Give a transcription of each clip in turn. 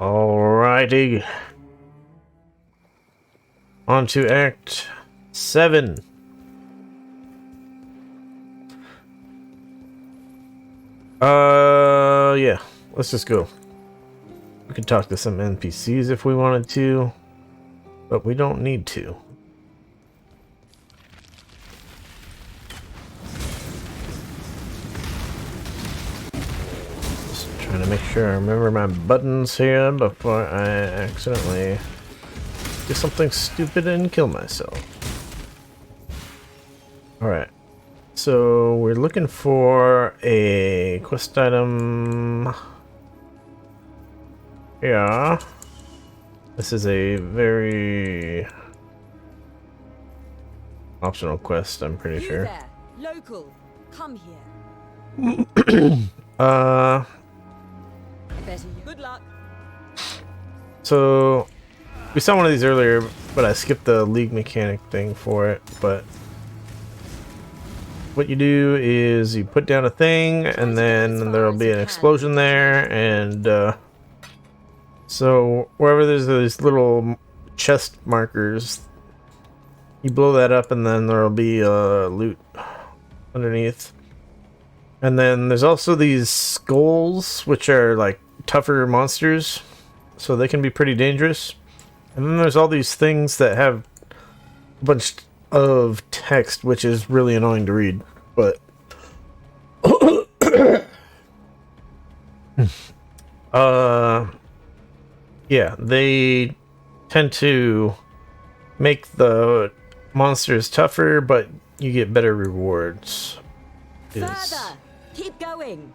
Alrighty. On to Act 7. Yeah. Let's just go. We could talk to some NPCs if we wanted to, but we don't need to. Just trying to make sure I remember my buttons here before I accidentally do something stupid and kill myself. Alright. So we're looking for a quest item. Yeah. This is a very optional quest, I'm pretty sure. There, local, come here. Uh Good luck. So we saw one of these earlier, but I skipped the league mechanic thing for it, but what you do is you put down a thing and then there'll be an explosion there, and so wherever there's these little chest markers, you blow that up and then there'll be loot underneath. And then there's also these skulls, which are like tougher monsters, so they can be pretty dangerous. And then there's all these things that have a bunch of text, which is really annoying to read, but yeah, they tend to make the monsters tougher, but you get better rewards. Further, keep going.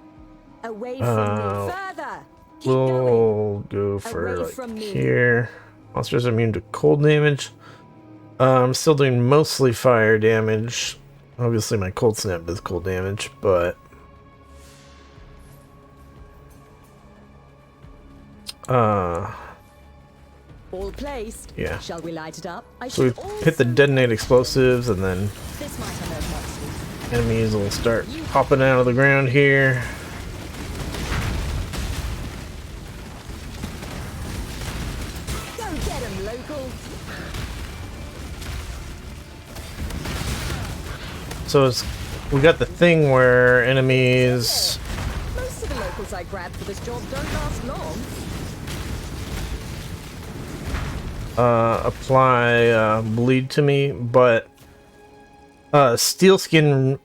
Away from me. Further, keep We'll going. go for Away like from me. here. Monsters are immune to cold damage. I'm still doing mostly fire damage. Obviously my cold snap does cold damage, but All placed. yeah. Shall we light it up? So we hit the detonate explosives, and then This might have monsters. enemies will start popping out of the ground here. Go get 'em, local. So we got the thing where enemies Most of the locals I grabbed for this job don't last long. apply bleed to me, but steel skin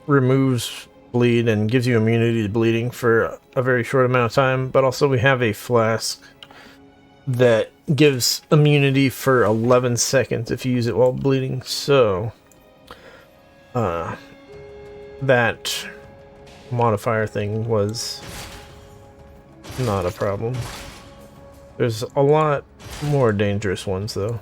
removes bleed and gives you immunity to bleeding for a very short amount of time, but also we have a flask that gives immunity for 11 seconds if you use it while bleeding, so that modifier thing was not a problem. There's a lot more dangerous ones though.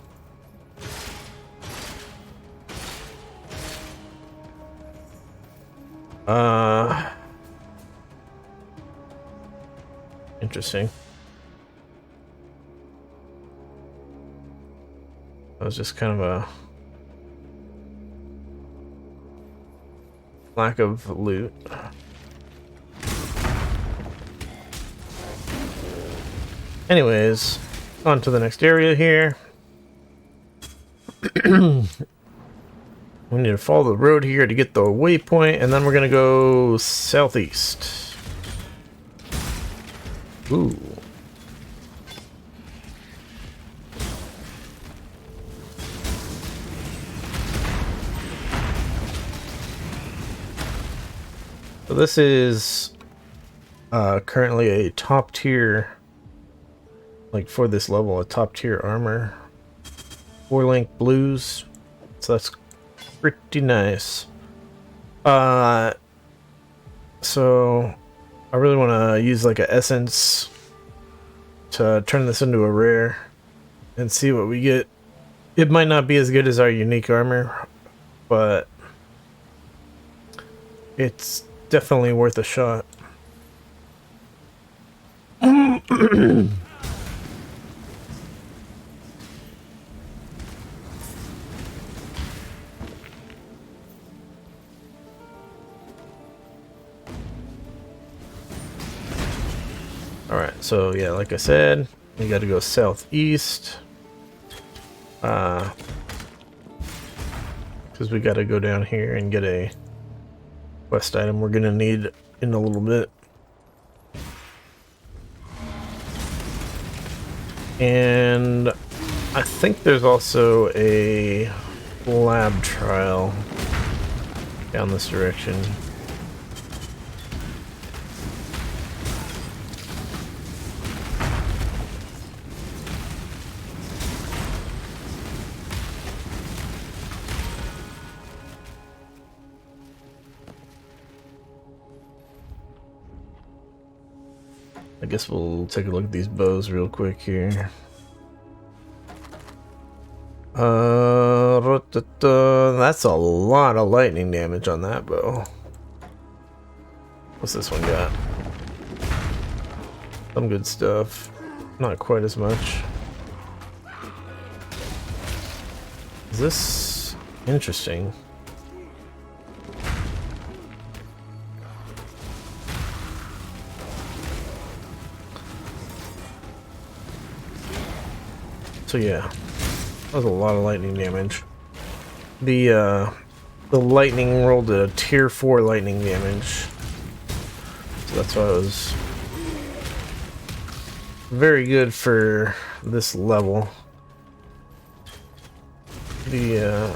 Interesting. That was just kind of a lack of loot. Anyways, on to the next area here. We need to follow the road here to get the waypoint, and then we're gonna go southeast. Ooh. So this is currently a top tier, like for this level, a top tier armor. 4-link blues, so that's pretty nice. So I really want to use like a essence to turn this into a rare and see what we get. It might not be as good as our unique armor, but it's definitely worth a shot. Alright, so yeah, like I said, we gotta go southeast. Because we gotta go down here and get a quest item we're gonna need in a little bit. And I think there's also a lab trial down this direction. I guess we'll take a look at these bows real quick here. That's a lot of lightning damage on that bow. What's this one got? Some good stuff. Not quite as much. Is this interesting? So yeah, that was a lot of lightning damage. The lightning rolled a tier 4 lightning damage. So that's why it was very good for this level. The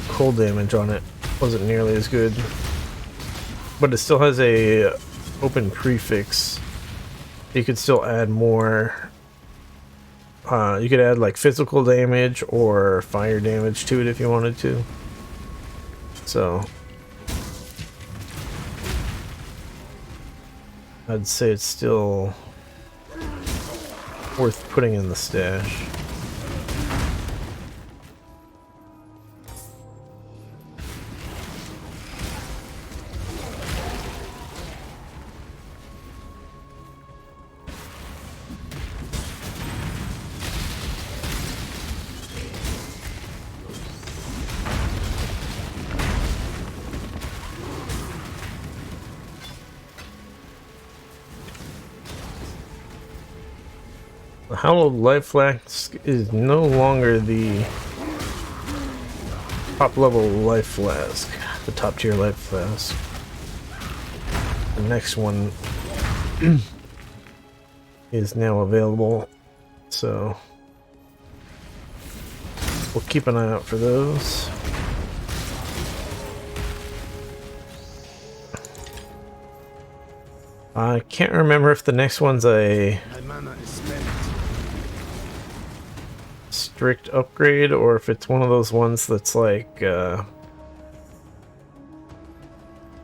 cold damage on it wasn't nearly as good. But it still has a open prefix. You could still add more. You could add like physical damage or fire damage to it if you wanted to. So I'd say it's still worth putting in the stash. The Hallowed Life Flask is no longer the top level life flask, the top tier life flask. The next one is now available, so we'll keep an eye out for those. I can't remember if the next one's a strict upgrade or if it's one of those ones that's like it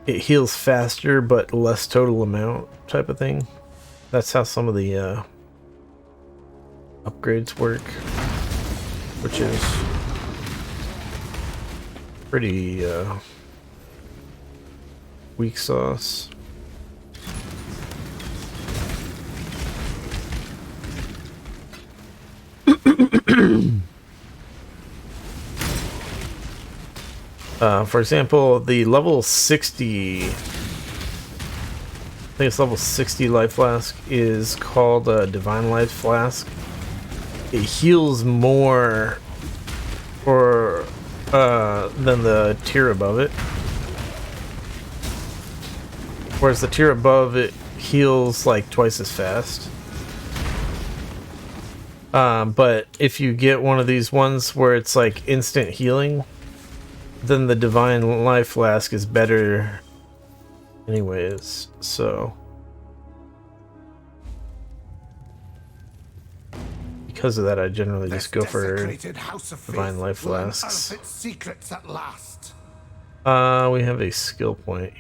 heals faster but less total amount type of thing. That's how some of the upgrades work, which is pretty weak sauce. For example, the level 60, I think it's level 60 life flask is called a Divine Life Flask. It heals more than the tier above it. Whereas the tier above it heals like twice as fast. But if you get one of these ones where it's like instant healing, then the Divine Life Flask is better anyways, so because of that I generally just go for Divine Life Flasks. We have a skill point.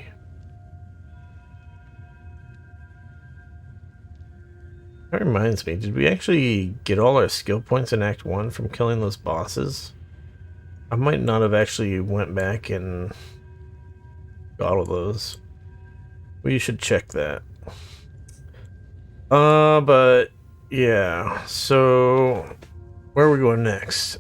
That reminds me, did we actually get all our skill points in Act 1 from killing those bosses? I might not have actually went back and got all those. We should check that. But yeah, so where are we going next?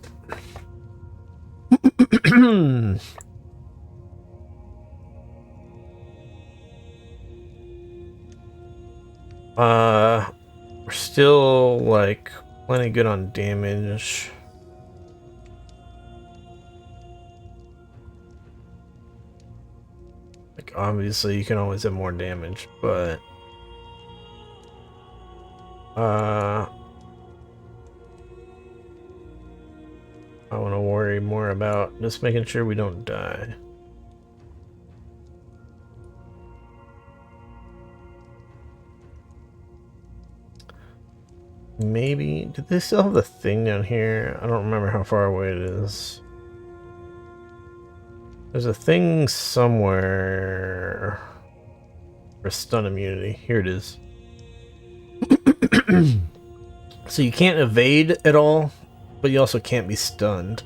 We're still like plenty good on damage. Like obviously you can always have more damage, but I want to worry more about just making sure we don't die. Maybe, did they still have the thing down here? I don't remember how far away it is. There's a thing somewhere for stun immunity. Here it is. So you can't evade at all, but you also can't be stunned.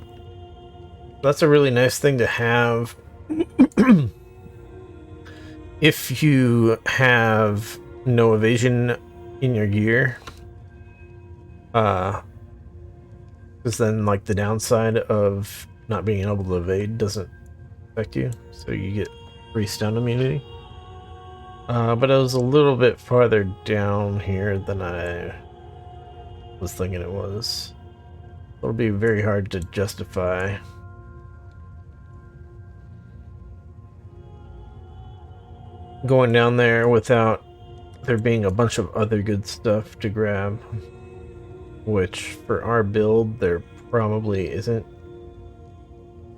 That's a really nice thing to have if you have no evasion in your gear. Because then, like, the downside of not being able to evade doesn't affect you, so you get free stun immunity. But it was a little bit farther down here than I was thinking it was. It'll be very hard to justify. Going down there without there being a bunch of other good stuff to grab. Which, for our build, there probably isn't.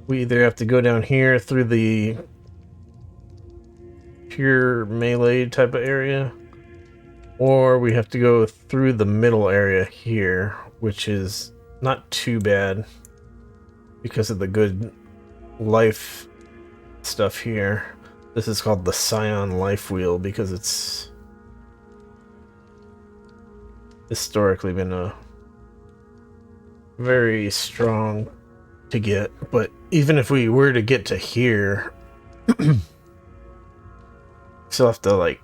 We either have to go down here through the pure melee type of area, or we have to go through the middle area here, which is not too bad because of the good life stuff here. This is called the Scion Life Wheel because it's historically been a very strong to get, but even if we were to get to here, still have to like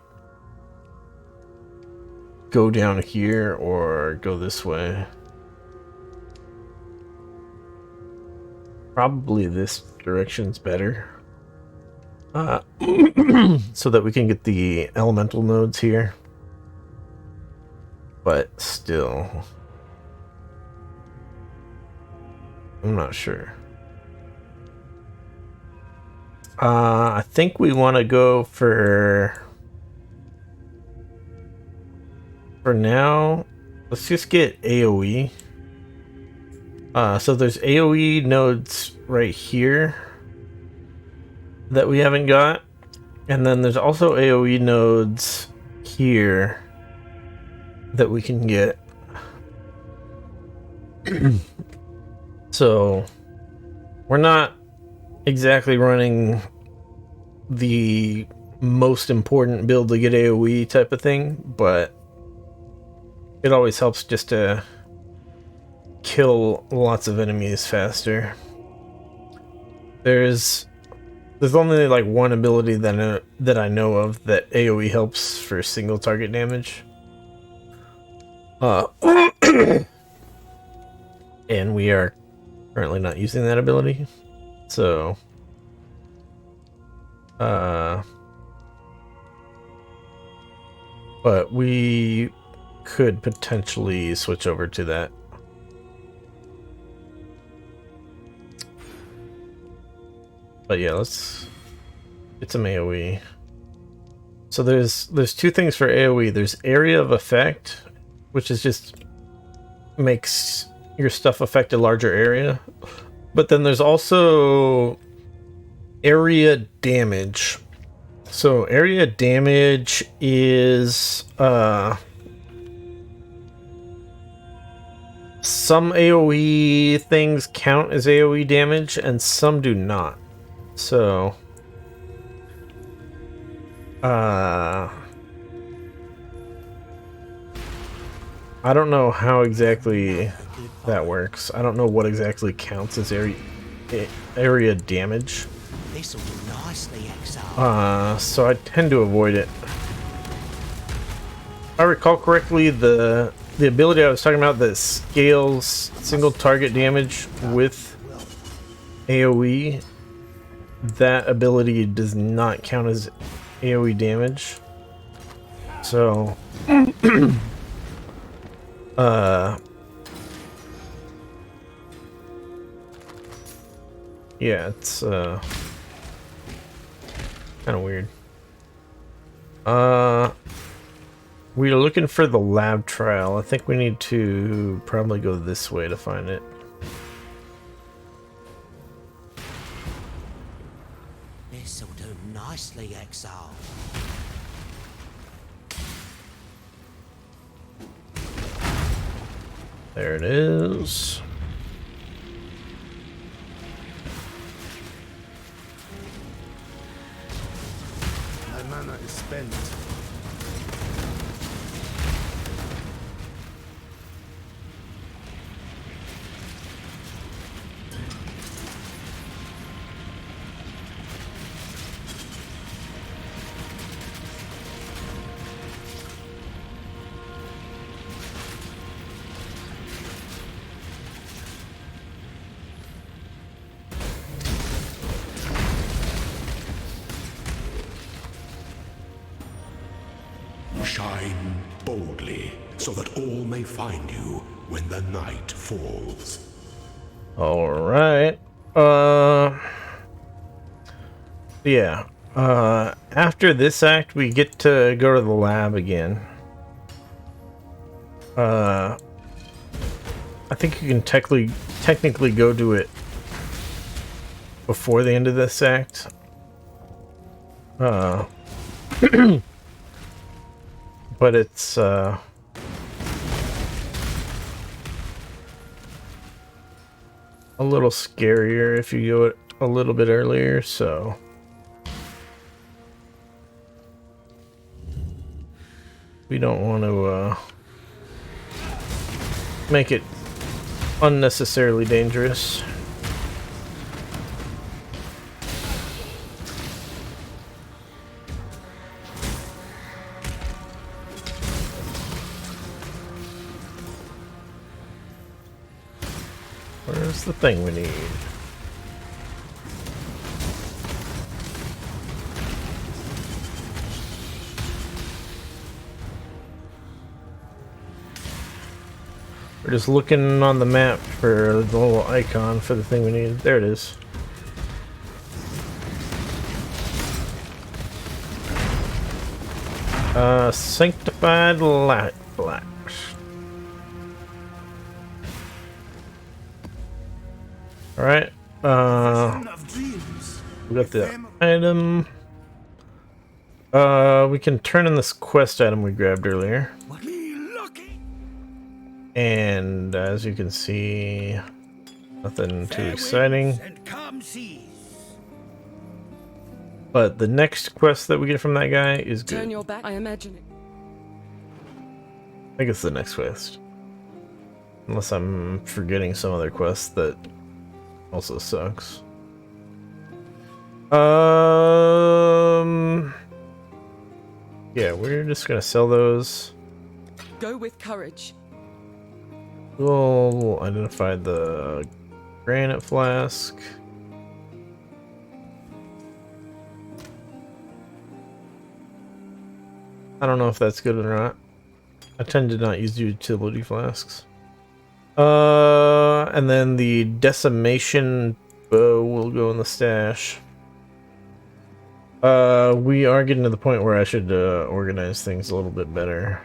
go down here or go this way. Probably this direction's better. So that we can get the elemental nodes here. But still, I'm not sure. I think we want to go for now, let's just get AoE. So there's AoE nodes right here that we haven't got. And then there's also AoE nodes here that we can get. So we're not exactly running the most important build to get AoE type of thing, but it always helps just to kill lots of enemies faster. There's only like one ability that I know of that AoE helps for single target damage. And we are currently not using that ability, so but we could potentially switch over to that. But yeah, let's get some AoE. So there's two things for AoE. There's area of effect, which is just makes your stuff affect a larger area. But then there's also area damage. So area damage is some AoE things count as AoE damage and some do not. So I don't know how exactly that works. I don't know what exactly counts as area damage. This'll do nicely, Exile. So I tend to avoid it. If I recall correctly, the ability I was talking about that scales single target damage with AoE, that ability does not count as AoE damage. So Yeah, it's kind of weird. We are looking for the lab trial. I think we need to probably go this way to find it. This'll do nicely, Exile. There it is. My mana is spent. Shine boldly, so that all may find you when the night falls. All right. Yeah. After this act, we get to go to the lab again. I think you can technically go to it before the end of this act. But it's a little scarier if you go it a little bit earlier, so we don't want to make it unnecessarily dangerous. Where's the thing we need? We're just looking on the map for the little icon for the thing we need. There it is. Sanctified light flash. Alright, we got the item. We can turn in this quest item we grabbed earlier. And as you can see, nothing too exciting. But the next quest that we get from that guy is good. Turn your back, I imagine it. I think it's the next quest. Unless I'm forgetting some other quest that also sucks. Yeah, we're just gonna sell those. Go with courage. We'll identify the granite flask. I don't know if that's good or not. I tend to not use utility flasks. And then the decimation bow will go in the stash. We are getting to the point where I should organize things a little bit better.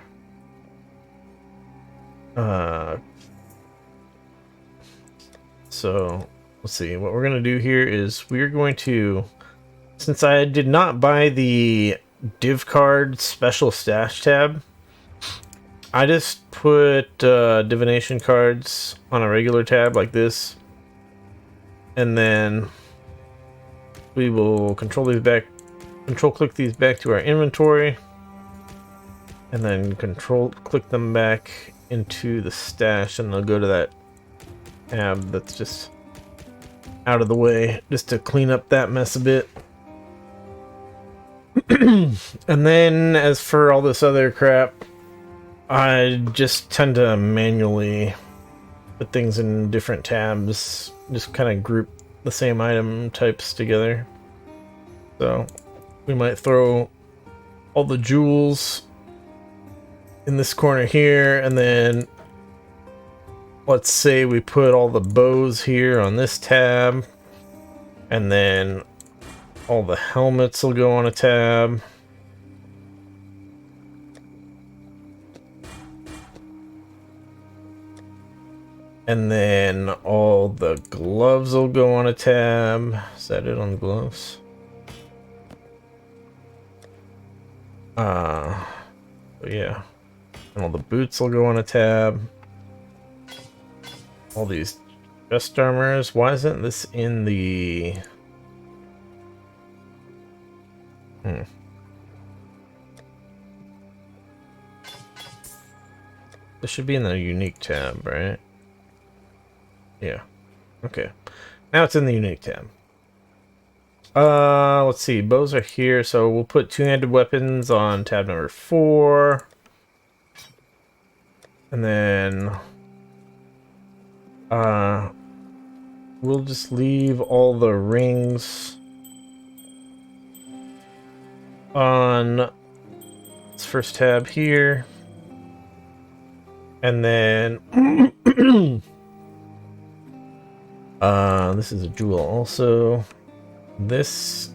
So let's see. What we're gonna do here is we're going to, since I did not buy the div card special stash tab, I just put divination cards on a regular tab like this, and then we will control click these back to our inventory, and then control click them back into the stash, and they'll go to that tab that's just out of the way, just to clean up that mess a bit. And then as for all this other crap, I just tend to manually put things in different tabs, just kind of group the same item types together. So we might throw all the jewels in this corner here, and then let's say we put all the bows here on this tab, and then all the helmets will go on a tab. And then all the gloves will go on a tab. Is that it on the gloves? Yeah. And all the boots will go on a tab. All these chest armors. Why isn't this in the... This should be in the unique tab, right? Yeah. Okay. Now it's in the unique tab. Let's see. Bows are here, so we'll put two-handed weapons on tab number 4. And then we'll just leave all the rings on this first tab here. And then this is a jewel also. This,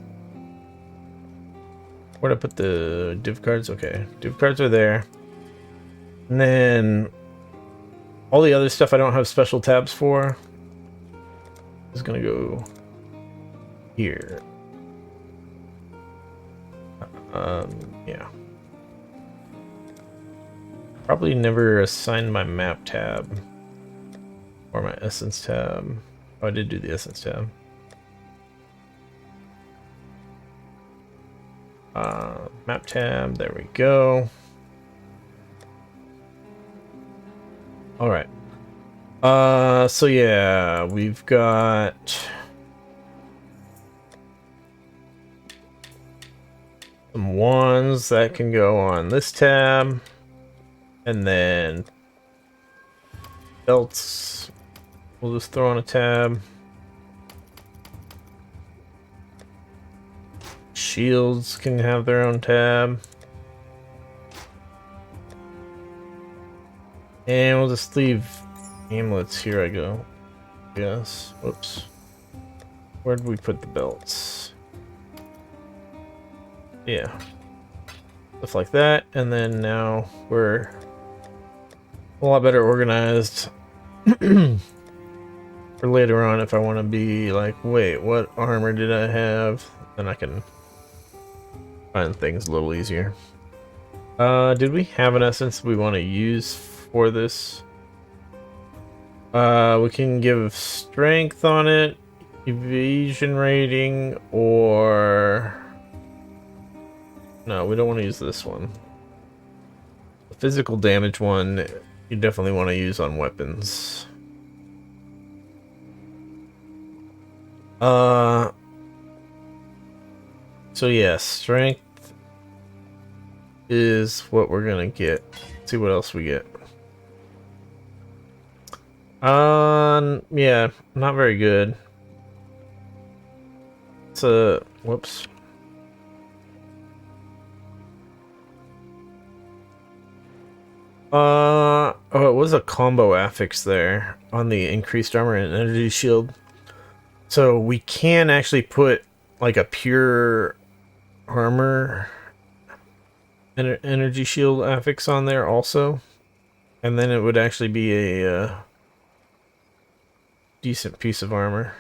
where'd I put the div cards? Okay, div cards are there. And then all the other stuff I don't have special tabs for is gonna go here. Yeah. Probably never assigned my map tab or my essence tab. Oh, I did do the essence tab. Map tab, there we go. Alright. So yeah, we've got some wands that can go on this tab. And then belts we'll just throw on a tab. Shields can have their own tab. And we'll just leave amulets here I go. Yes. Whoops. Where did we put the belts? Yeah. Stuff like that. And then now we're a lot better organized for later on if I want to be like, wait, what armor did I have? Then I can find things a little easier. Did we have an essence we want to use for this? We can give strength on it, evasion rating, or... No, we don't want to use this one. The physical damage one, you definitely want to use on weapons. So yeah, strength is what we're gonna get. Let's see what else we get. Yeah, not very good. It's a whoops. Oh, it was a combo affix there on the increased armor and energy shield. So we can actually put like a pure armor and energy shield affix on there also. And then it would actually be a decent piece of armor.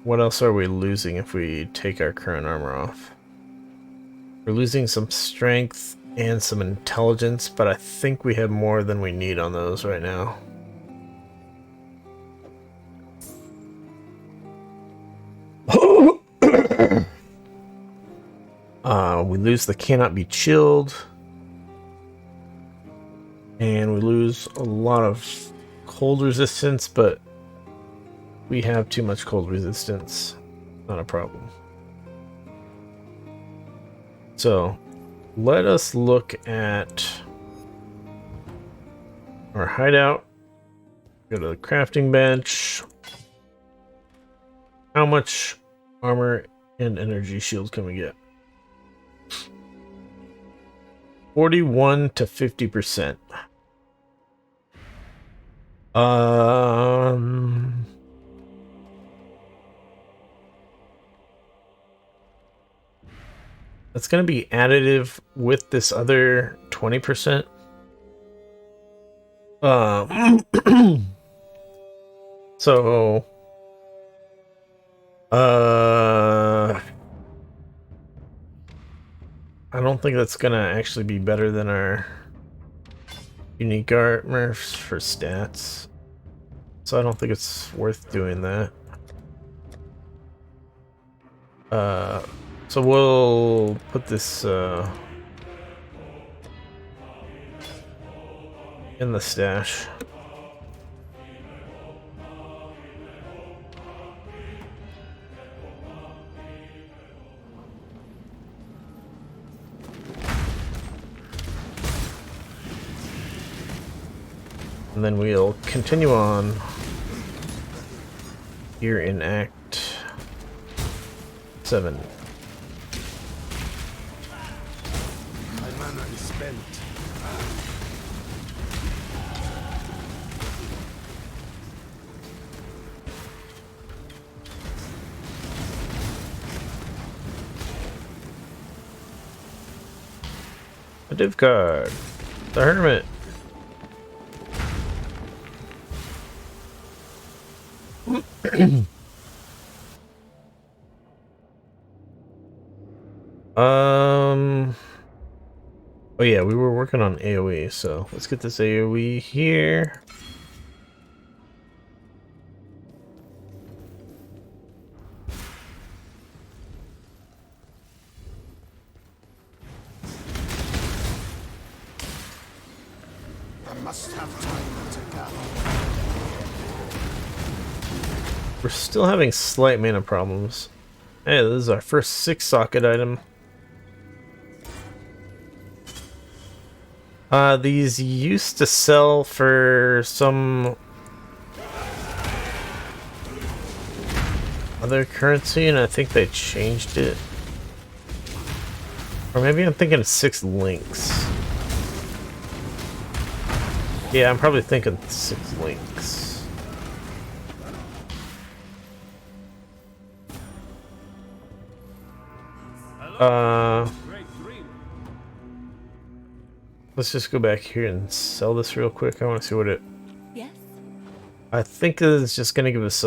What else are we losing if we take our current armor off? We're losing some strength and some intelligence, but I think we have more than we need on those right now. We lose the cannot be chilled. And we lose a lot of cold resistance, but we have too much cold resistance. Not a problem. So let us look at our hideout. Go to the crafting bench. How much armor and energy shield can we get? 41 to 50%. Um, that's gonna be additive with this other 20%. So, I don't think that's gonna actually be better than our unique armor for stats. So I don't think it's worth doing that. So we'll put this in the stash. And then we'll continue on here in Act 7. My mana is spent. A div card. The Hermit. Oh yeah, we were working on AoE, so let's get this AoE here. I must have time to gather. We're still having slight mana problems. Hey, this is our first 6-socket item. These used to sell for some other currency, and I think they changed it. Or maybe I'm thinking of 6 links. Yeah, I'm probably thinking 6 links. Let's just go back here and sell this real quick. I want to see what it... Yes. I think it's just going to give us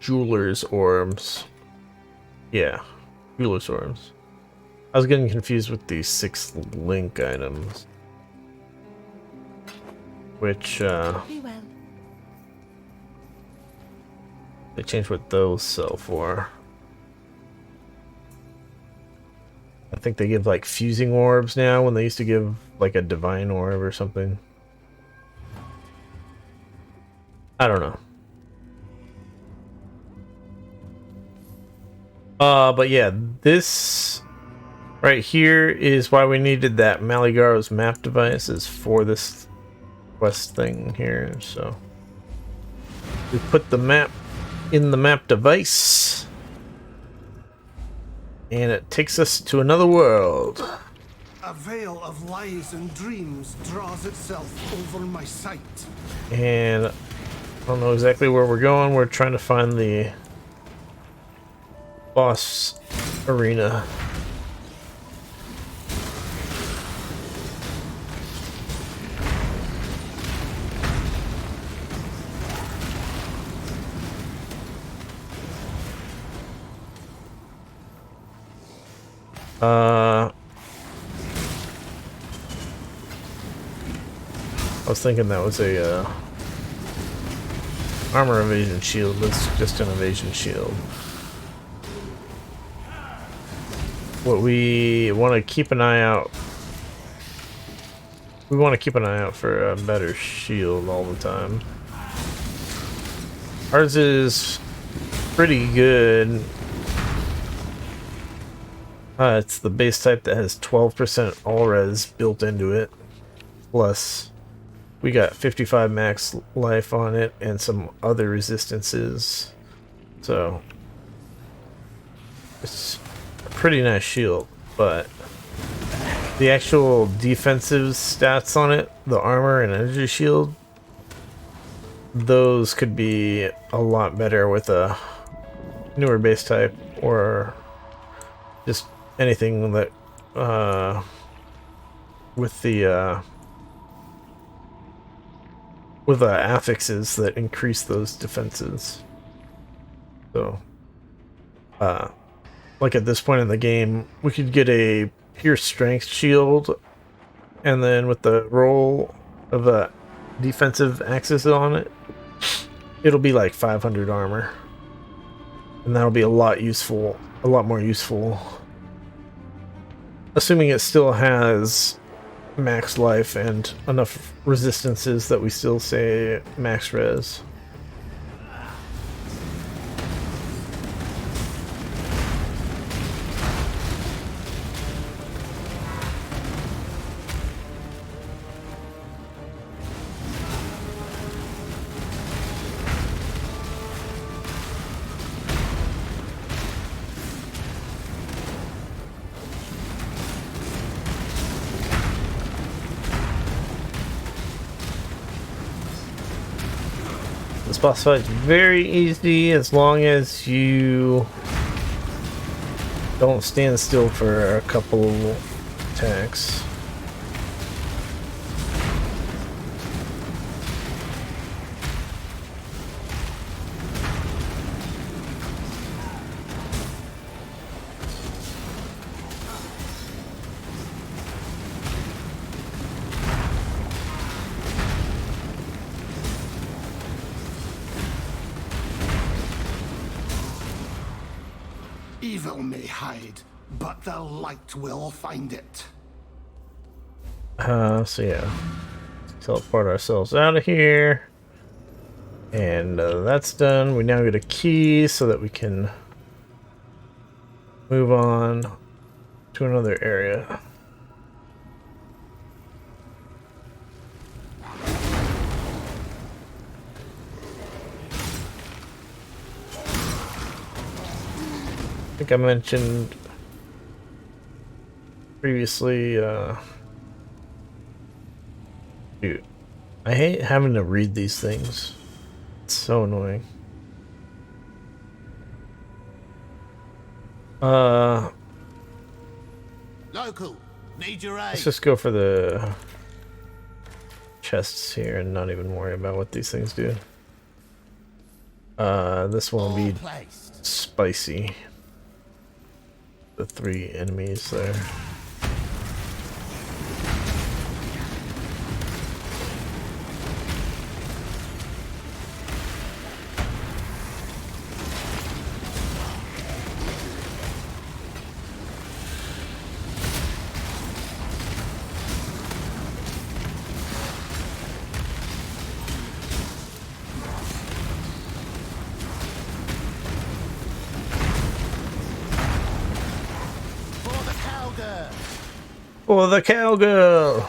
jeweler's orbs. Yeah, jeweler's orbs. I was getting confused with the 6 link items. Which, Be well. they changed what those sell for. I think they give like fusing orbs now when they used to give like a divine orb or something. I don't know. But yeah, this right here is why we needed that Maligaro's map device, is for this quest thing here. So we put the map in the map device, and it takes us to another world. A veil of lies and dreams draws itself over my sight. And I don't know exactly where we're going. We're trying to find the boss arena. I was thinking that was a armor evasion shield. That's just an evasion shield. What we want to keep an eye out. We want to keep an eye out for a better shield all the time. Ours is pretty good. It's the base type that has 12% all res built into it. Plus, we got 55 max life on it and some other resistances. So, it's a pretty nice shield, but the actual defensive stats on it, the armor and energy shield, those could be a lot better with a newer base type, or just anything that with the affixes that increase those defenses. So like at this point in the game, we could get a pure strength shield, and then with the roll of a defensive axis on it, it'll be like 500 armor. And that'll be a lot more useful. Assuming it still has max life and enough resistances that we still say max res. This boss fight is very easy as long as you don't stand still for a couple attacks. Evil may hide, but the light will find it. So yeah, teleport ourselves out of here, and that's done. We now get a key so that we can move on to another area. I think I mentioned previously, dude, I hate having to read these things. It's so annoying. Local, need your aid. Let's just go for the chests here and not even worry about what these things do. This one will be Placed. spicy. The 3 enemies there. For the cowgirl!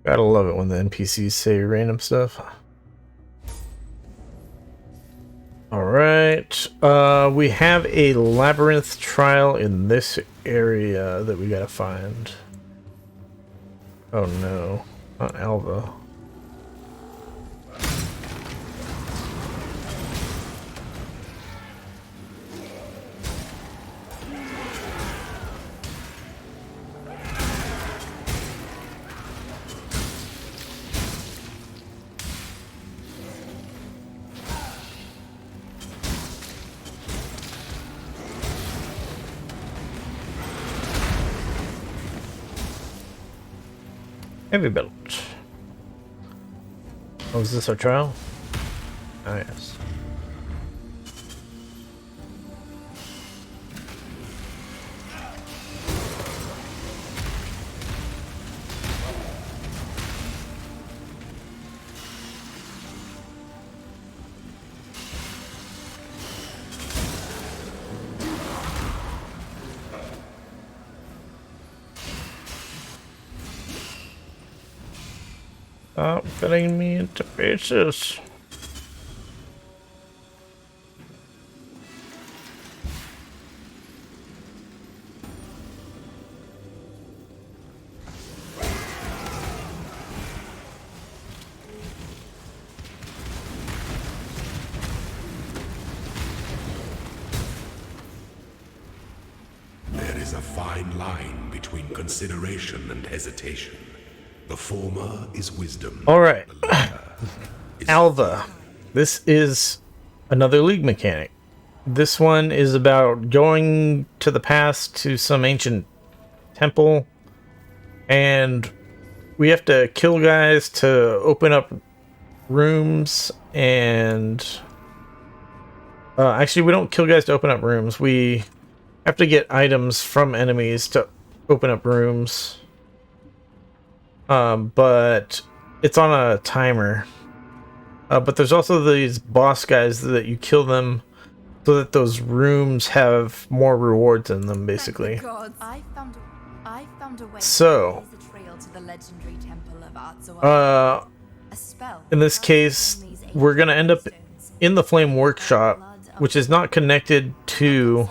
Gotta love it when the NPCs say random stuff. Alright, we have a labyrinth trial in this area that we gotta find. Oh no, not Alva. Heavy belt. Oh, is this our trial? Ah, yes. Stop cutting me into pieces. a fine line between consideration and hesitation. The former is wisdom. All right. The latter is Alva. This is another League mechanic. This one is about going to the past to some ancient temple, and we have to kill guys to open up rooms, and actually we don't kill guys to open up rooms. We have to get items from enemies to open up rooms, but it's on a timer. But there's also these boss guys that you kill them so that those rooms have more rewards in them, basically. I found a way So, to blaze a trail to the legendary temple of Artzoa. A spell in this case, we're gonna end up in the Flame Workshop, which is not connected to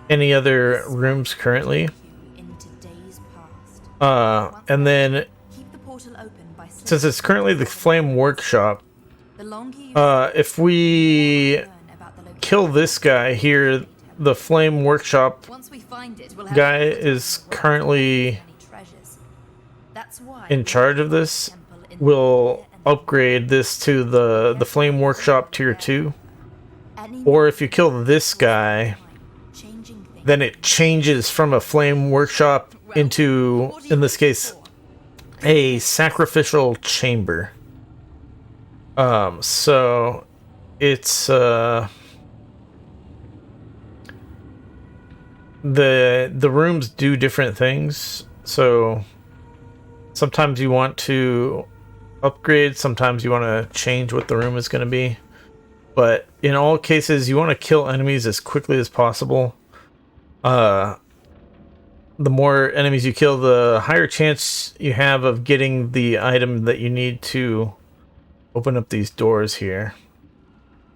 any other rooms currently. And then, since it's currently the Flame Workshop, if we kill this guy here, the Flame Workshop guy is currently in charge of this. We'll upgrade this to the Flame Workshop tier 2. Or if you kill this guy, then it changes from a Flame Workshop into, in this case, a sacrificial chamber. So it's the rooms do different things. So sometimes you want to upgrade, sometimes you want to change what the room is going to be. But in all cases, you want to kill enemies as quickly as possible. The more enemies you kill, the higher chance you have of getting the item that you need to open up these doors here.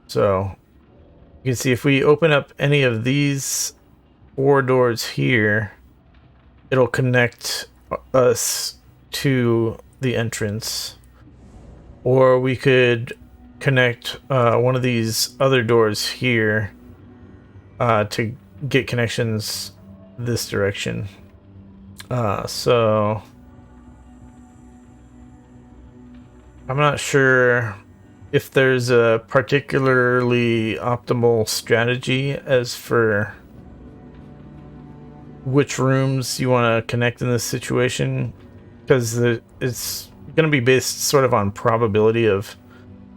So you can see if we open up any of these 4 doors here, it'll connect us to the entrance. Or we could connect one of these other doors here to get connections this direction. So I'm not sure if there's a particularly optimal strategy as for which rooms you want to connect in this situation, because it's going to be based sort of on probability of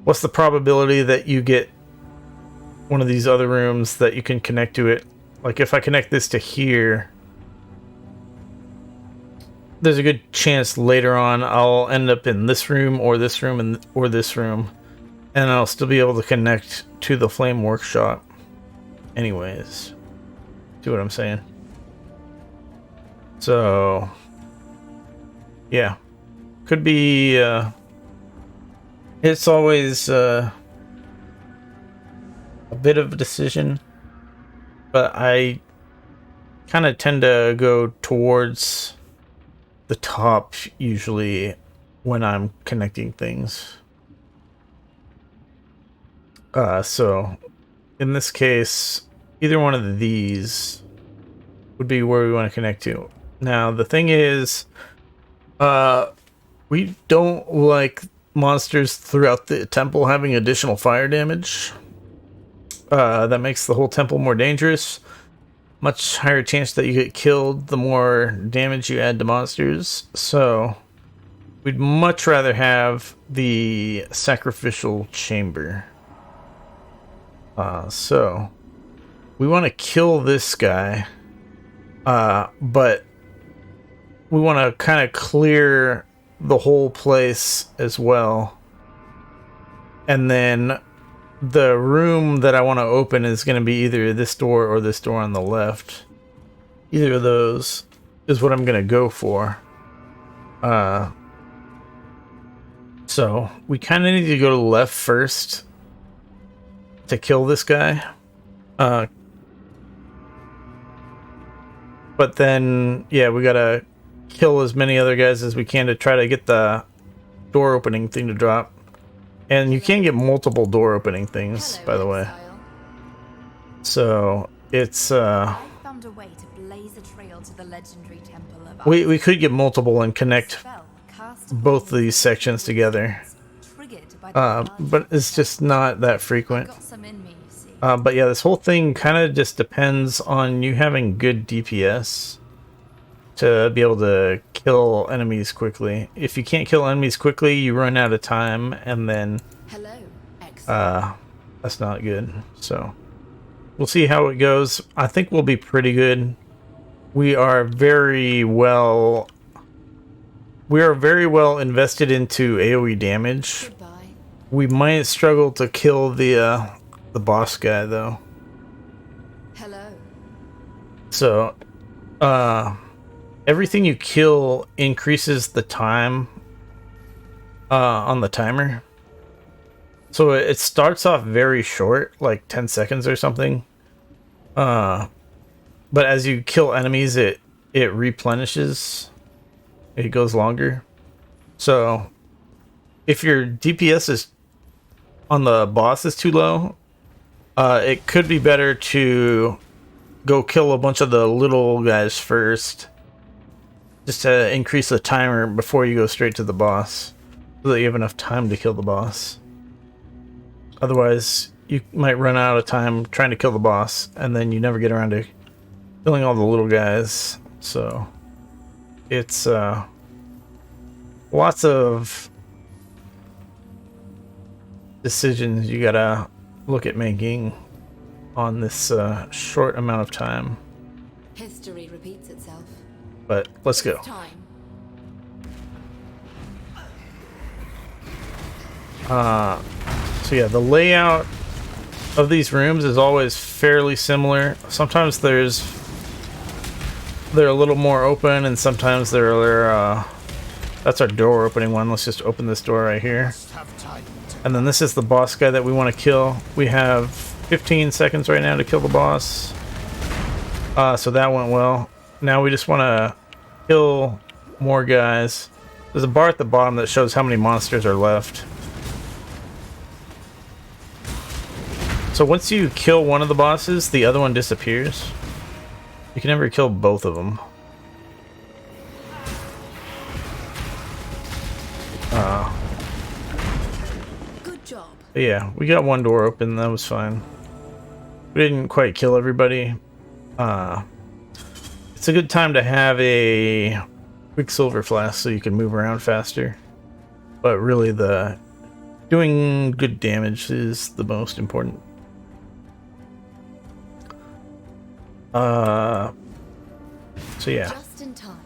what's the probability that you get one of these other rooms that you can connect to it. Like if I connect this to here, there's a good chance later on I'll end up in this room or this room or this room, and I'll still be able to connect to the Flame Workshop anyways. See what I'm saying? So yeah, could be it's always a bit of a decision, but I kind of tend to go towards the top usually when I'm connecting things. So in this case, either one of these would be where we want to connect to. Now the thing is, we don't like monsters throughout the temple having additional fire damage. That makes the whole temple more dangerous. Much higher chance that you get killed the more damage you add to monsters. So we'd much rather have the sacrificial chamber. So we want to kill this guy, but we want to kind of clear the whole place as well. And then the room that I want to open is going to be either this door or this door on the left. Either of those is what I'm going to go for. So we kind of need to go to the left first to kill this guy. But then, yeah, we got to kill as many other guys as we can to try to get the door opening thing to drop. And you can get multiple door opening things, by the way. So it's I found a way to blaze blaze a trail to the legendary temple of We could get multiple and connect spell cast both of these sections together. triggered by the But it's just not that frequent. got some in me, you see. But yeah, this whole thing kind of just depends on you having good DPS to be able to kill enemies quickly. If you can't kill enemies quickly, you run out of time, and then Hello, Exile. that's not good. So we'll see how it goes. I think we'll be pretty good. We are very well invested into AoE damage. Goodbye. We might struggle to kill the boss guy though. Hello. So everything you kill increases the time on the timer. So it starts off very short, like 10 seconds or something. But as you kill enemies, it replenishes. It goes longer. So if your DPS is on the boss is too low, it could be better to go kill a bunch of the little guys first, just to increase the timer before you go straight to the boss, so that you have enough time to kill the boss. Otherwise, you might run out of time trying to kill the boss, and then you never get around to killing all the little guys. So it's lots of decisions you gotta look at making on this short amount of time. History repeats itself. But let's go. It's time. So yeah, the layout of these rooms is always fairly similar. Sometimes they're a little more open, and sometimes they're that's our door opening one. Let's just open this door right here. And then this is the boss guy that we want to kill. We have 15 seconds right now to kill the boss. So that went well. Now we just want to kill more guys. There's a bar at the bottom that shows how many monsters are left. So once you kill one of the bosses, the other one disappears. You can never kill both of them. Good job. But yeah, we got one door open. That was fine. We didn't quite kill everybody. It's a good time to have a Quicksilver flask so you can move around faster. But really, doing good damage is the most important. So yeah. Just in time.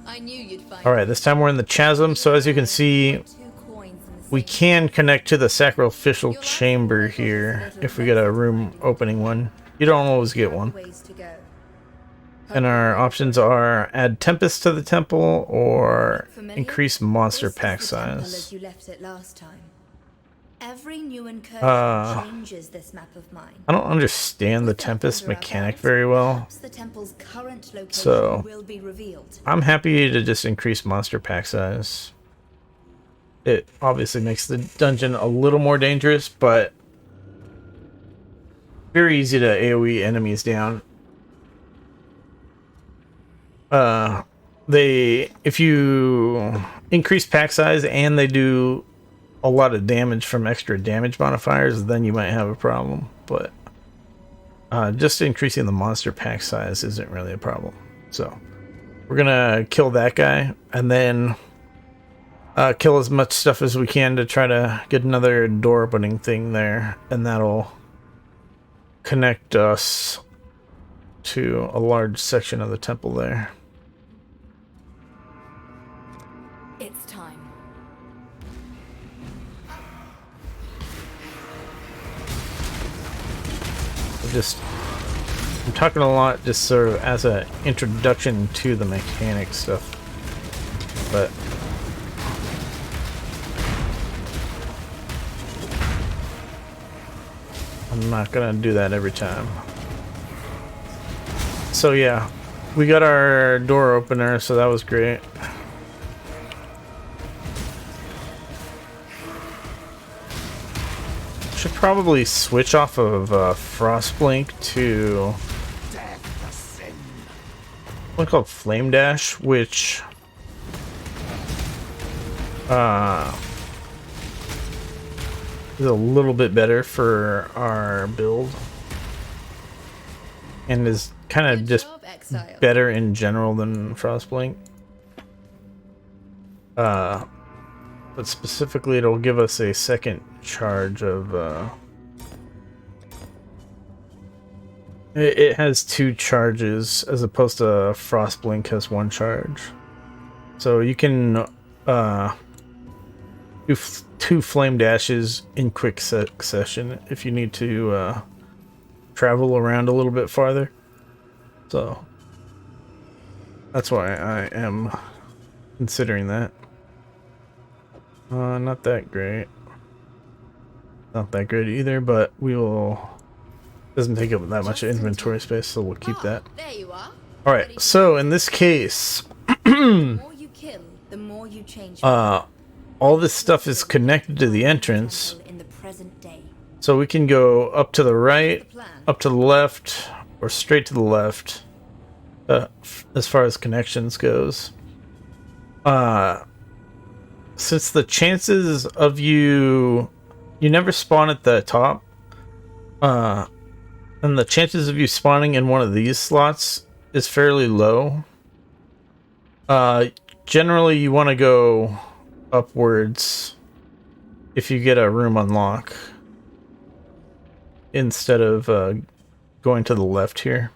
I knew you'd find Alright, this time we're in the chasm, so as you can see, 2 coins in the we can connect to the sacrificial chamber here if we get a room opening one. You don't always get one. ways to go. And our options are add Tempest to the temple or increase monster pack This is the temple size. as you left it last time. Every new incursion changes this map of mine. I don't understand the Tempest mechanic very well, Perhaps the temple's current location so will be revealed. I'm happy to just increase monster pack size. It obviously makes the dungeon a little more dangerous, but very easy to AoE enemies down. If you increase pack size and they do a lot of damage from extra damage modifiers, then you might have a problem. But just increasing the monster pack size isn't really a problem. So we're gonna kill that guy and then kill as much stuff as we can to try to get another door opening thing there, and that'll connect us to a large section of the temple there. It's time. I'm talking a lot just sort of as an introduction to the mechanic stuff, but I'm not gonna do that every time. So yeah, we got our door opener, so that was great. Should probably switch off of Frostblink to one called Flame Dash, which is a little bit better for our build and is kind of Good just job, Exile. better in general than Frostblink. But specifically it'll give us a second charge of it has 2 charges as opposed to Frostblink has 1 charge. So you can do 2 flame dashes in quick succession if you need to travel around a little bit farther. So that's why I am considering that. Not that great. Not that great either, but we will... Doesn't take up that much inventory space, so we'll keep that. There you are. Alright, so in this case... The more you kill, the more you change. all this stuff is connected to the entrance, in the present day. so we can go up to the right, up to the left, or straight to the left, as far as connections goes. Since the chances of you never spawn at the top, and the chances of you spawning in one of these slots is fairly low. Generally you want to go upwards if you get a room unlock instead of going to the left here.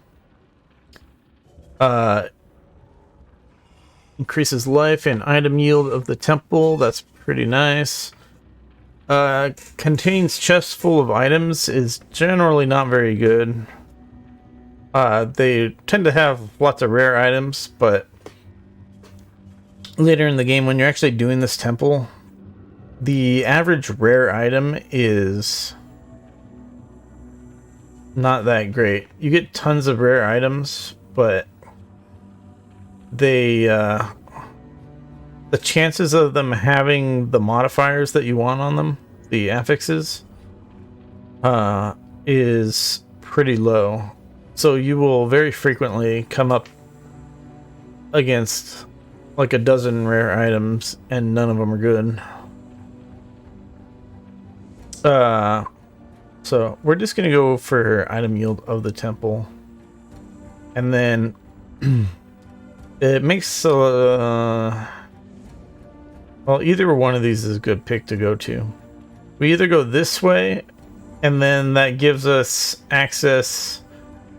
Increases life and item yield of the temple. That's pretty nice. Contains chests full of items is generally not very good. They tend to have lots of rare items, but later in the game when you're actually doing this temple, the average rare item is not that great. You get tons of rare items, but they the chances of them having the modifiers that you want on them, the affixes, is pretty low. So you will very frequently come up against like a dozen rare items and none of them are good. So we're just gonna go for item yield of the temple, and then it makes well, either one of these is a good pick to go to. We either go this way and then that gives us access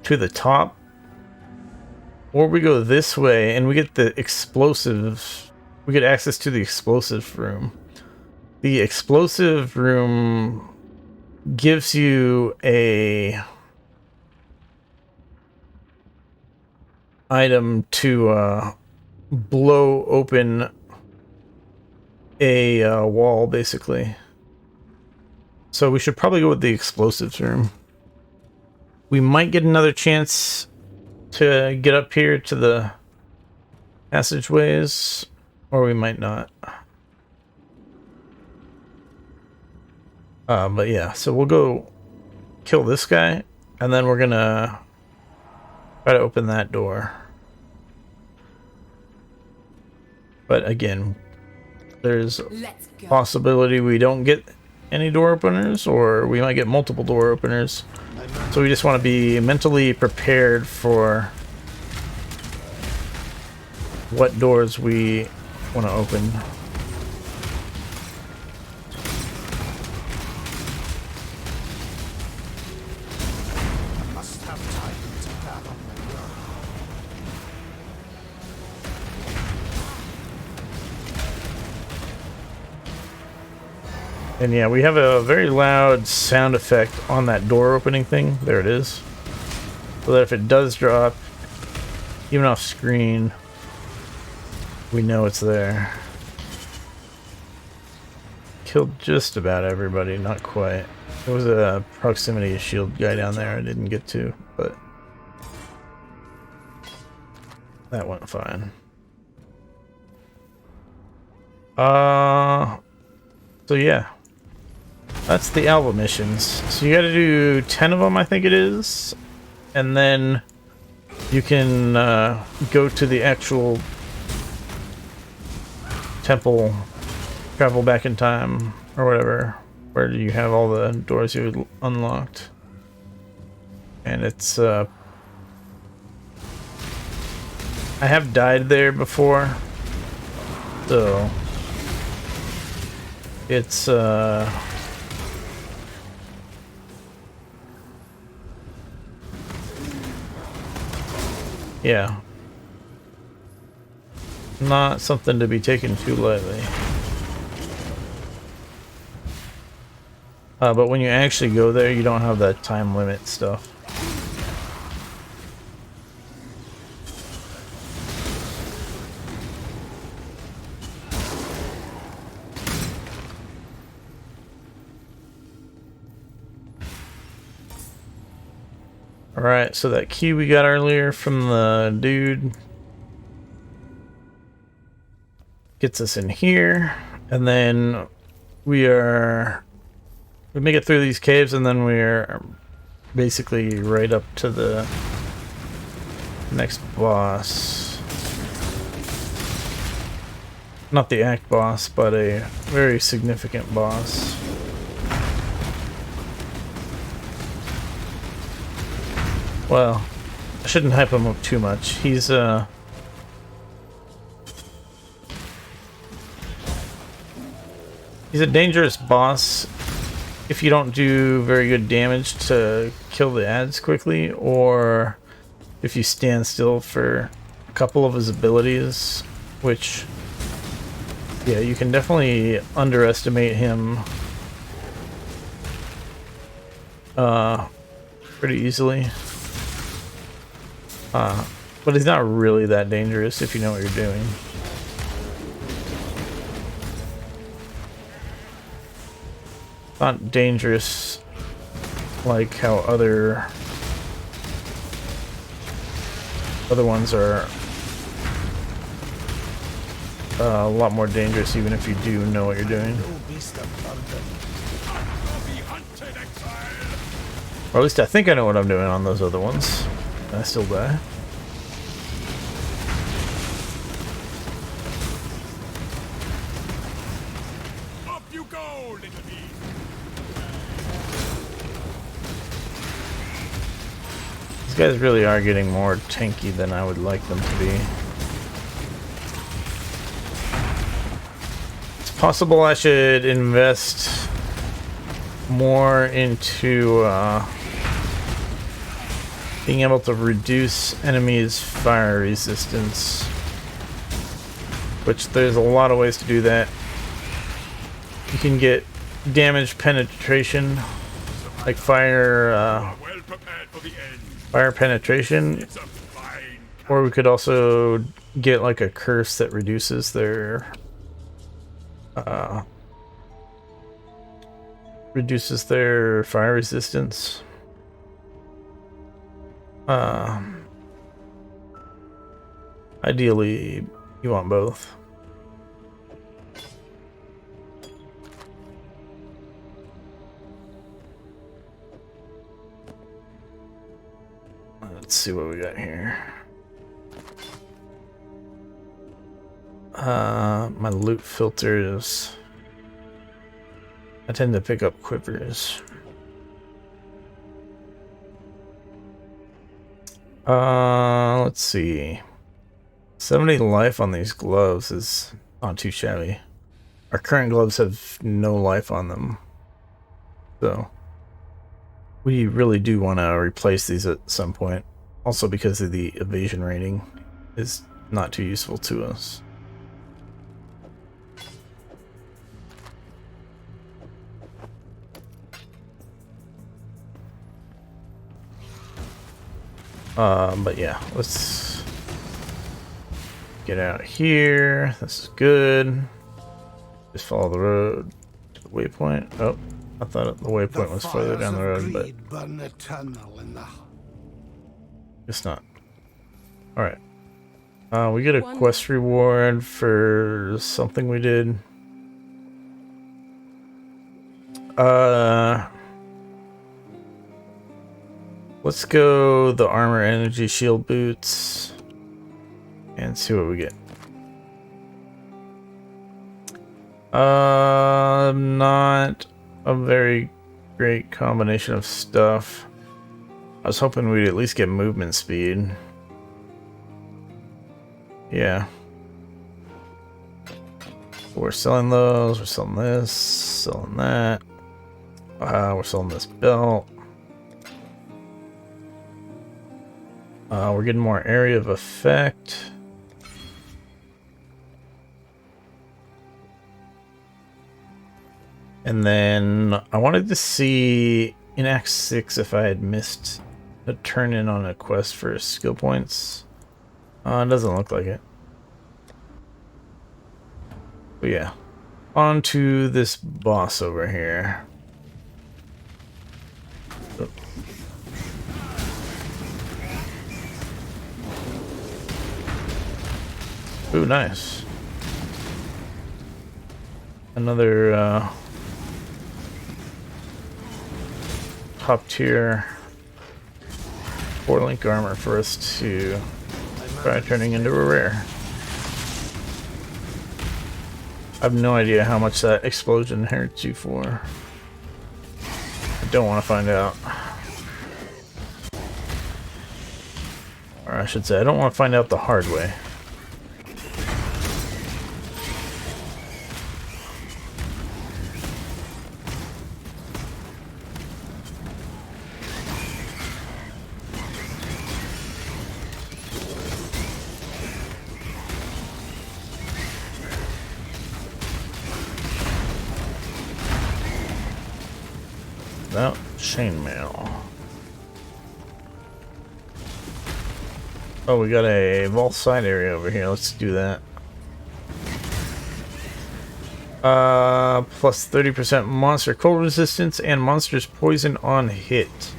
to the top, or we go this way and we get the explosives. We get access to the explosive room. The explosive room gives you a item to blow open a wall, basically. So we should probably go with the explosives room. We might get another chance to get up here to the passageways, or we might not. But yeah, so we'll go kill this guy, and then we're gonna try to open that door. But again, there's Let's go. possibility we don't get any door openers, or we might get multiple door openers. So we just want to be mentally prepared for what doors we want to open. Must have time to gather my work. And yeah, we have a very loud sound effect on that door opening thing. There it is. So that if it does drop, even off screen, we know it's there. Killed just about everybody, not quite. There was a proximity shield guy down there I didn't get to, but that went fine. So yeah. That's the alpha missions. So you gotta do 10 of them, I think it is. And then you can go to the actual temple, travel back in time, or whatever, where you have all the doors you unlocked. And it's, I have died there before, so it's, yeah, not something to be taken too lightly. But when you actually go there, you don't have that time limit stuff. Alright, so that key we got earlier from the dude gets us in here, and then we make it through these caves, and then we're basically right up to the next boss. Not the act boss, but a very significant boss. Well, I shouldn't hype him up too much. He's a dangerous boss if you don't do very good damage to kill the ads quickly, or if you stand still for a couple of his abilities, which, yeah, you can definitely underestimate him pretty easily. But he's not really that dangerous if you know what you're doing. Not dangerous like how other ones are a lot more dangerous, even if you do know what you're doing. Or at least I think I know what I'm doing on those other ones. I still die. Up you go, little bee. These guys really are getting more tanky than I would like them to be. It's possible I should invest more into being able to reduce enemies' fire resistance, which there's a lot of ways to do that. You can get damage penetration, like fire penetration, or we could also get like a curse that reduces their fire resistance. Ideally, you want both. Let's see what we got here. My loot filters. I tend to pick up quivers. Let's see. 70 life on these gloves is not too shabby. Our current gloves have no life on them, so we really do want to replace these at some point. Also because of the evasion rating is not too useful to us. But yeah, let's get out here. This is good. Just follow the road to the waypoint. Oh, I thought the waypoint was further down the road, but it's not. Alright. We get a quest reward for something we did. Let's go the armor, energy, shield, boots, and see what we get. Not a very great combination of stuff. I was hoping we'd at least get movement speed. Yeah. We're selling those, we're selling this, selling that. We're selling this belt. We're getting more area of effect. And then I wanted to see in Act 6 if I had missed a turn in on a quest for skill points. It doesn't look like it. But yeah. On to this boss over here. Ooh, nice. Another top tier 4-link armor for us to try turning into a rare. I have no idea how much that explosion hurts you for. I don't want to find out. Or I should say, I don't want to find out the hard way. No, chainmail. Oh, we got a vault side area over here. Let's do that. Plus 30% monster cold resistance and monsters poison on hit.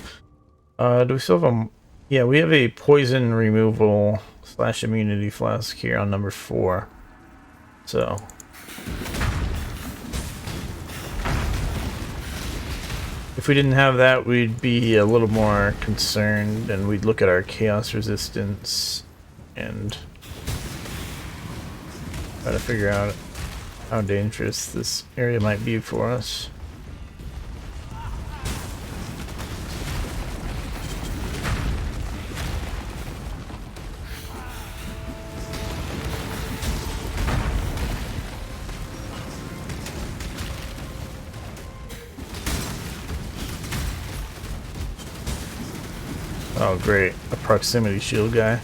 Do we still have a... Yeah, we have a poison removal / immunity flask here on number 4. So... if we didn't have that, we'd be a little more concerned, and we'd look at our chaos resistance and try to figure out how dangerous this area might be for us. Oh great, a proximity shield guy.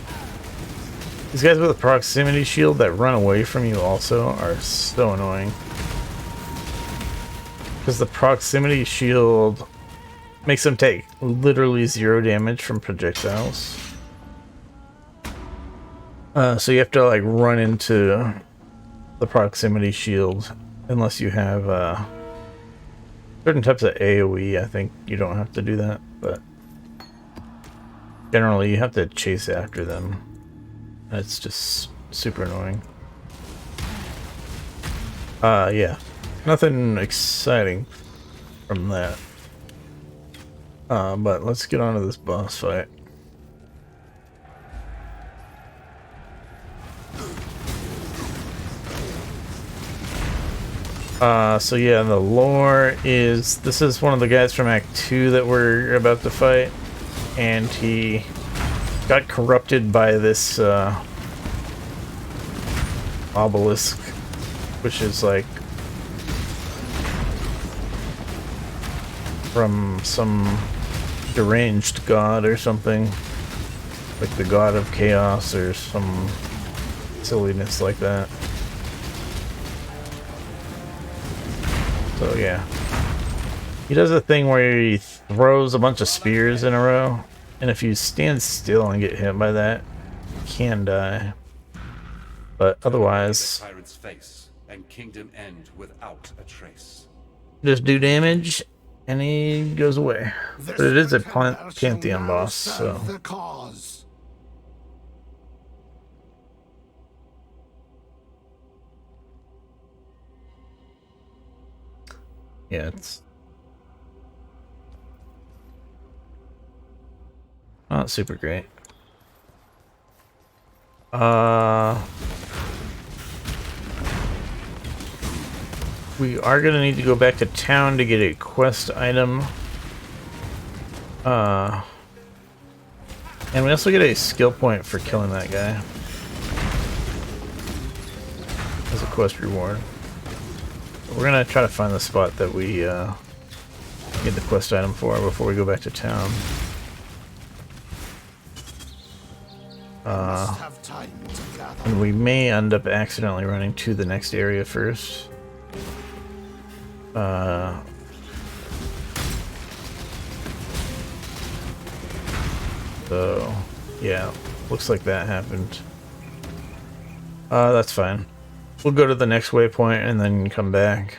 These guys with a proximity shield that run away from you also are so annoying. Because the proximity shield makes them take literally 0 damage from projectiles. So you have to like run into the proximity shield unless you have certain types of AoE. I think you don't have to do that, but generally you have to chase after them. It's just super annoying. Yeah. Nothing exciting from that. But let's get on to this boss fight. So yeah, the lore is... this is one of the guys from Act 2 that we're about to fight. And he got corrupted by this obelisk, which is like from some deranged god or something, like the god of chaos or some silliness like that. So yeah, he does a thing where he throws a bunch of spears in a row, and if you stand still and get hit by that, you can die. But otherwise, tyrant's face and kingdom end without a trace. just do damage and he goes away. But it is a Pantheon boss, so The cause. yeah, it's... Not super great. We are gonna need to go back to town to get a quest item. And we also get a skill point for killing that guy as a quest reward. We're gonna try to find the spot that we get the quest item for before we go back to town. And we may end up accidentally running to the next area first. So, yeah, looks like that happened. That's fine. We'll go to the next waypoint and then come back.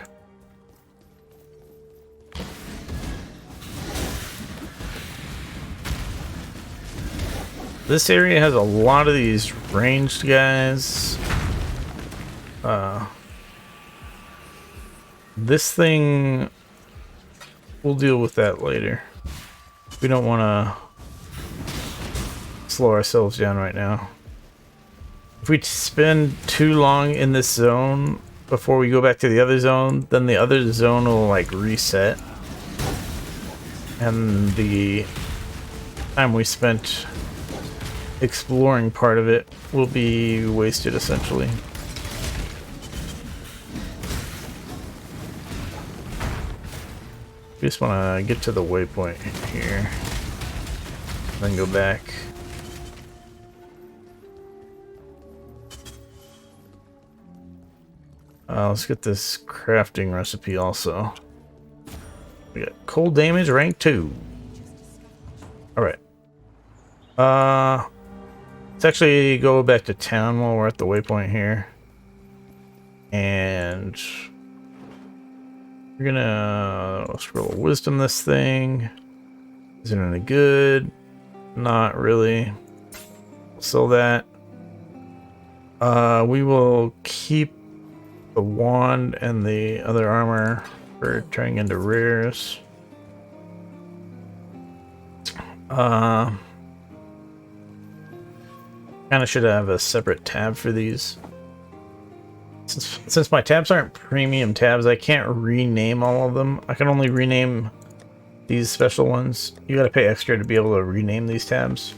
This area has a lot of these ranged guys. This thing, we'll deal with that later. We don't want to slow ourselves down right now. If we spend too long in this zone before we go back to the other zone, then the other zone will like reset. And the time we spent exploring part of it will be wasted essentially. We just want to get to the waypoint here, then go back. Let's get this crafting recipe also. We got cold damage rank 2. Alright. Let's actually go back to town while we're at the waypoint here. And we're gonna scroll wisdom this thing. Is it any good? Not really. Sell that. We will keep the wand and the other armor for turning into rares. Kind of should have a separate tab for these. Since my tabs aren't premium tabs, I can't rename all of them. I can only rename these special ones. You gotta pay extra to be able to rename these tabs.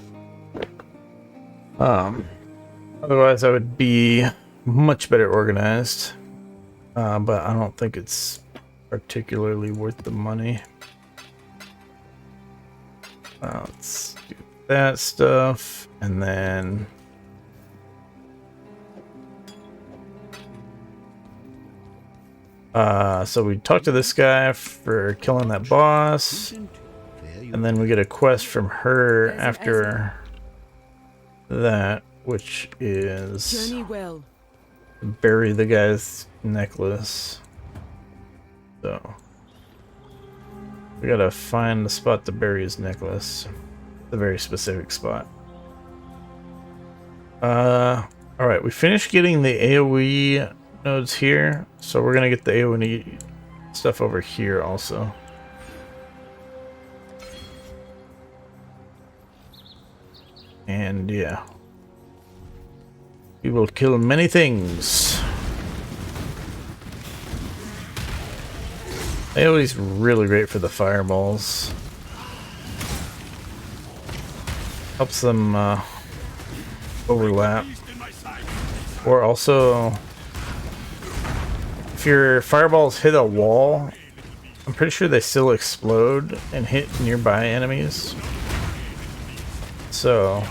Otherwise I would be much better organized. But I don't think it's particularly worth the money. Let's do that stuff, and then so we talked to this guy for killing that boss, and then we get a quest from her after that, which is Journey well. bury the guy's necklace. So we gotta find the spot to bury his necklace. A very specific spot. Alright, we finished getting the AoE nodes here, so we're gonna get the AoE stuff over here also. And yeah, we will kill many things. AoE's really great for the fireballs. Helps them overlap. Or also, if your fireballs hit a wall, I'm pretty sure they still explode and hit nearby enemies. So,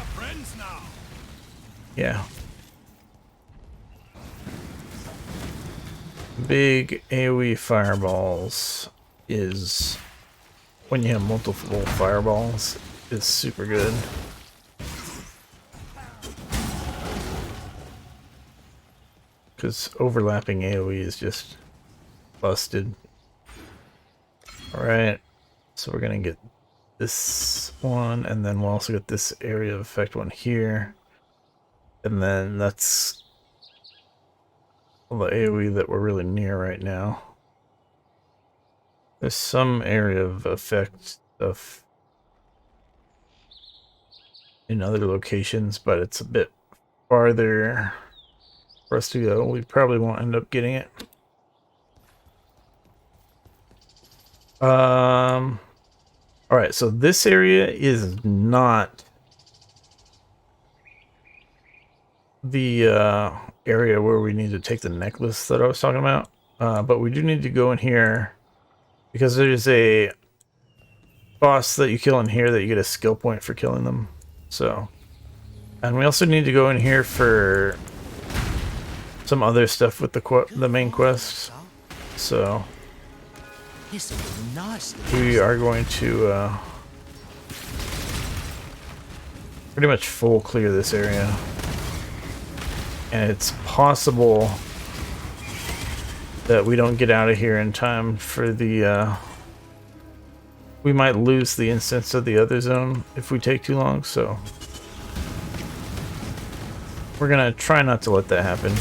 yeah. Big AoE fireballs is, when you have multiple fireballs, is super good. Because overlapping AoE is just busted. Alright, so we're gonna get this one, and then we'll also get this area of effect one here. And then that's all the AoE that we're really near right now. There's some area of effect stuff in other locations, but it's a bit farther for us to go. We probably won't end up getting it. All right, so this area is not the area where we need to take the necklace that I was talking about, but we do need to go in here because there's a boss that you kill in here that you get a skill point for killing them. So, and we also need to go in here for some other stuff with the main quest. So we are going to pretty much full clear this area. And it's possible that we don't get out of here in time for the, we might lose the instance of the other zone if we take too long, so we're gonna try not to let that happen.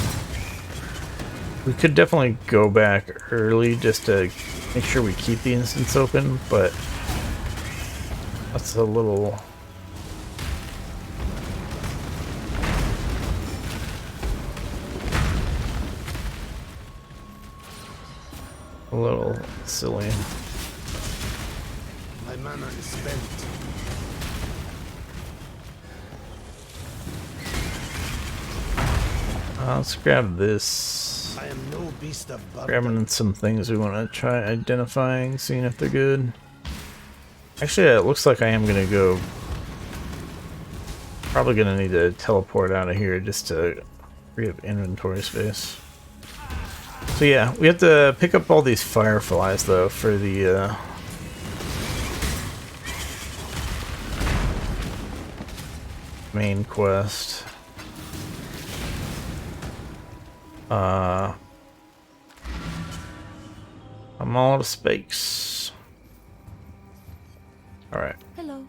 We could definitely go back early just to make sure we keep the instance open, but that's a little... a little silly. My mana is spent. Let's grab this. I am no beast of burden. Grabbing some things we want to try identifying, seeing if they're good. Actually, it looks like I am going to go... probably going to need to teleport out of here just to free up inventory space. So yeah, we have to pick up all these fireflies though for the main quest. I'm all out of space. Alright. Hello. I'm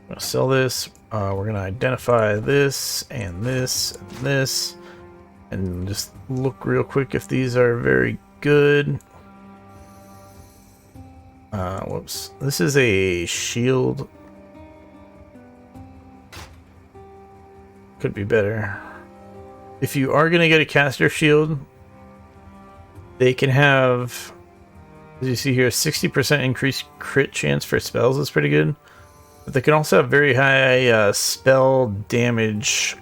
gonna sell this. We're gonna identify this and this and this. And just look real quick if these are very good. Whoops. This is a shield. Could be better. If you are going to get a caster shield, they can have, as you see here, 60% increased crit chance for spells. That's pretty good. But they can also have very high spell damage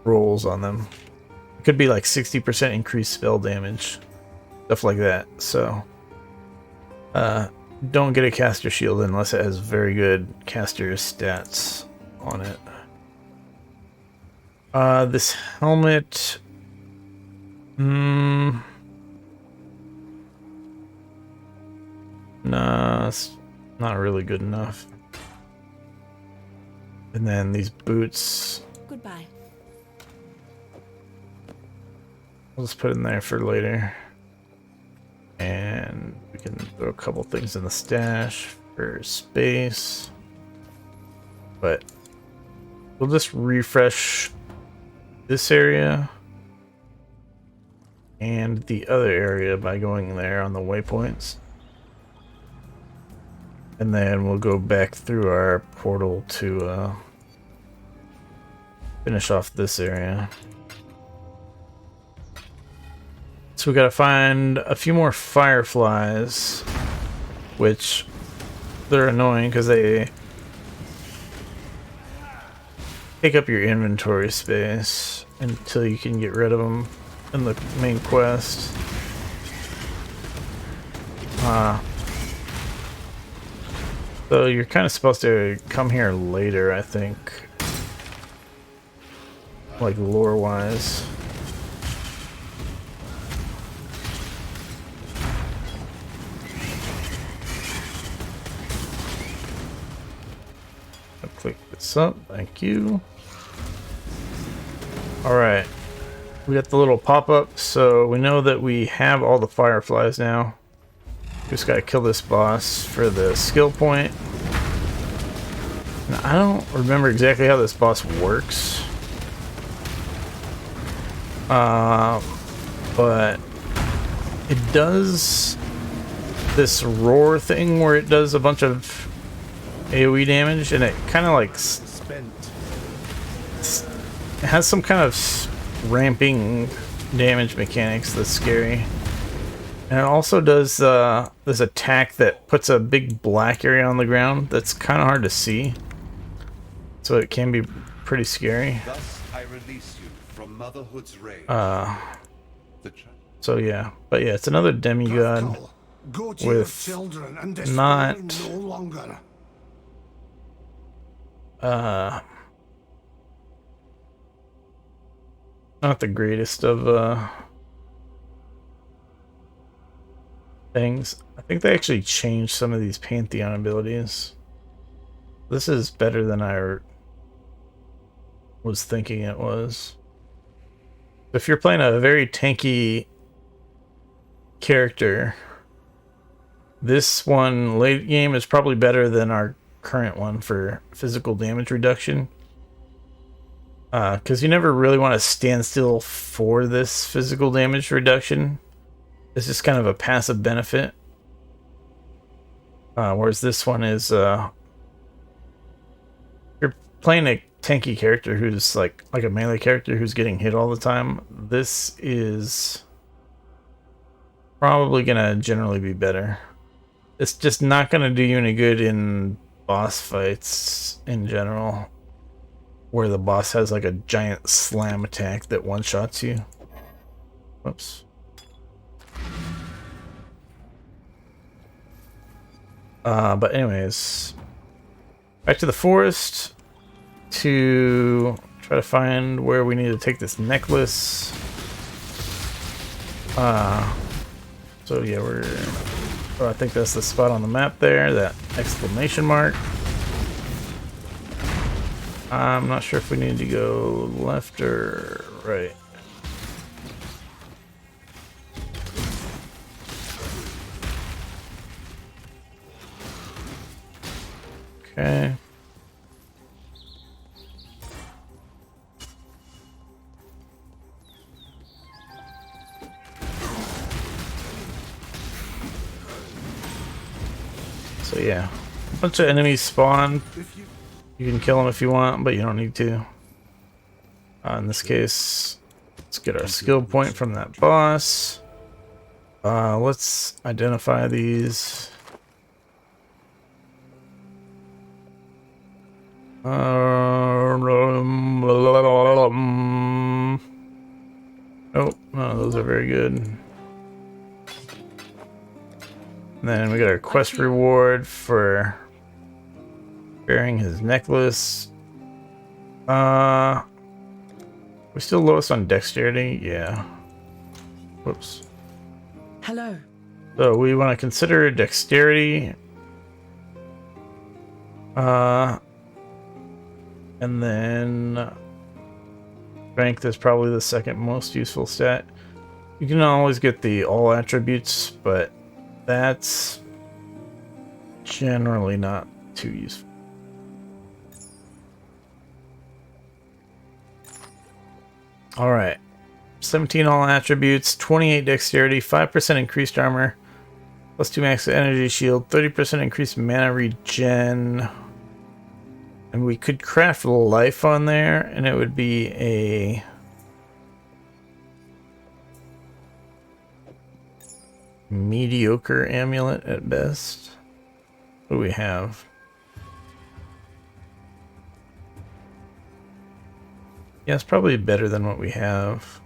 rolls on them. It could be like 60% increased spell damage, stuff like that. So don't get a caster shield unless it has very good caster stats on it. This helmet, nah, it's not really good enough. And then these boots, Goodbye. we'll just put in there for later. And we can throw a couple things in the stash for space. But we'll just refresh this area and the other area by going there on the waypoints. And then we'll go back through our portal to finish off this area. So we gotta find a few more fireflies, which they're annoying because they take up your inventory space until you can get rid of them in the main quest. So you're kind of supposed to come here later, I think, like lore-wise. Click this up, thank you. Alright, we got the little pop-up, so we know that we have all the fireflies now. Just gotta kill this boss for the skill point. Now, I don't remember exactly how this boss works. But it does this roar thing where it does a bunch of AoE damage, and it kind of like Spent. it has some kind of ramping damage mechanics that's scary. And it also does this attack that puts a big black area on the ground that's kind of hard to see. So it can be pretty scary. Thus I release you from motherhood's rage. So yeah, but yeah, it's another demigod Call. Go to your with children and despair not no longer. not the greatest of things. I think they actually changed some of these Pantheon abilities. This is better than I was thinking it was. If you're playing a very tanky character, this one late game is probably better than our current one for physical damage reduction. Because you never really want to stand still for this physical damage reduction. It's just kind of a passive benefit. Whereas this one is, you're playing a tanky character who's like a melee character who's getting hit all the time. This is probably gonna generally be better. It's just not gonna do you any good in boss fights in general, where the boss has like a giant slam attack that one-shots you. Whoops. But anyways, back to the forest to try to find where we need to take this necklace. So yeah, I think that's the spot on the map there, that exclamation mark. I'm not sure if we need to go left or right. Okay. So yeah, a bunch of enemies spawn. You can kill them if you want, but you don't need to. In this case, let's get our skill point from that boss. Let's identify these. Nope, none of those are very good. And then we got our quest reward for bearing his necklace. We're still lowest on dexterity, yeah. Whoops. Hello. So we want to consider dexterity. And then strength is probably the second most useful stat. You can always get the all attributes, but that's generally not too useful. All right, 17 all attributes, 28 dexterity, 5% increased armor, plus 2 max energy shield, 30% increased mana regen. And we could craft life on there, and it would be a mediocre amulet at best. What do we have? Yeah, it's probably better than what we have.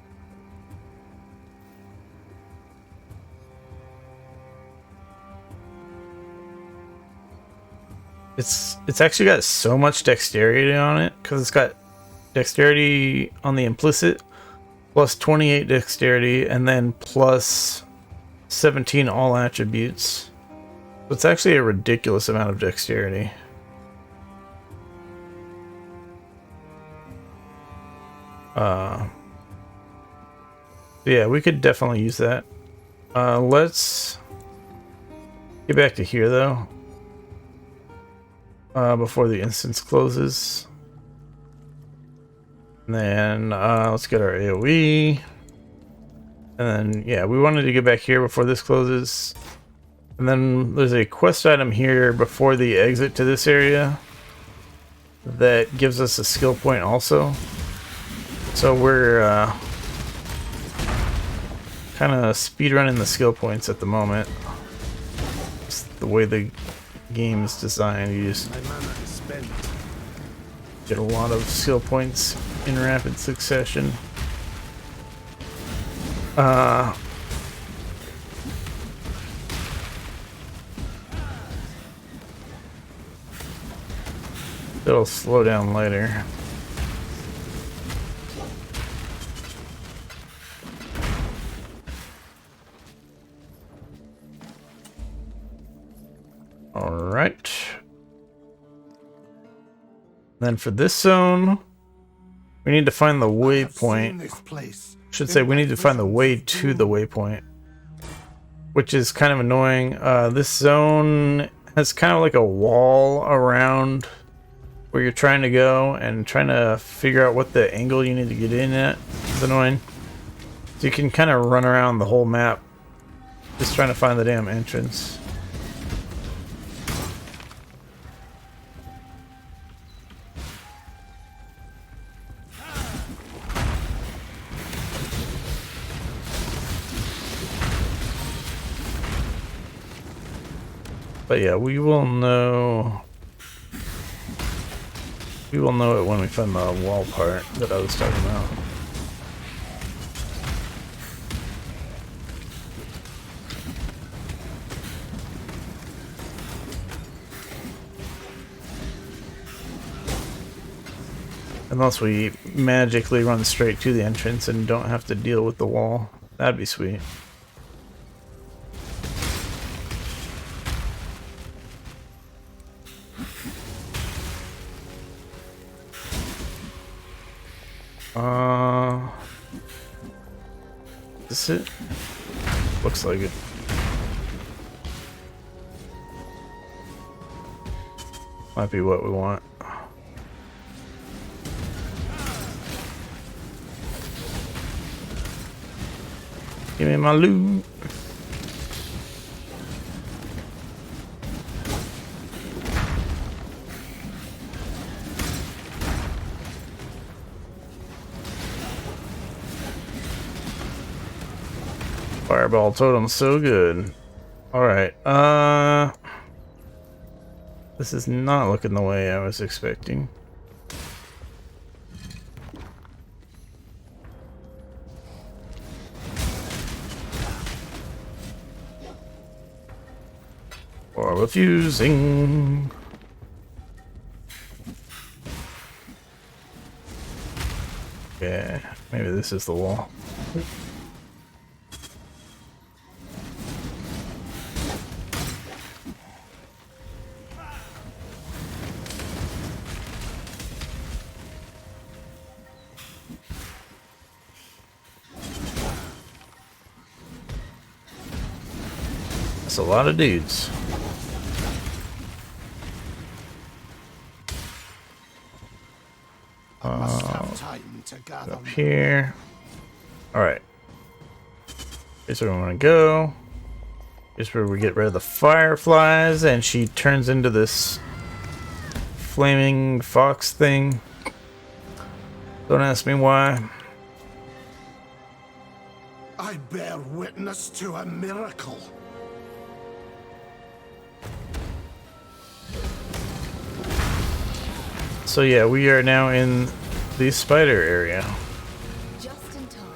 It's actually got so much dexterity on it, because it's got dexterity on the implicit, plus 28 dexterity, and then plus 17 all attributes. So it's actually a ridiculous amount of dexterity. Yeah, we could definitely use that. Let's get back to here though. Before the instance closes. And then let's get our AoE. And then yeah, we wanted to get back here before this closes. And then there's a quest item here before the exit to this area that gives us a skill point also. So we're kind of speedrunning the skill points at the moment. It's the way the game is designed. You just get a lot of skill points in rapid succession. It'll slow down later. Alright. Then for this zone, we need to find the waypoint. Should say we need to find the way to the waypoint, which is kind of annoying. This zone has kind of like a wall around where you're trying to go, and trying to figure out what the angle you need to get in at is annoying. So you can kind of run around the whole map just trying to find the damn entrance. But yeah, we will know it when we find the wall part that I was talking about. Unless we magically run straight to the entrance and don't have to deal with the wall. That'd be sweet. Is this it? Looks like it. Might be what we want. Give me my loot. Fireball totem, so good. Alright, this is not looking the way I was expecting. Or refusing. Yeah, maybe this is the wall. That's a lot of dudes. Up here. Alright. Here's where we want to go. Here's where we get rid of the fireflies, and she turns into this flaming fox thing. Don't ask me why. I bear witness to a miracle. So yeah, we are now in the spider area. Just in time.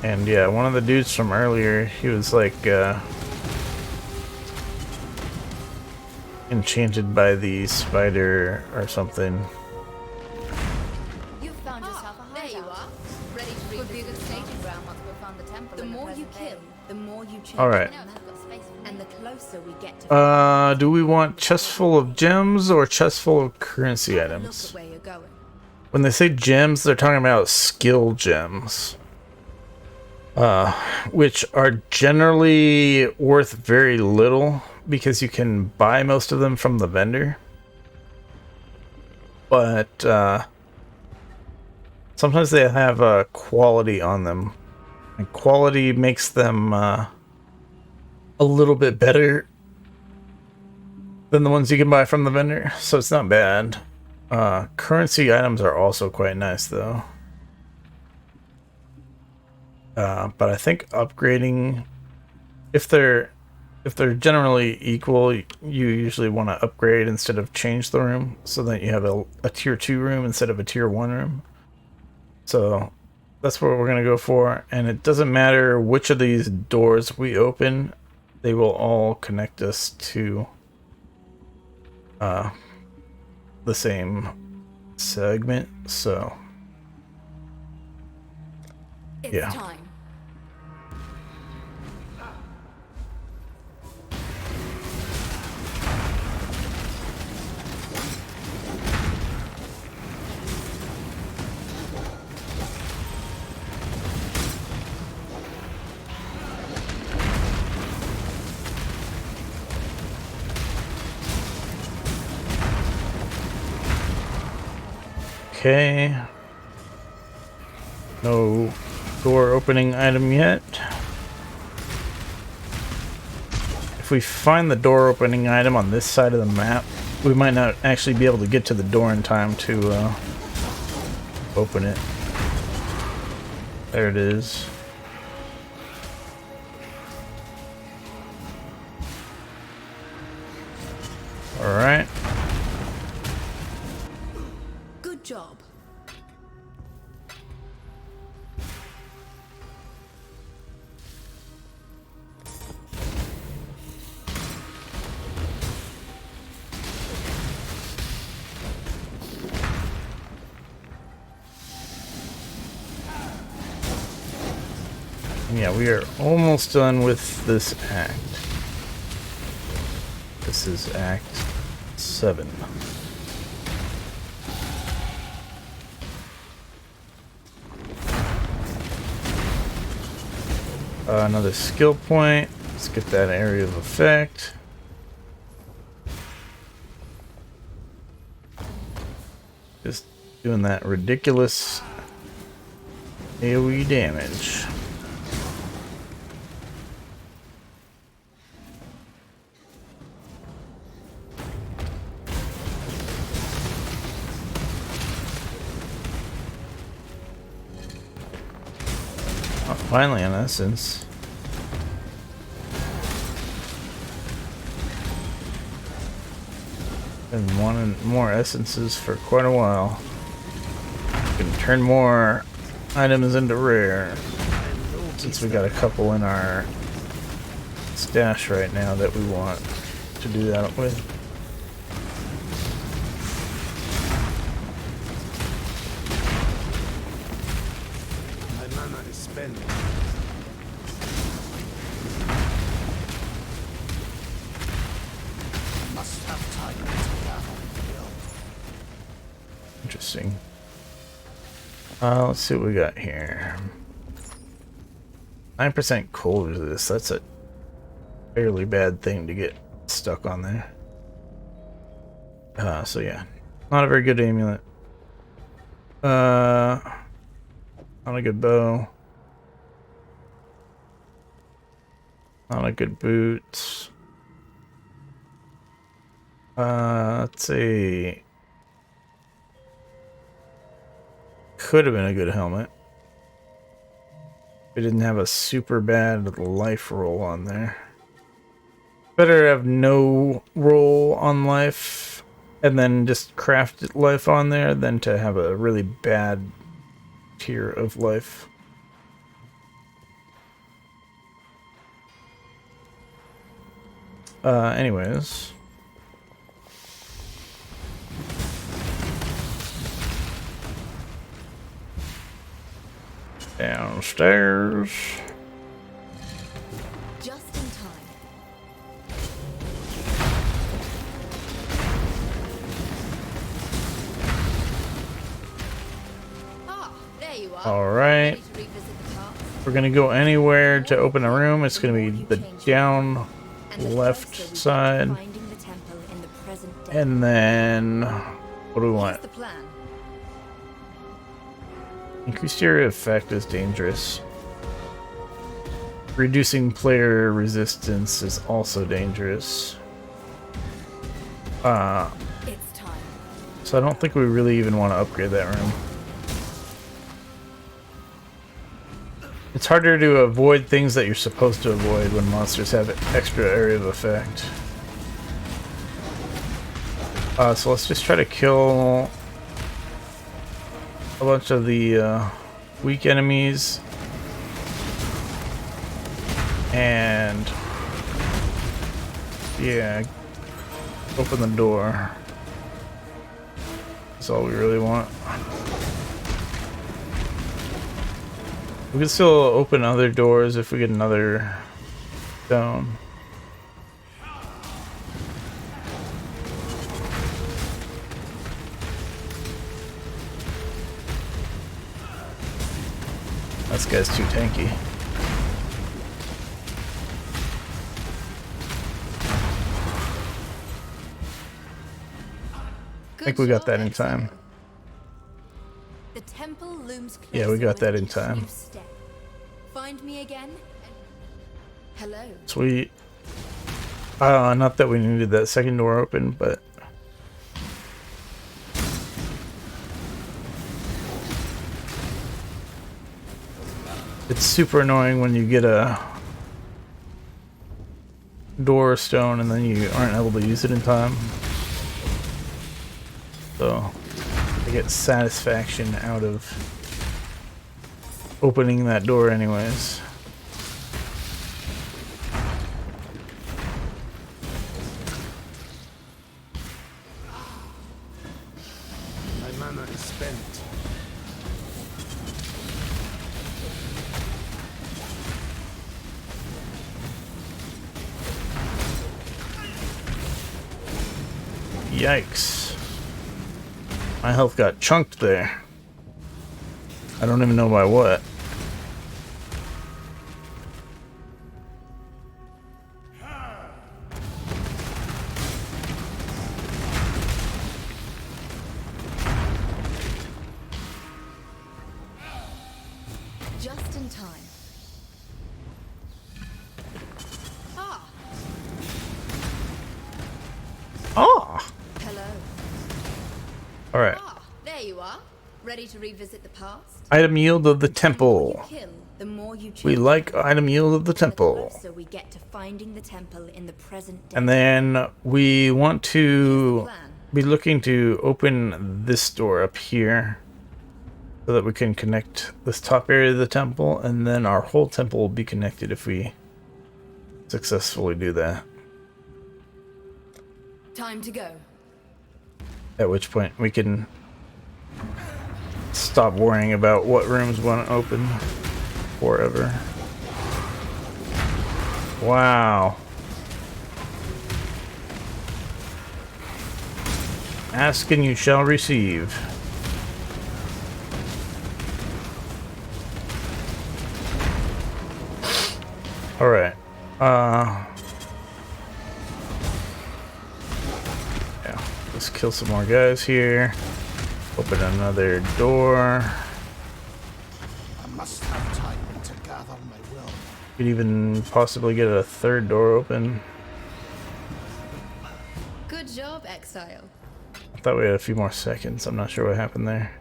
And yeah, one of the dudes from earlier, he was like enchanted by the spider or something. You found yourself a hideout. There you are. Ready to would be a good staging ground once we've found the temple. The more you kill, the more you change. All right. And the closer we get to Do we want chest full of gems or chest full of currency items? where you're going. When they say gems, they're talking about skill gems. Which are generally worth very little because you can buy most of them from the vendor. But sometimes they have quality on them. And quality makes them a little bit better than the ones you can buy from the vendor, so it's not bad. Currency items are also quite nice though. But I think upgrading, if they're generally equal, you usually want to upgrade instead of change the room, so that you have a tier 2 room instead of a tier 1 room. So that's what we're going to go for, and it doesn't matter which of these doors we open, they will all connect us to the same segment, so It's yeah. time. Okay. No door opening item yet. If we find the door opening item on this side of the map, we might not actually be able to get to the door in time to open it. There it is. Alright. Good job. Yeah, we are almost done with this act. This is Act 7. Another skill point. Let's get that area of effect. Just doing that ridiculous AoE damage. Oh, finally an essence. Been wanting more essences for quite a while. Can turn more items into rare, since we got a couple in our stash right now that we want to do that with. My mana is spent. Must have time to battle. Interesting. Let's see what we got here. 9% cold resist. That's a fairly bad thing to get stuck on there. So yeah, not a very good amulet. Not a good bow. Not a good boot. Let's see. Could have been a good helmet. We didn't have a super bad life roll on there. Better have no roll on life and then just craft life on there than to have a really bad tier of life. Anyways. Downstairs. Just in time. Ah, there you are. All right. Ready to revisit the task? We're gonna go anywhere to open a room. It's gonna be the down And the left closer we get to side. finding the temple in the present day. And then what do we Here's want? the plan. Increased area effect is dangerous. reducing player resistance is also dangerous. It's time. So I don't think we really even want to upgrade that room. It's harder to avoid things that you're supposed to avoid when monsters have extra area of effect. So let's just try to kill a bunch of the weak enemies. And yeah, open the door. That's all we really want. We can still open other doors if we get another stone. This guy's too tanky. I think we got that in time. The temple looms closer. Yeah, we got that with in each time. new step. Find me again. Hello. Sweet. Not that we needed that second door open, but it's super annoying when you get a door stone and then you aren't able to use it in time. So I get satisfaction out of opening that door anyways. My mana is spent. Yikes. My health got chunked there. I don't even know by what. Just in time. Ah, Ah! hello. Alright. Ah, there you are. Ready to revisit the past? Item yield of the The more temple. you kill, the more you We choose. like item yield of the The temple. closer we get to finding the temple in the present day. And then we want Here's to the plan. be looking to open this door up here so that we can connect this top area of the temple, and then our whole temple will be connected if we successfully do that. Time to go. At which point we can stop worrying about what rooms want to open forever. Wow. Ask and you shall receive. Alright. Yeah. Let's kill some more guys here. Open another door. I must have time to gather my will. Could even possibly get a third door open. Good job, Exile. I thought we had a few more seconds. I'm not sure what happened there.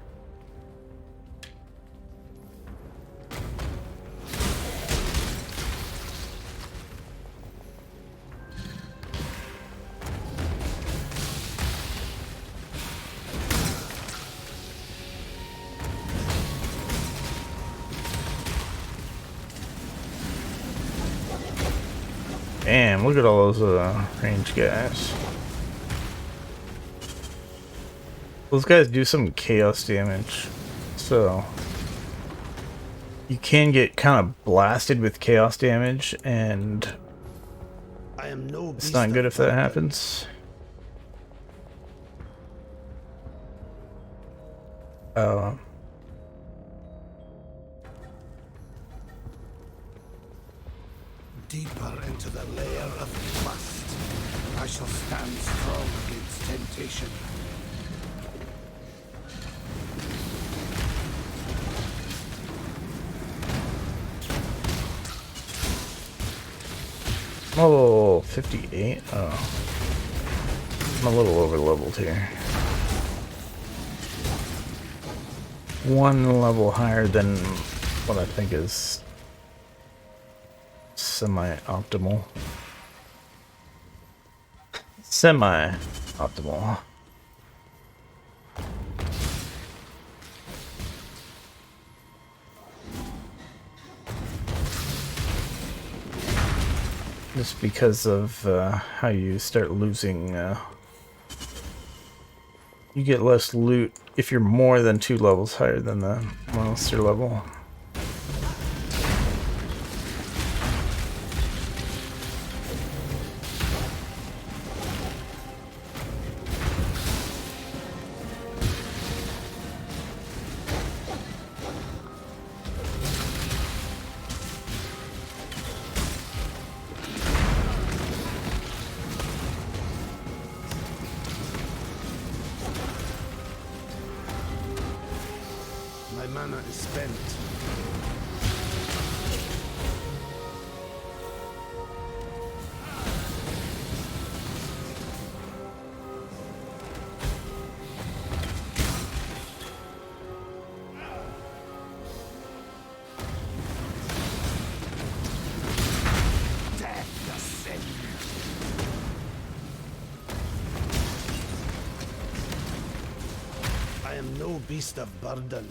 Damn, look at all those range guys. Those guys do some chaos damage, so you can get kind of blasted with chaos damage, and I am no it's beast not good of if that burden. happens. Deeper into the layer of lust, I shall stand strong against temptation. Oh, 58? Oh. I'm a little over leveled here. One level higher than what I think is semi-optimal. Semi-optimal. Just because of how you start losing, you get less loot if you're more than 2 levels higher than the monster level. My mana is spent. Death ascends. I am no beast of burden.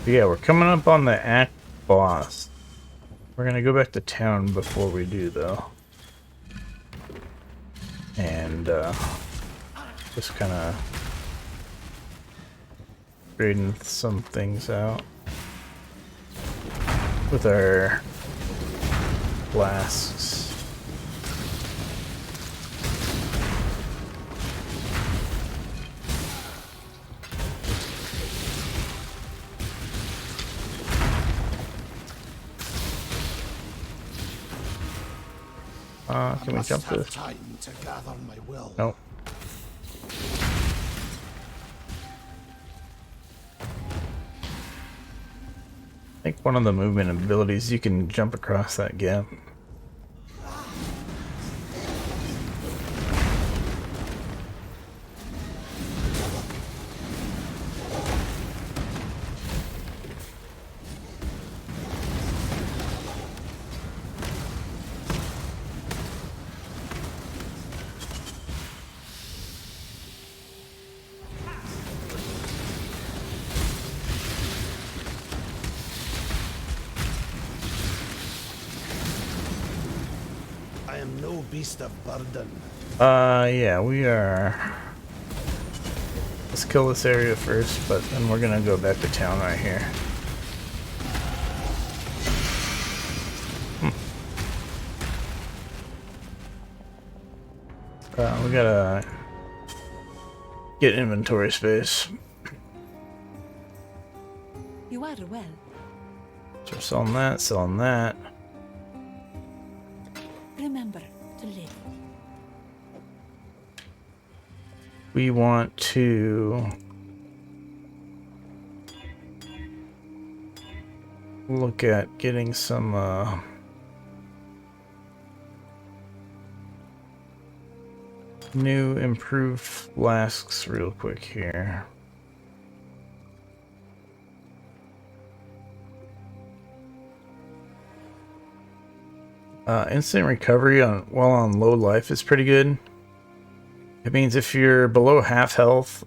Yeah, we're coming up on the act boss. We're gonna go back to town before we do, though. And, just kind of trading some things out with our flasks. Can we jump this? Time to gather my will. Nope. I think one of the movement abilities, you can jump across that gap. I am no beast of burden. Yeah, we are. Let's kill this area first, but then we're gonna go back to town right here. We gotta get inventory space. You are well. So we're selling that, selling that. Remember to live. We want to look at getting some new improved flasks real quick here. Instant recovery while on low life is pretty good. It means if you're below half health,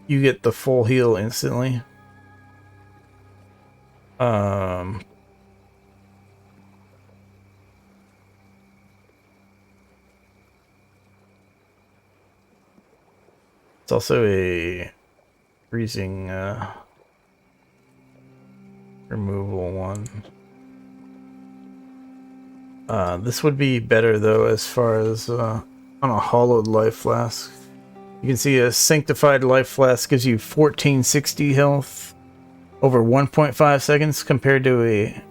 you get the full heal instantly. It's also a freezing removal one. This would be better though as far as on a hollowed life flask. You can see a sanctified life flask gives you 1460 health over 1.5 seconds compared to a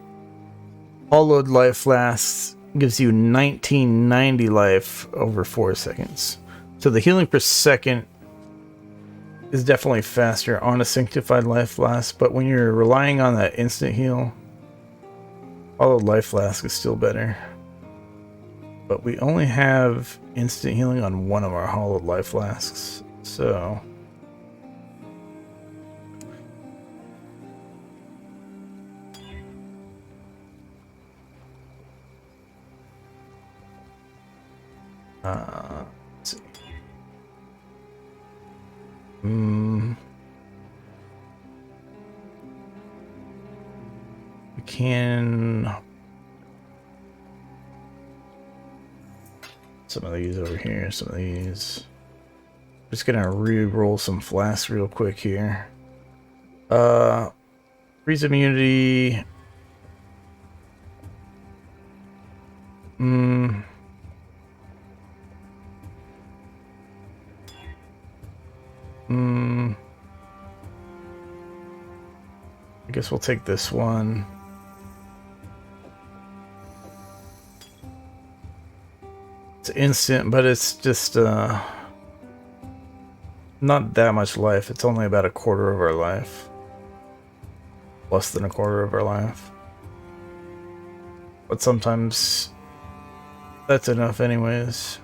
hollowed life flask gives you 1990 life over 4 seconds. So the healing per second is definitely faster on a sanctified life flask, but when you're relying on that instant heal, hollowed life flask is still better. But we only have instant healing on one of our hollowed life flasks, so let's see. We can some of these over here, some of these. Just gonna re-roll some flasks real quick here. Freeze immunity. I guess we'll take this one. It's instant, but it's just not that much life. It's only about a quarter of our life. Less than a quarter of our life. But sometimes that's enough anyways.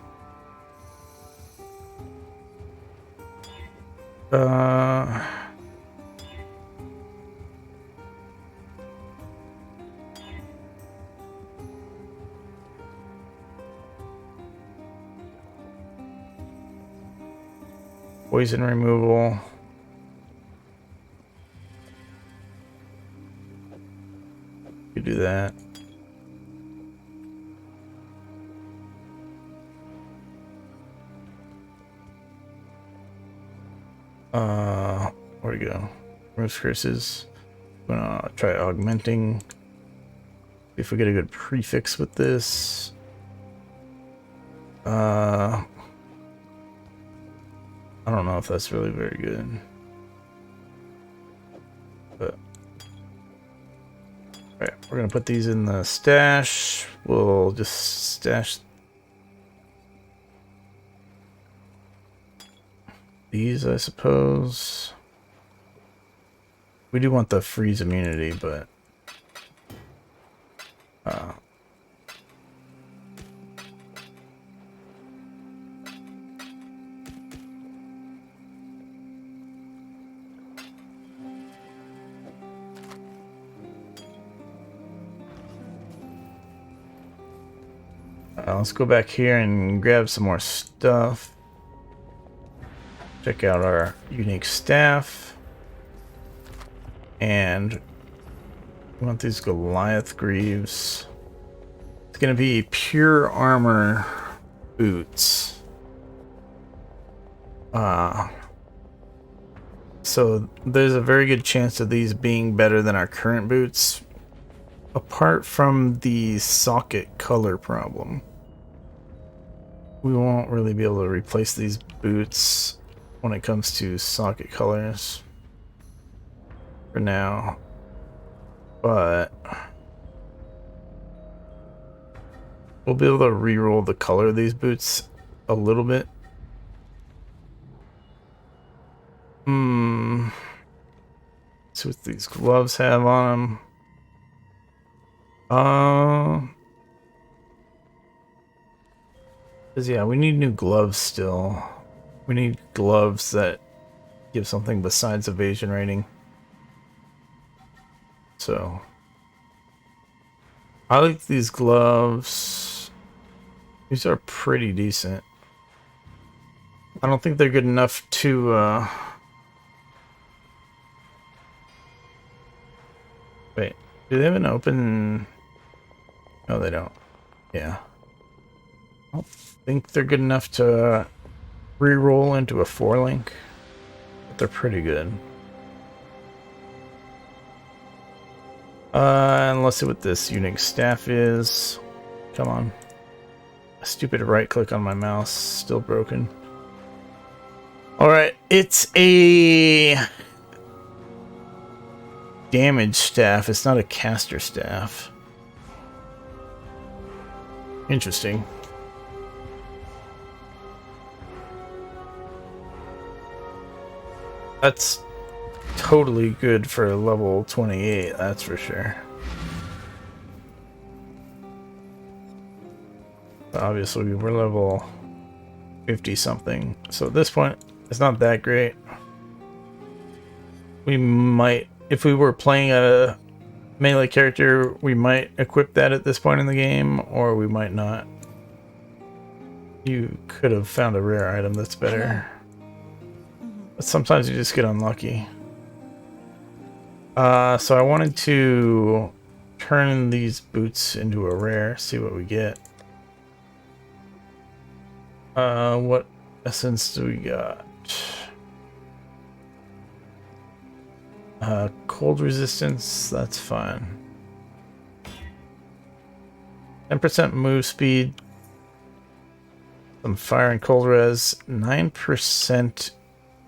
Poison removal. You do that. Where'd it go? Rose curses. I'm gonna try augmenting. See if we get a good prefix with this. I don't know if that's really very good. But alright, we're gonna put these in the stash. We'll just stash these, I suppose. We do want the freeze immunity, but let's go back here and grab some more stuff. Check out our unique staff. And we want these Goliath Greaves. It's going to be pure armor boots. So there's a very good chance of these being better than our current boots. Apart from the socket color problem. We won't really be able to replace these boots when it comes to socket colors for now, but we'll be able to re-roll the color of these boots a little bit. See what these gloves have on them. Because yeah, we need new gloves still. We need gloves that give something besides evasion rating. So I like these gloves. These are pretty decent. I don't think they're good enough to wait, do they have an open? No, they don't. Yeah. I don't think they're good enough to re-roll into a 4-link, but they're pretty good. And let's see what this unique staff is. Come on. A stupid right click on my mouse. Still broken. Alright, it's a damage staff. It's not a caster staff. Interesting. That's totally good for level 28, that's for sure. Obviously, we're level 50 something, so at this point, it's not that great. We might, if we were playing a melee character, we might equip that at this point in the game, or we might not. You could have found a rare item that's better. But sometimes you just get unlucky. So I wanted to turn these boots into a rare, see what we get. What essence do we got? Cold resistance, that's fine. 10% move speed. Some fire and cold res. 9%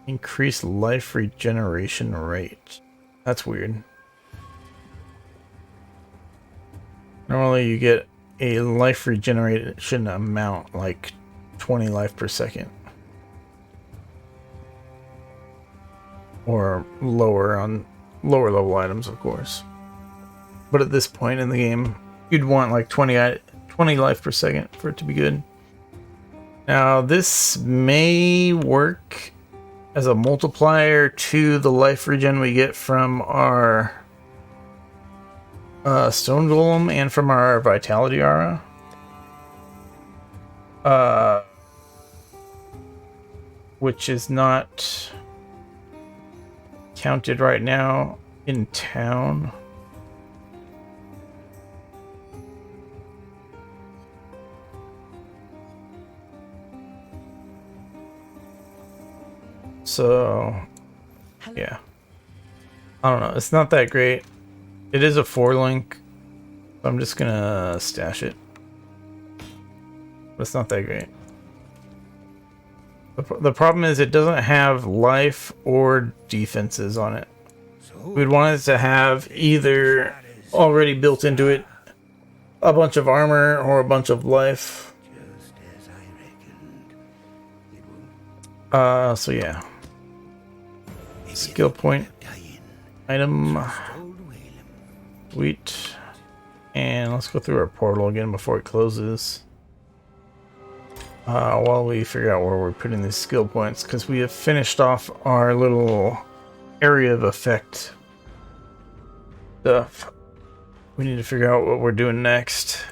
increased life regeneration rate. That's weird. Normally you get a life regeneration amount like 20 life per second. Or lower on lower level items, of course. But at this point in the game, you'd want like 20 life per second for it to be good. Now, this may work as a multiplier to the life regen we get from our stone golem and from our vitality aura. Which is not counted right now in town. So, yeah. I don't know. It's not that great. It is a 4-link. So I'm just gonna stash it. But it's not that great. The problem is it doesn't have life or defenses on it. We'd want it to have either already built into it a bunch of armor or a bunch of life. So yeah. Skill point. Item. Sweet. And let's go through our portal again before it closes. While we figure out where we're putting these skill points, because we have finished off our little area of effect stuff. We need to figure out what we're doing next.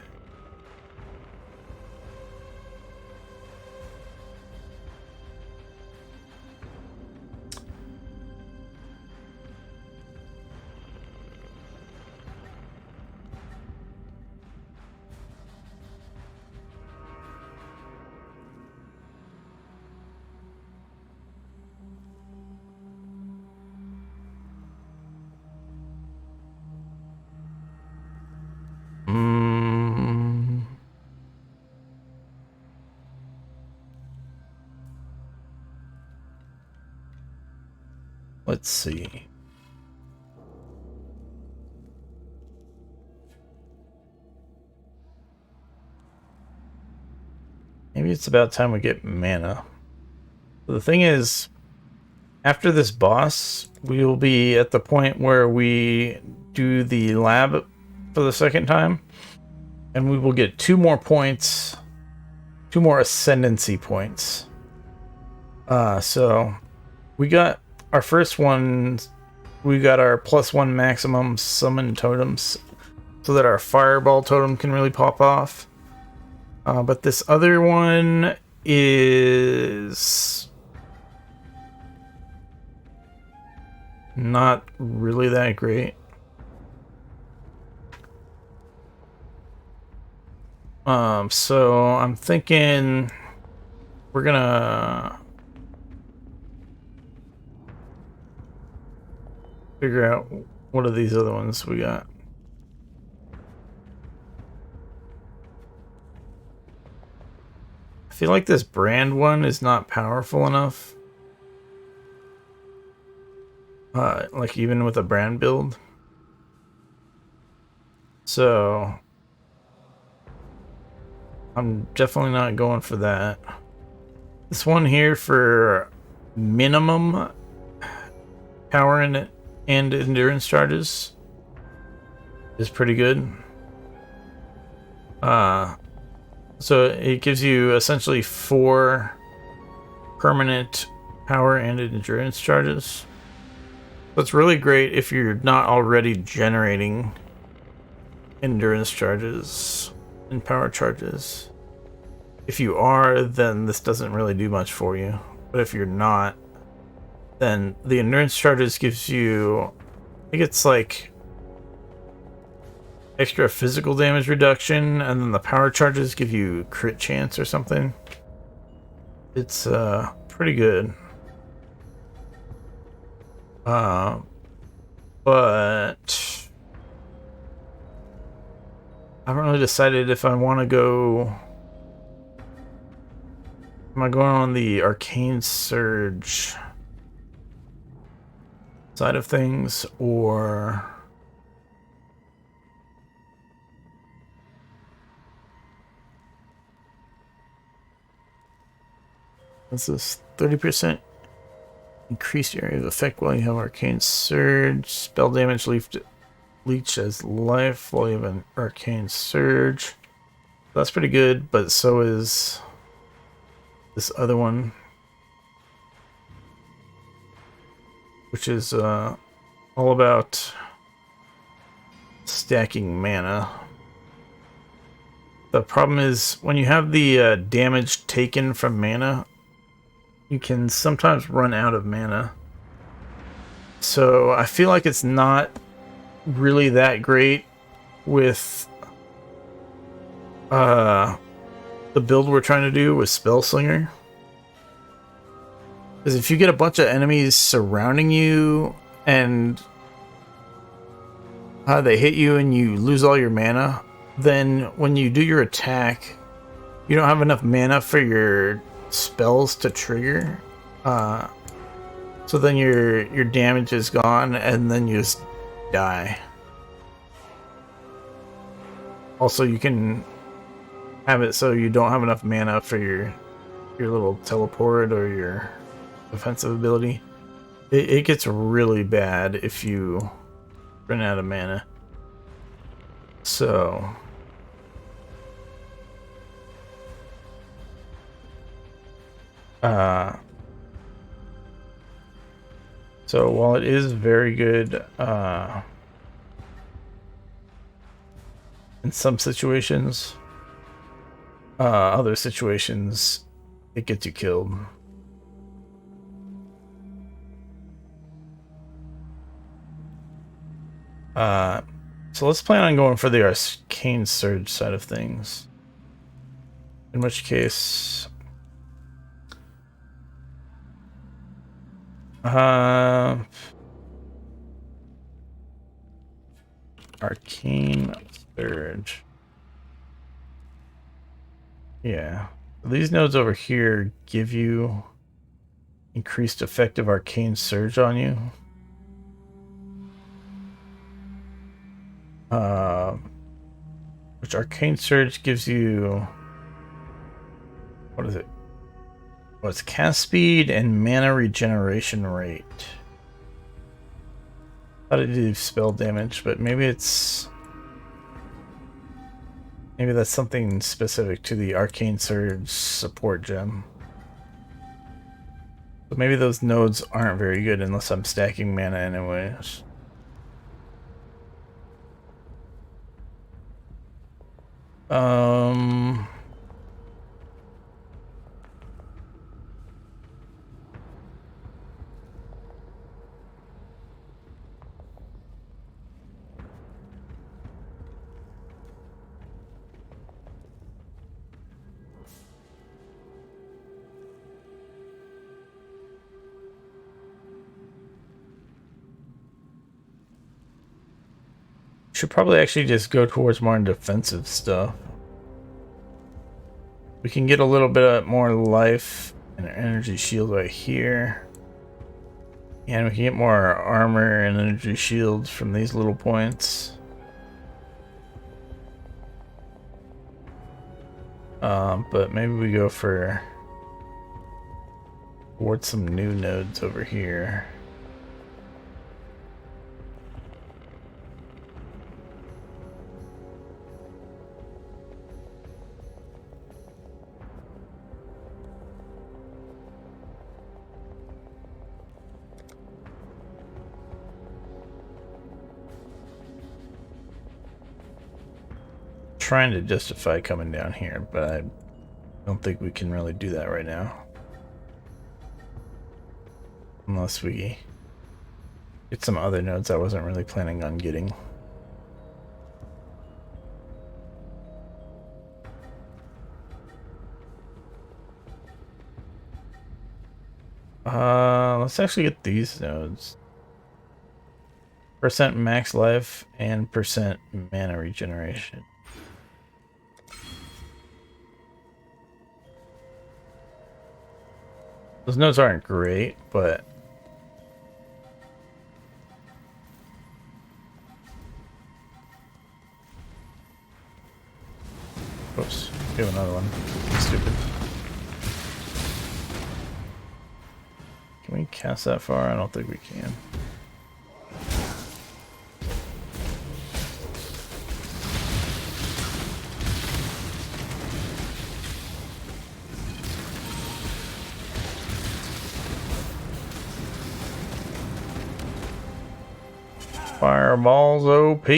Let's see. Maybe it's about time we get mana. The thing is, after this boss, we will be at the point where we do the lab for the second time, and we will get 2 more points, 2 more ascendancy points. So we got our first one, we got our +1 maximum summon totems so that our fireball totem can really pop off. But this other one is not really that great. So I'm thinking we're gonna figure out what are these other ones we got. feel like this brand one is not powerful enough. Like even with a brand build. So I'm definitely not going for that. This one here for minimum power and endurance charges is pretty good. So it gives you essentially 4 permanent power and endurance charges. So it's really great if you're not already generating endurance charges and power charges. If you are, then this doesn't really do much for you. But if you're not, then the endurance charges gives you, I think it's like extra physical damage reduction, and then the power charges give you crit chance or something. It's pretty good. But I haven't really decided if I want to go. Am I going on the Arcane Surge side of things, or this is 30% increased area of effect while you have Arcane Surge. Spell damage leech as life while you have an Arcane Surge. That's pretty good, but so is this other one, which is all about stacking mana. The problem is when you have the damage taken from mana, you can sometimes run out of mana. So I feel like it's not really that great with the build we're trying to do with Spellslinger. Because if you get a bunch of enemies surrounding you and they hit you and you lose all your mana, then when you do your attack, you don't have enough mana for your spells to trigger. So then your damage is gone and then you just die. Also, you can have it so you don't have enough mana for your little teleport or your defensive ability. It gets really bad if you run out of mana. So so while it is very good in some situations, other situations it gets you killed. So let's plan on going for the Arcane Surge side of things. In which case, Arcane Surge. Yeah. These nodes over here give you increased effective Arcane Surge on you. Which Arcane Surge gives you, what is it? Oh, it's cast speed and mana regeneration rate. Thought it did spell damage, but maybe that's something specific to the Arcane Surge support gem. So maybe those nodes aren't very good unless I'm stacking mana anyways. Should probably actually just go towards more defensive stuff. We can get a little bit more life and energy shield right here. And we can get more armor and energy shields from these little points. But maybe we go for towards some new nodes over here. Trying to justify coming down here, but I don't think we can really do that right now. Unless we get some other nodes I wasn't really planning on getting. Let's actually get these nodes. % max life and % mana regeneration. Those nodes aren't great, but oops, do another one. Stupid. Can we cast that far? I don't think we can. Fireball's OP.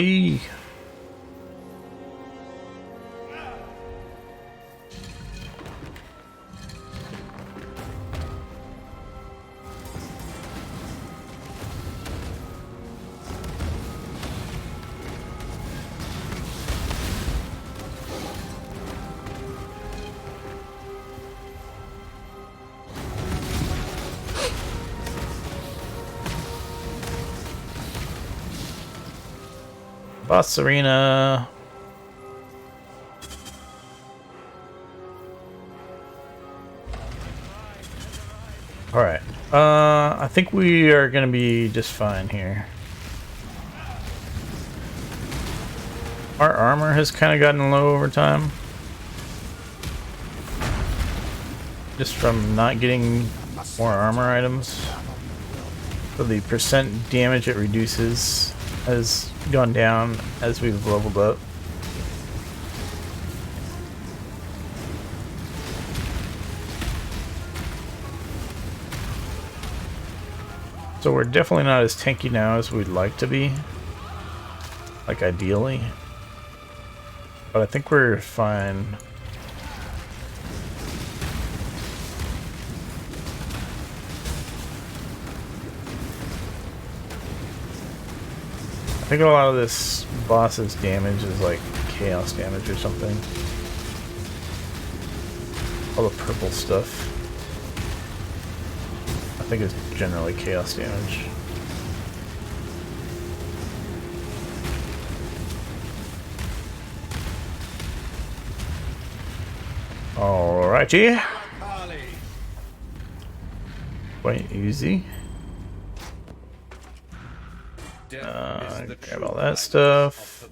Boss arena. All right. I think we are gonna be just fine here. Our armor has kind of gotten low over time, just from not getting more armor items. So the % damage it reduces has gone down as we've leveled up. So we're definitely not as tanky now as we'd like to be, like ideally, but I think we're fine. I think a lot of this boss's damage is like chaos damage or something. All the purple stuff I think it's generally chaos damage. Alrighty. Quite easy. Grab all that stuff.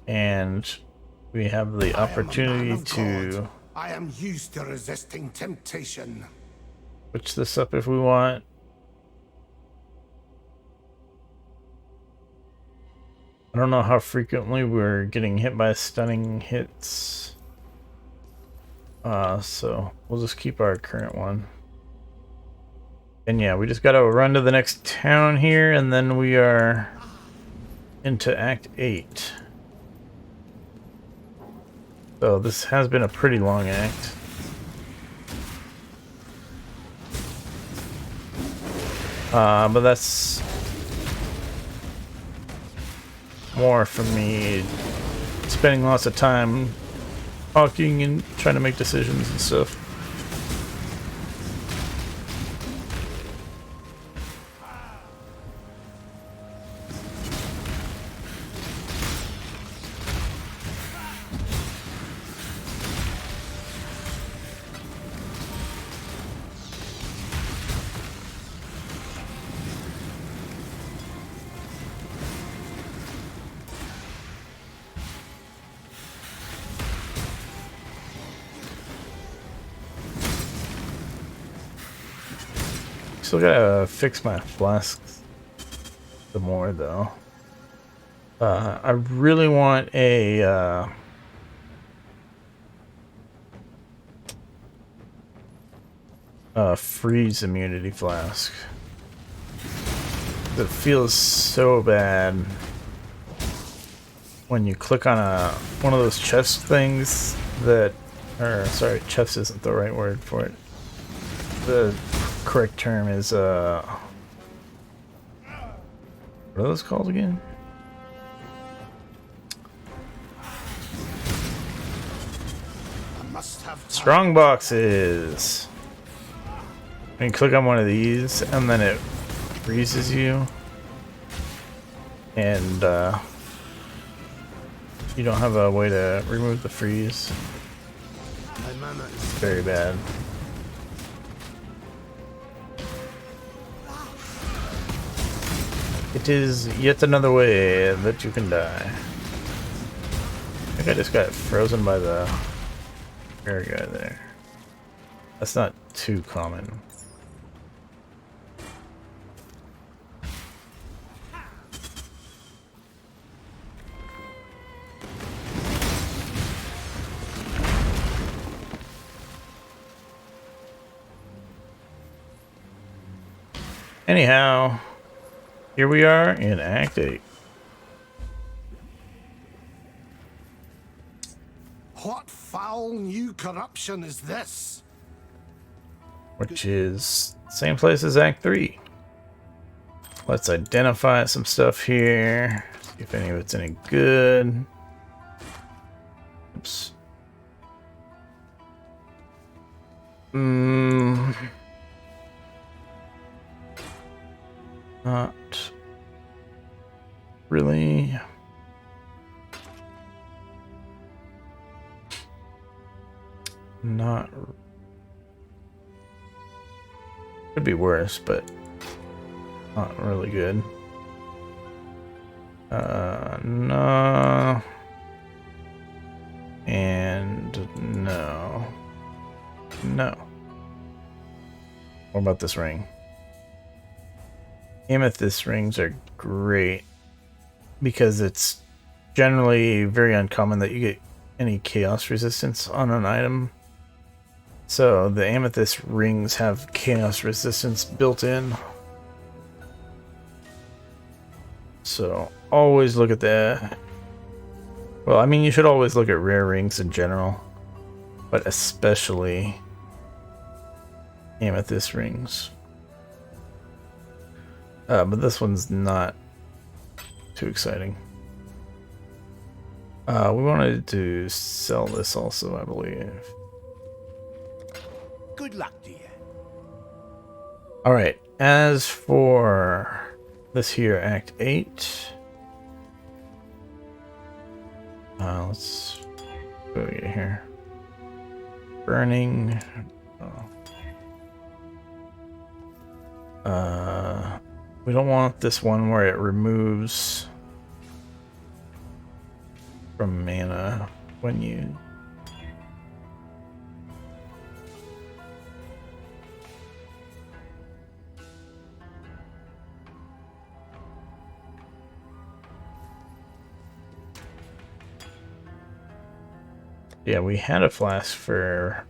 And we have the opportunity to I am used to resisting temptation. switch this up if we want. I don't know how frequently we're getting hit by stunning hits. So we'll just keep our current one. And yeah, we just gotta run to the next town here, and then we are into Act 8. So this has been a pretty long act. But that's more for me spending lots of time talking and trying to make decisions and stuff. Still gotta fix my flasks some more though. I really want a freeze immunity flask. It feels so bad when you click on one of those chest things that, or sorry, chest isn't the right word for it. The correct term is what are those called again? I must have Strong boxes. When you click on one of these and then it freezes you and you don't have a way to remove the freeze. my mana is Very bad. It is yet another way that you can die. I think I just got frozen by the air guy there. That's not too common. Anyhow, here we are in Act 8. what foul new corruption is this? Which is same place as Act 3. Let's identify some stuff here. See if any of it's any good. Oops. Not really. Not. Could be worse, but not really good. No. And no. No. What about this ring? Amethyst rings are great because it's generally very uncommon that you get any chaos resistance on an item. So the amethyst rings have chaos resistance built in. So always look at that. Well, I mean, you should always look at rare rings in general, but especially amethyst rings. But this one's not too exciting. We wanted to sell this also, I believe. Good luck to you. Alright, as for this here, Act 8. Let's go here. Burning. We don't want this one where it removes from mana when you yeah, we had a flask for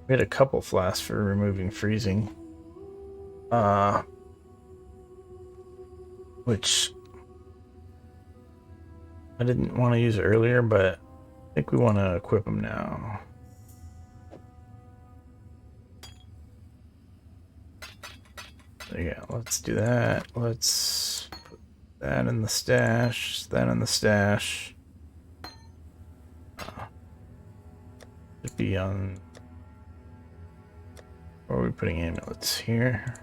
we had a couple flasks for removing freezing. Which I didn't want to use earlier, but I think we want to equip them now. So yeah, let's do that. Let's put that in the stash, that in the stash. Should be on. Where are we putting amulets? Here.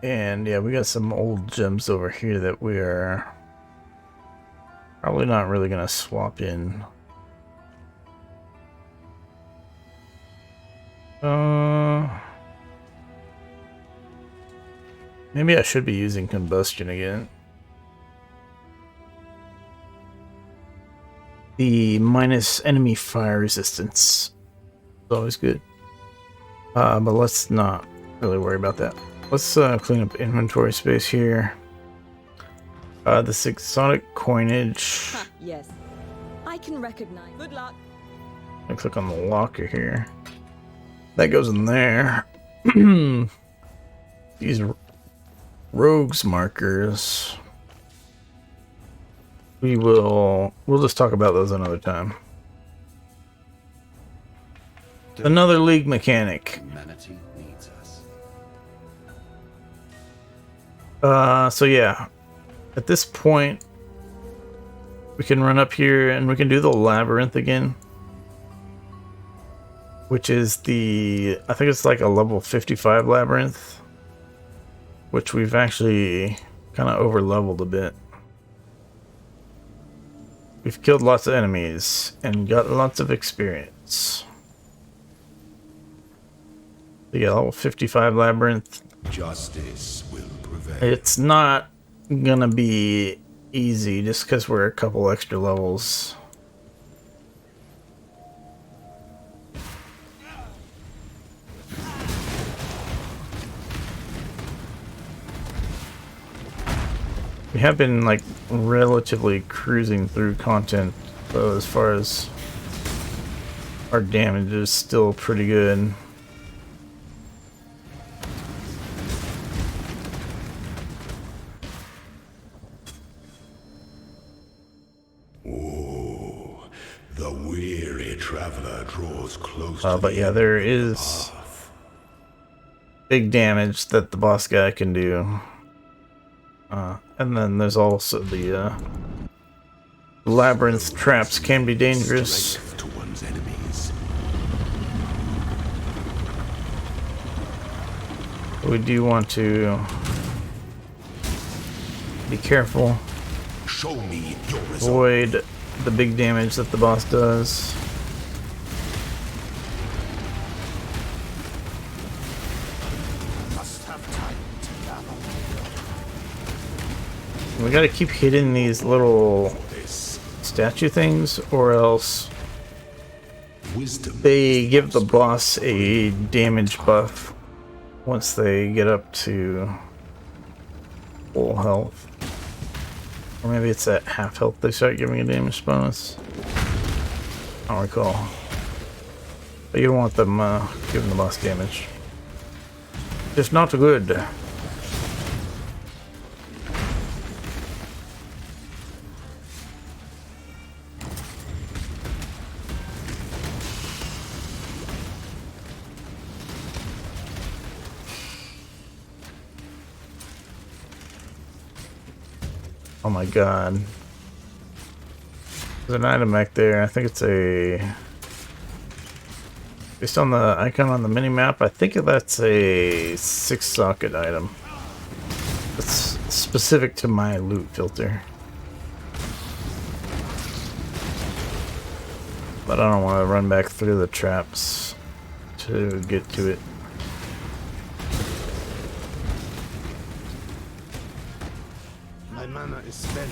And yeah, we got some old gems over here that we are probably not really gonna swap in. Maybe I should be using combustion again. The minus enemy fire resistance is always good. But let's not really worry about that. Let's clean up inventory space here. This exotic coinage. Ha, yes. I can recognize. Good luck. I click on the locker here. That goes in there. These rogues markers. We'll just talk about those another time. Another league mechanic. Humanity needs us. So yeah. At this point, we can run up here and we can do the labyrinth again. Which is the, I think it's like a level 55 labyrinth. Which we've actually kind of over leveled a bit. We've killed lots of enemies and got lots of experience. So yeah, level 55 labyrinth. Justice will prevail. It's not gonna be easy just because we're a couple extra levels. We have been like relatively cruising through content, though, as far as our damage is still pretty good. The weary traveler draws close to But the yeah, end there of the is path. big damage that the boss guy can do. And then there's also the labyrinth traps can be dangerous. Strength to one's enemies. We do want to be careful. Show me your result. Avoid the big damage that the boss does. Must have time to gather. We gotta keep hitting these little This statue things, or else wisdom. they give the boss a damage buff once they get up to full health. Or maybe it's at half health they start giving a damage bonus. I don't recall. But you don't want them giving the boss damage. Just not good. Oh my god. There's an item back there. I think it's a... Based on the icon on the mini-map, I think that's a 6-socket item. It's specific to my loot filter. But I don't want to run back through the traps to get to it. My mana is spent.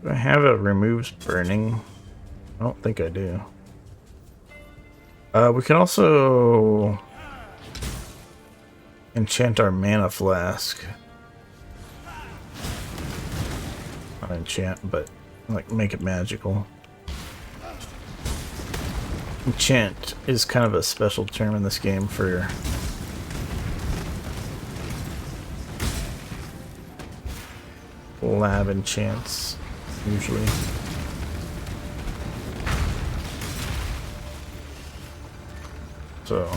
Do I have a removes burning? I don't think I do. We can also enchant our mana flask. Not enchant, but like make it magical. Enchant is kind of a special term in this game for lab enchants, usually. So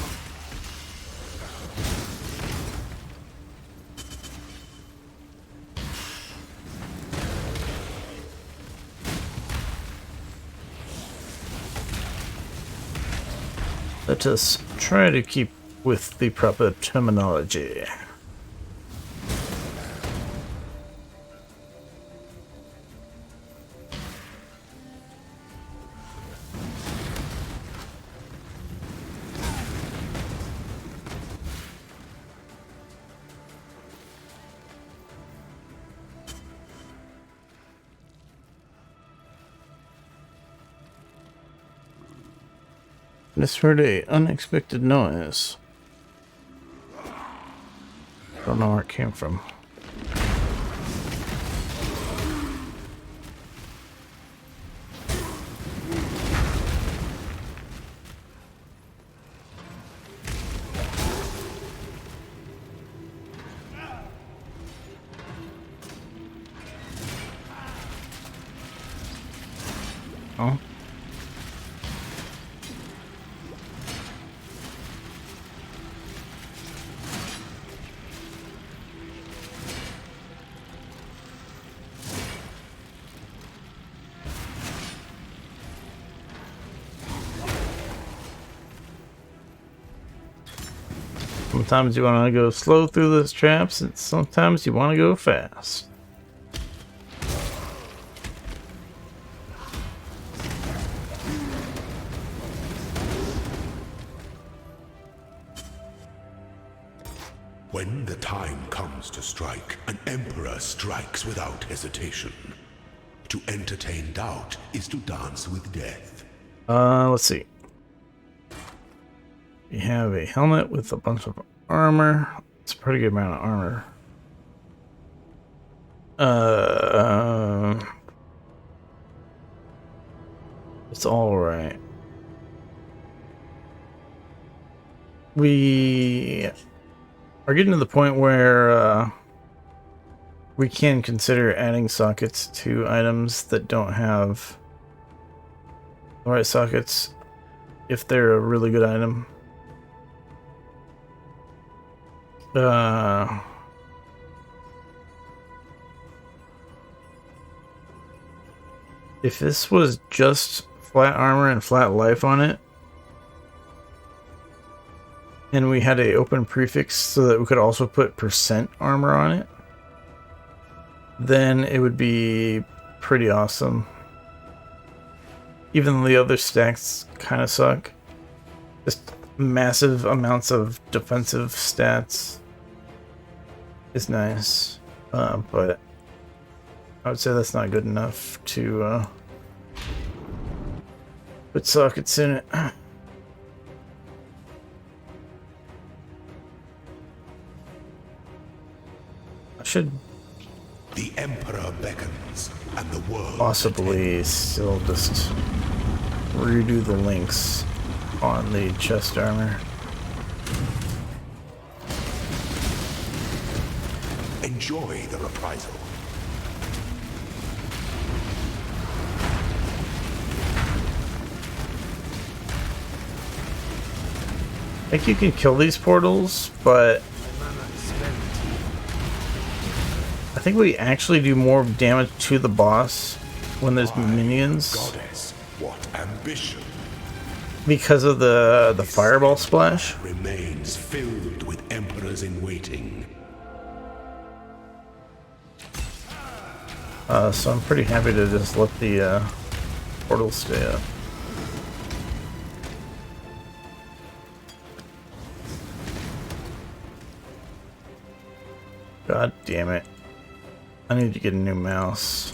let us try to keep with the proper terminology. Just heard a unexpected noise. Don't know where it came from. Oh. Sometimes you want to go slow through those traps, and sometimes you want to go fast. When the time comes to strike, an emperor strikes without hesitation. To entertain doubt is to dance with death. Let's see. We have a helmet with a bunch of armor. It's a pretty good amount of armor. It's all right. We are getting to the point where we can consider adding sockets to items that don't have the right sockets if they're a really good item. If this was just flat armor and flat life on it, and we had a open prefix so that we could also put percent armor on it, then it would be pretty awesome. Even though the other stacks kind of suck. Just massive amounts of defensive stats is nice, but I would say that's not good enough to put sockets in it. I should The emperor beckons, and the world possibly still just redo the links on the chest armor. enjoy the reprisal. I think you can kill these portals, but I think we actually do more damage to the boss when there's minions Goddess, what ambition because of the fireball splash. remains filled with emperors in waiting. So I'm pretty happy to just let the portals stay up. God damn it. I need to get a new mouse.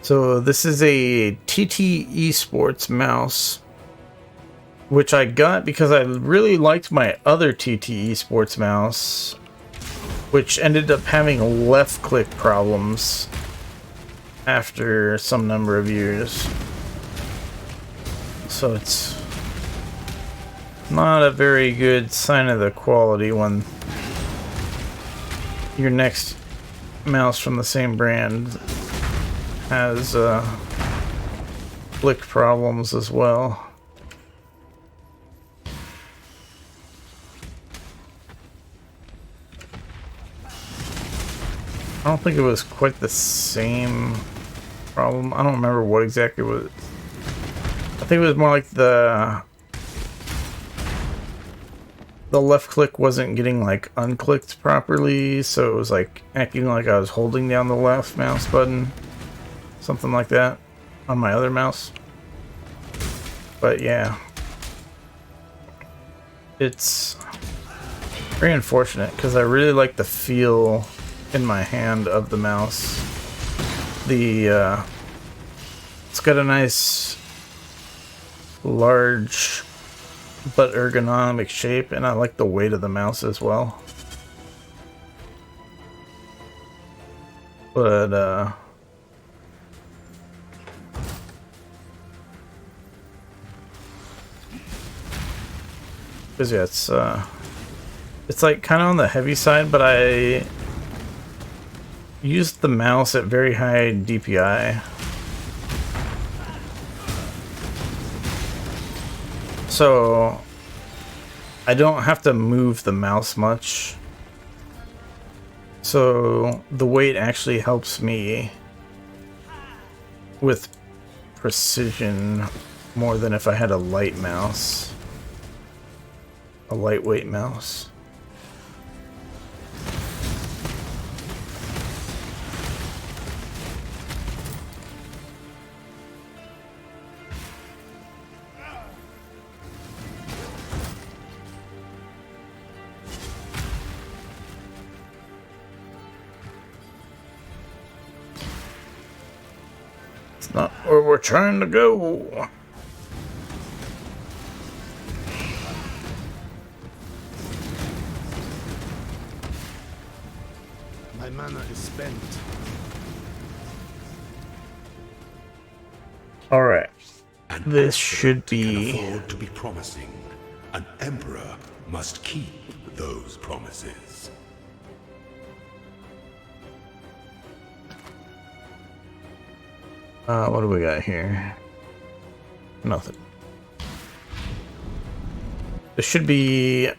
So this is a TT Esports mouse, which I got because I really liked my other TT Esports mouse, which ended up having left click problems after some number of years. So it's not a very good sign of the quality when your next mouse from the same brand has click problems as well. I don't think it was quite the same problem. I don't remember what exactly it was. I think it was more like the left click wasn't getting like unclicked properly, so it was like acting like I was holding down the left mouse button, something like that on my other mouse. But yeah, it's very unfortunate because I really like the feel in my hand of the mouse. The It's got a nice large but ergonomic shape, and I like the weight of the mouse as well. But because yeah, it's like kind of on the heavy side, but I used the mouse at very high DPI. So I don't have to move the mouse much. So the weight actually helps me with precision more than if I had a light mouse. A lightweight mouse. It's not where we're trying to go. My mana is spent. All right. An This emperor should be- can afford to be promising. An emperor must keep those promises. What do we got here? Nothing. This should be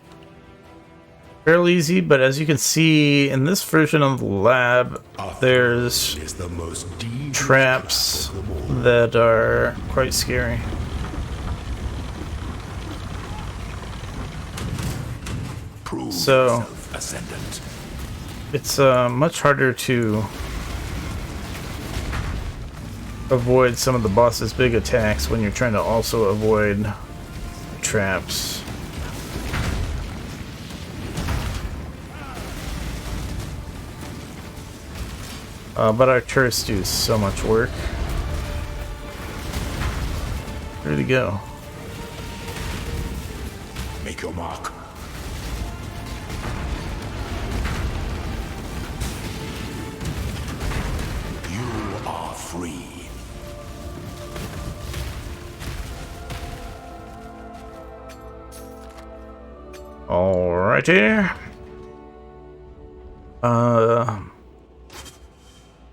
fairly easy, but as you can see in this version of the lab, there's Is the most devious traps trap of them all. that are quite scary. Prove So- yourself, Ascendant. It's much harder to avoid some of the boss's big attacks when you're trying to also avoid traps. But our turrets do so much work. Where'd he go? Make your mark. You are free. Alrighty.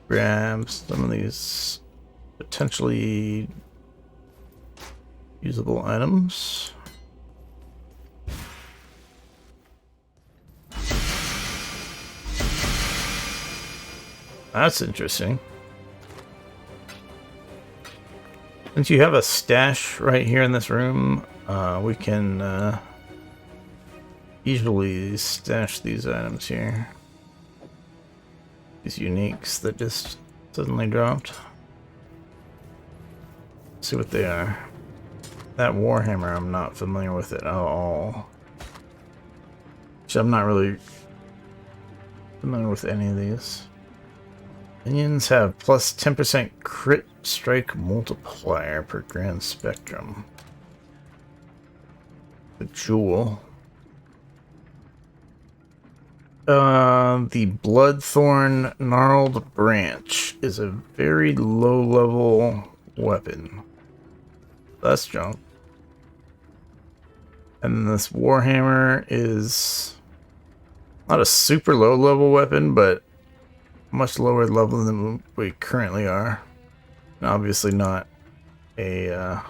Grab some of these potentially usable items. That's interesting. Since you have a stash right here in this room, we can easily stash these items here. These uniques that just suddenly dropped. Let's see what they are. That Warhammer, I'm not familiar with it at all. Actually, I'm not really familiar with any of these. Minions have plus 10% crit strike multiplier per grand spectrum. The jewel. The Bloodthorn Gnarled Branch is a very low level weapon. That's junk. And this Warhammer is not a super low level weapon, but much lower level than we currently are. And obviously not a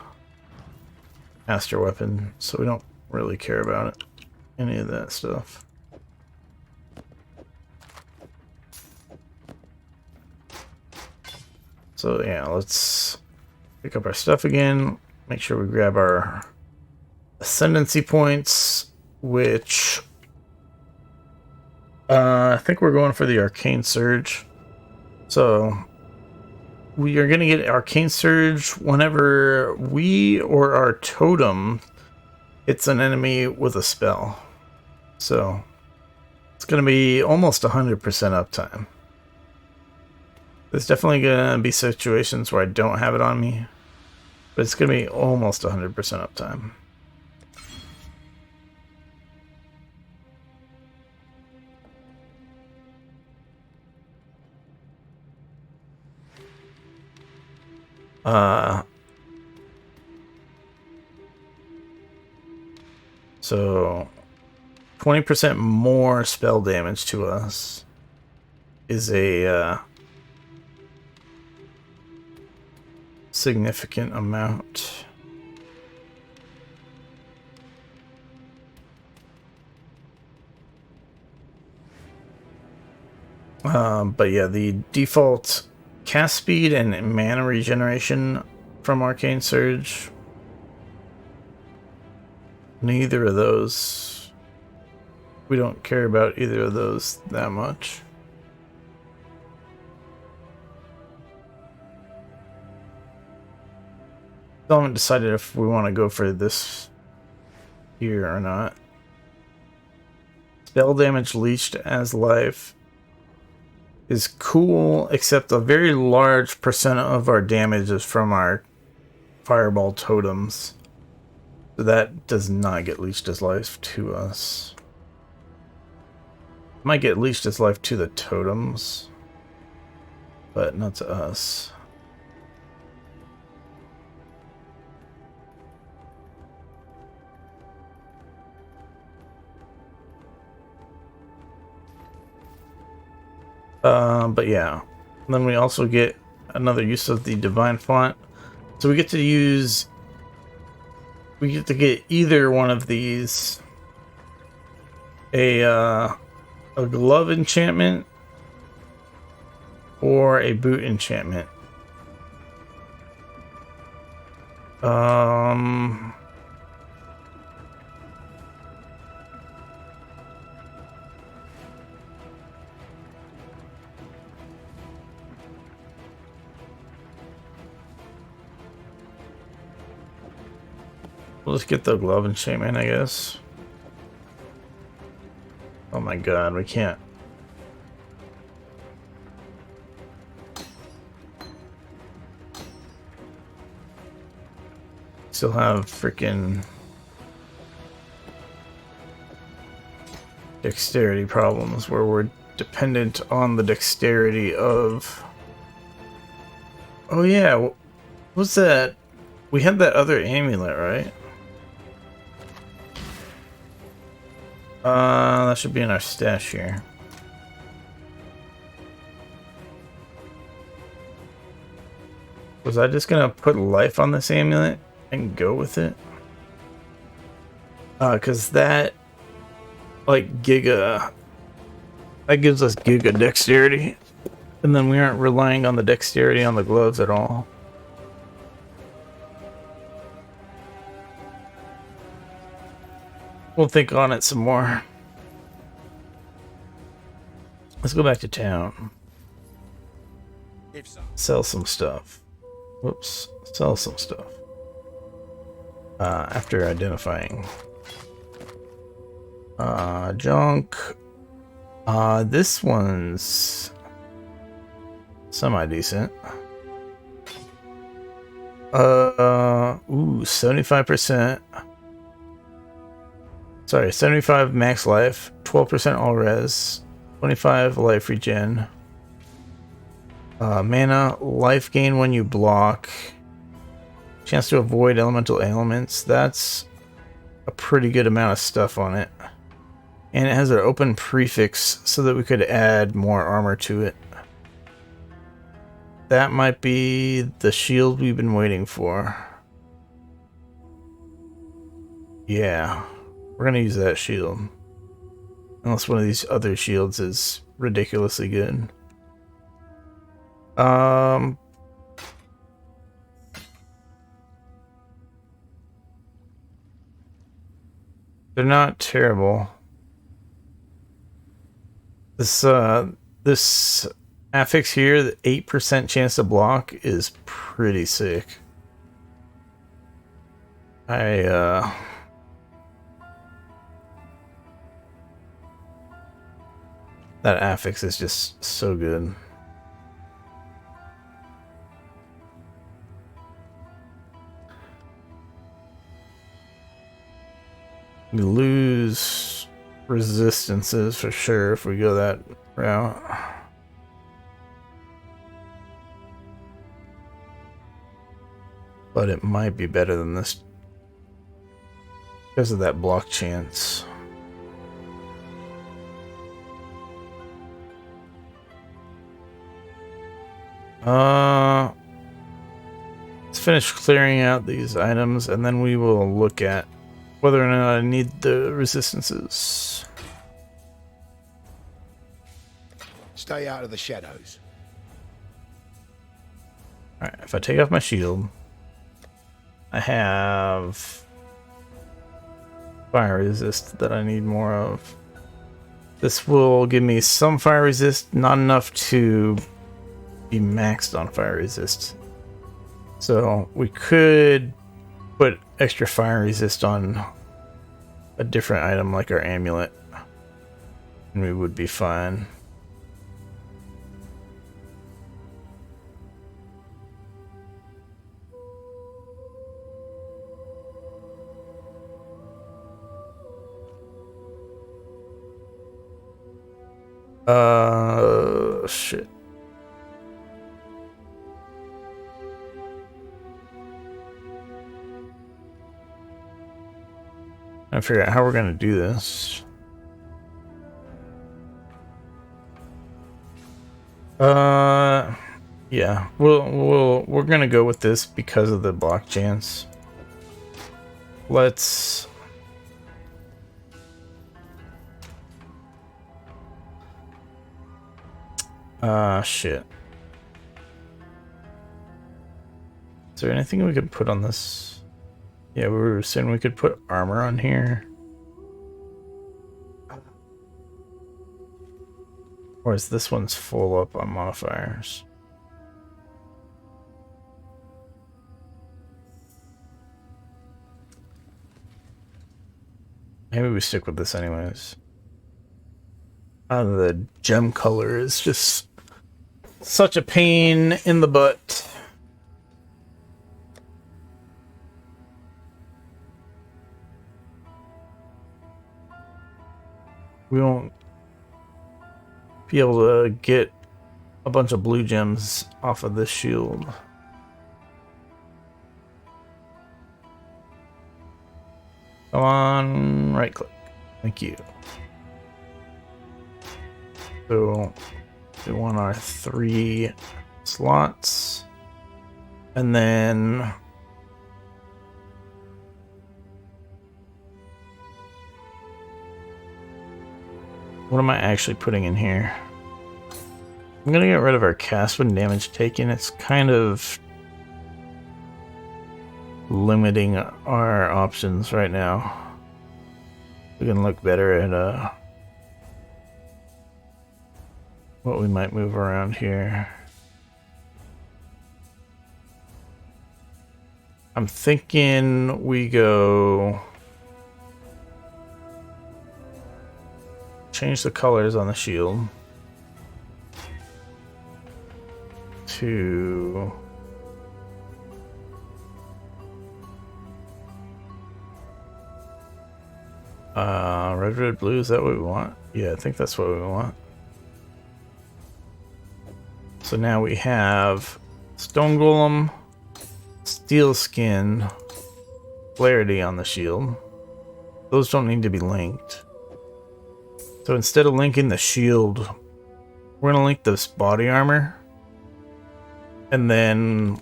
master weapon, so we don't really care about it. Any of that stuff. So yeah, let's pick up our stuff again. Make sure we grab our ascendancy points, which I think we're going for the Arcane Surge. So we are going to get Arcane Surge whenever we or our totem hits an enemy with a spell. So it's going to be almost 100% uptime. There's definitely gonna be situations where I don't have it on me, but it's gonna be almost 100% uptime. So 20% more spell damage to us is a significant amount. But yeah, the default cast speed and mana regeneration from Arcane Surge, neither of those, we don't care about either of those that much. Still haven't decided if we want to go for this here or not. Spell damage leached as life is cool, except a very large percent of our damage is from our fireball totems. So that does not get leached as life to us. Might get leached as life to the totems, but not to us. But yeah, then we also get another use of the divine font. So we get to use, we get to get either one of these, a glove enchantment or a boot enchantment. We'll just get the glove enchantment, I guess. Oh my god, we can't. Still have freaking dexterity problems where we're dependent on the dexterity of... Oh yeah, what's that? We had that other amulet, right? That should be in our stash here. Was I just gonna put life on this amulet and go with it? Cause that, like, that gives us giga dexterity, and then we aren't relying on the dexterity on the gloves at all. We'll think on it some more. Let's go back to town. Sell some stuff. Whoops. Sell some stuff. After identifying. Junk. This one's semi-decent. Ooh, 75%. Sorry, 75 max life, 12% all res, 25 life regen. Mana, life gain when you block. Chance to avoid elemental ailments. That's a pretty good amount of stuff on it. And it has an open prefix so that we could add more armor to it. That might be the shield we've been waiting for. Yeah, we're gonna use that shield. Unless one of these other shields is ridiculously good. They're not terrible. This affix here, the 8% chance to block, is pretty sick. That affix is just so good. We lose resistances for sure if we go that route. But it might be better than this because of that block chance. Let's finish clearing out these items and then we will look at whether or not I need the resistances. Stay out of the shadows. Alright, if I take off my shield, I have fire resist that I need more of. This will give me some fire resist, not enough to be maxed on fire resist. So we could put extra fire resist on a different item like our amulet, and we would be fine. Shit. I figure out how we're gonna do this. Yeah, we're gonna go with this because of the block chance. Let's shit. Is there anything we could put on this? Yeah, we were saying we could put armor on here. Or is this one's full up on modifiers? Maybe we stick with this anyways. The gem color is just such a pain in the butt. We won't be able to get a bunch of blue gems off of this shield. Come on, right click. Thank you. So we want our 3 slots. And then what am I actually putting in here? I'm gonna get rid of our cast when damage taken. It's kind of limiting our options right now. We can look better at what we might move around here. I'm thinking we go change the colors on the shield to red, blue. Is that what we want? Yeah, I think that's what we want. So now we have Stone Golem, Steel Skin, Clarity on the shield. Those don't need to be linked. So instead of linking the shield, we're going to link this body armor. And then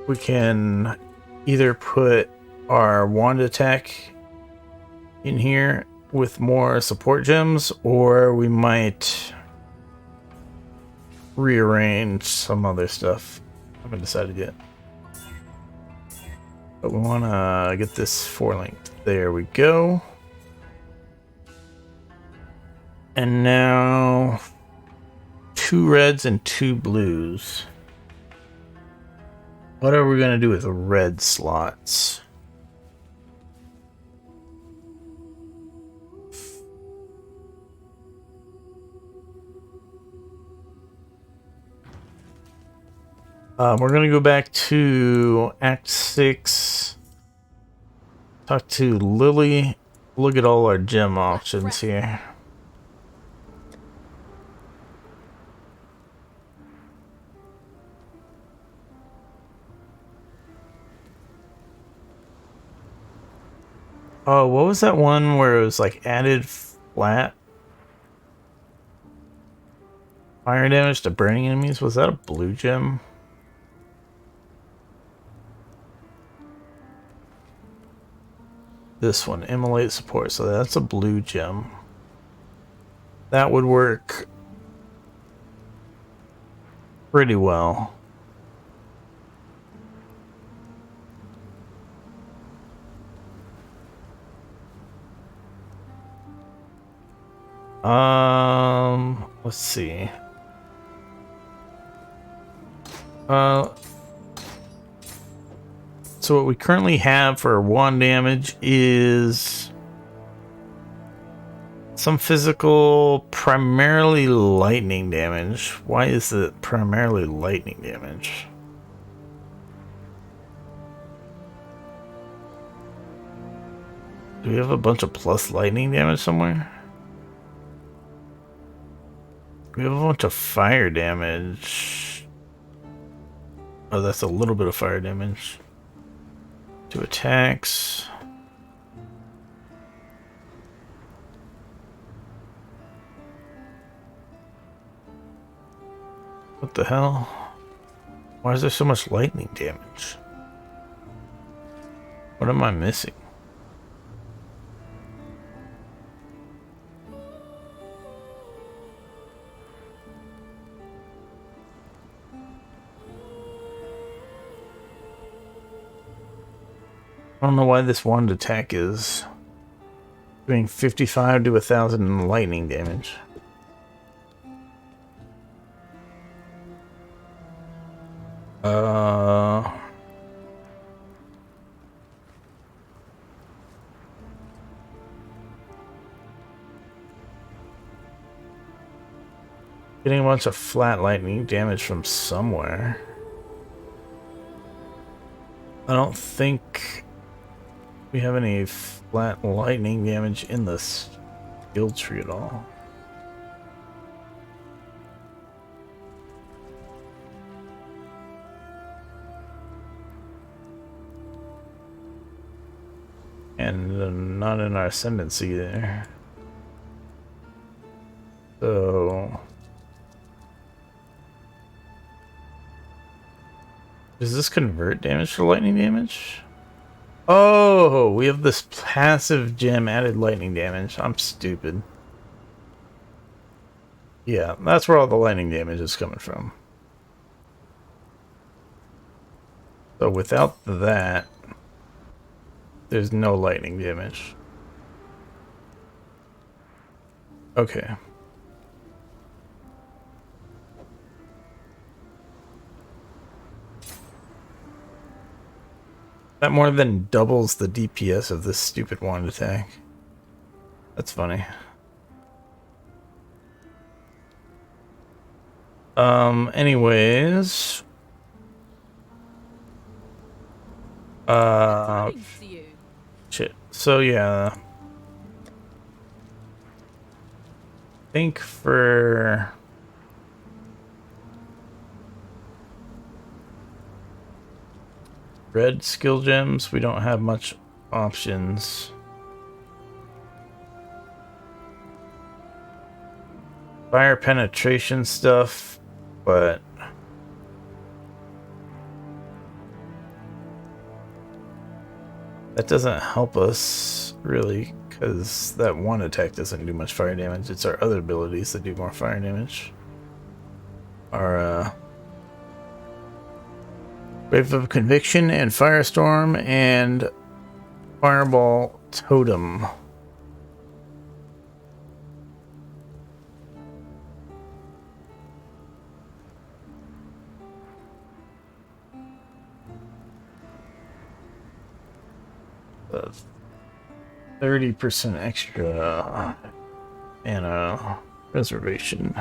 we can either put our wand attack in here with more support gems, or we might rearrange some other stuff. I haven't decided yet. But we want to get this 4 linked. There we go. And now 2 reds and 2 blues. What are we going to do with the red slots? We're going to go back to Act 6. Talk to Lily Look at all our gem options here. Oh, what was that one where it was like added flat fire damage to burning enemies? Was that a blue gem? This one, immolate support, so that's a blue gem. That would work pretty well. Let's see. So what we currently have for wand damage is some physical, primarily lightning damage. Why is it primarily lightning damage? Do we have a bunch of plus lightning damage somewhere? We have a bunch of fire damage. Oh, that's a little bit of fire damage. 2 attacks. What the hell? Why is there so much lightning damage? What am I missing? I don't know why this wand attack is doing 55 to 1,000 lightning damage. Getting a bunch of flat lightning damage from somewhere. I don't think we have any flat lightning damage in the skill tree at all. And not in our ascendancy there. So does this convert damage to lightning damage? Oh, we have this passive gem added lightning damage. I'm stupid. Yeah, that's where all the lightning damage is coming from. So without that, there's no lightning damage. Okay. That more than doubles the DPS of this stupid wand attack. That's funny. Anyways. Shit. So yeah. I think for red skill gems, we don't have much options. Fire penetration stuff, but that doesn't help us really, because that one attack doesn't do much fire damage. It's our other abilities that do more fire damage. Our Wave of Conviction and Firestorm and Fireball Totem. That's 30% extra mana reservation.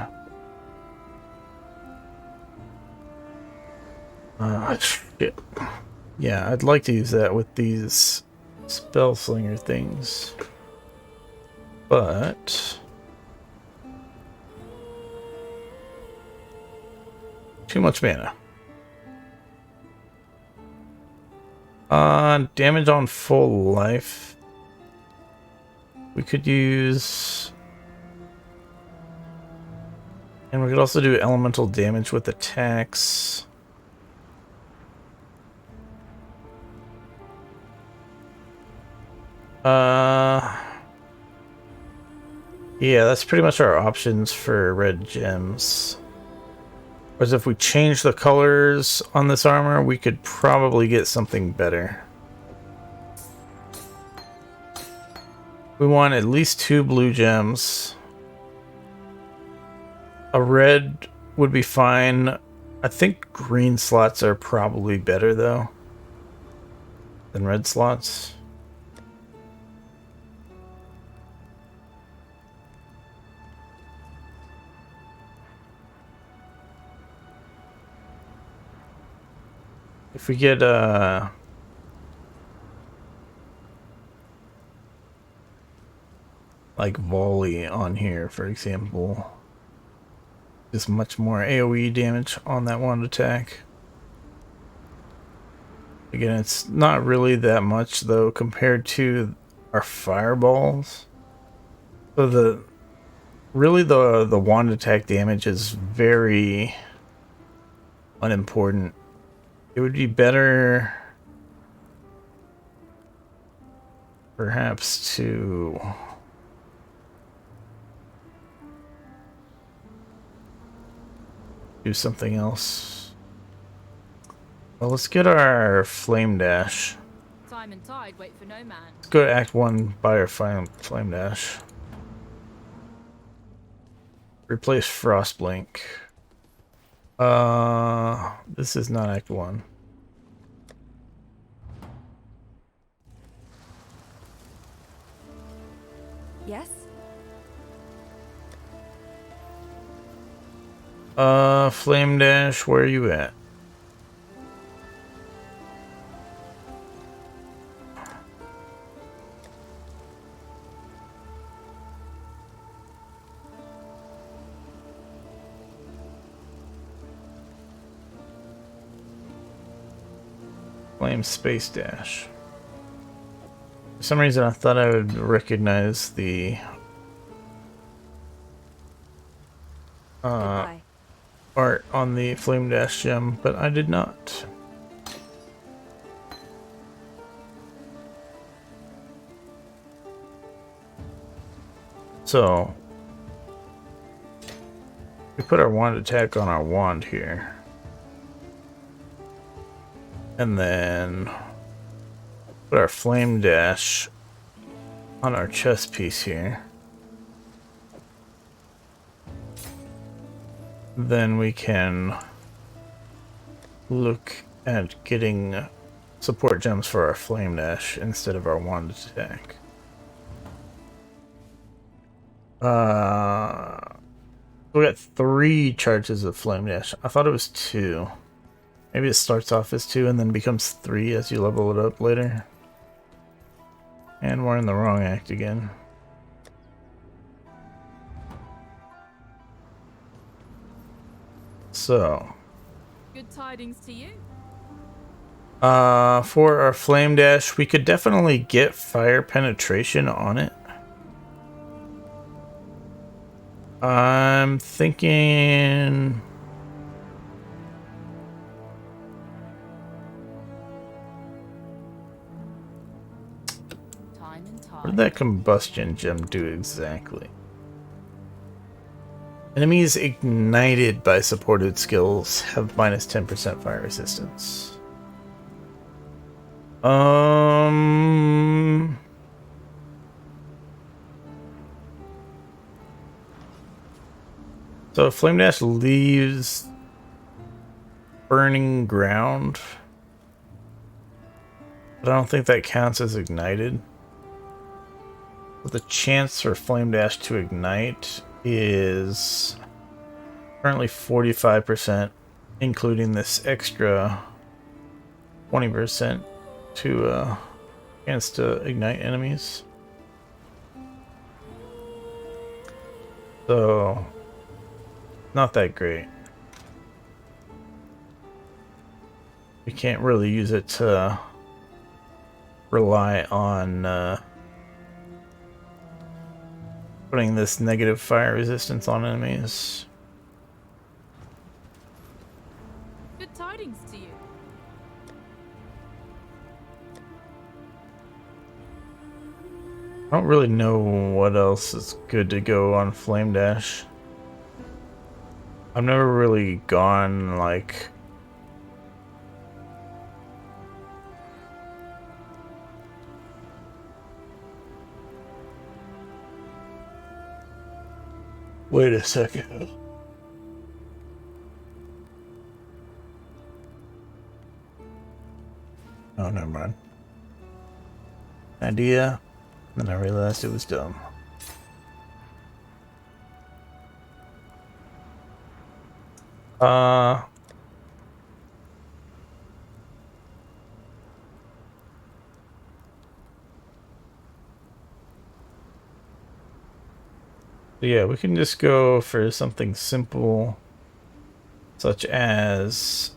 Shit. Yeah, I'd like to use that with these spell slinger things. But too much mana. Damage on full life. We could use, and we could also do elemental damage with attacks. Yeah, that's pretty much our options for red gems. Whereas if we change the colors on this armor, we could probably get something better. We want at least 2 blue gems. A red would be fine. I think green slots are probably better though than red slots. If we get like volley on here, for example, just much more AoE damage on that one attack. Again, it's not really that much though compared to our fireballs. So the wand attack damage is very unimportant. It would be better perhaps to do something else. Well, let's get our flame dash. Time and tide wait for no man. Let's go to Act 1, buy our flame dash. Replace Frostblink. This is not Act 1. Yes? Flame dash, where are you at? Flame space dash. For some reason I thought I would recognize the Goodbye. art on the flame dash gem, but I did not. So we put our wand attack on our wand here. And then put our flame dash on our chest piece here. Then we can look at getting support gems for our flame dash instead of our wand attack. We got 3 charges of flame dash. I thought it was 2. Maybe it starts off as 2 and then becomes 3 as you level it up later. And we're in the wrong act again. So Good tidings to you. for our flame dash, we could definitely get fire penetration on it. I'm thinking Time and tide. what did that combustion gem do exactly? Enemies ignited by supported skills have minus 10% fire resistance. So Flame Dash leaves burning ground, but I don't think that counts as ignited. But the chance for Flame Dash to ignite is currently 45%, including this extra 20% to chance to ignite enemies. So, not that great. We can't really use it to rely on putting this negative fire resistance on enemies. Good tidings to you. I don't really know what else is good to go on Flame Dash. I've never really gone like wait a second. Oh, never mind. Idea. Then I realized it was dumb. Yeah, we can just go for something simple, such as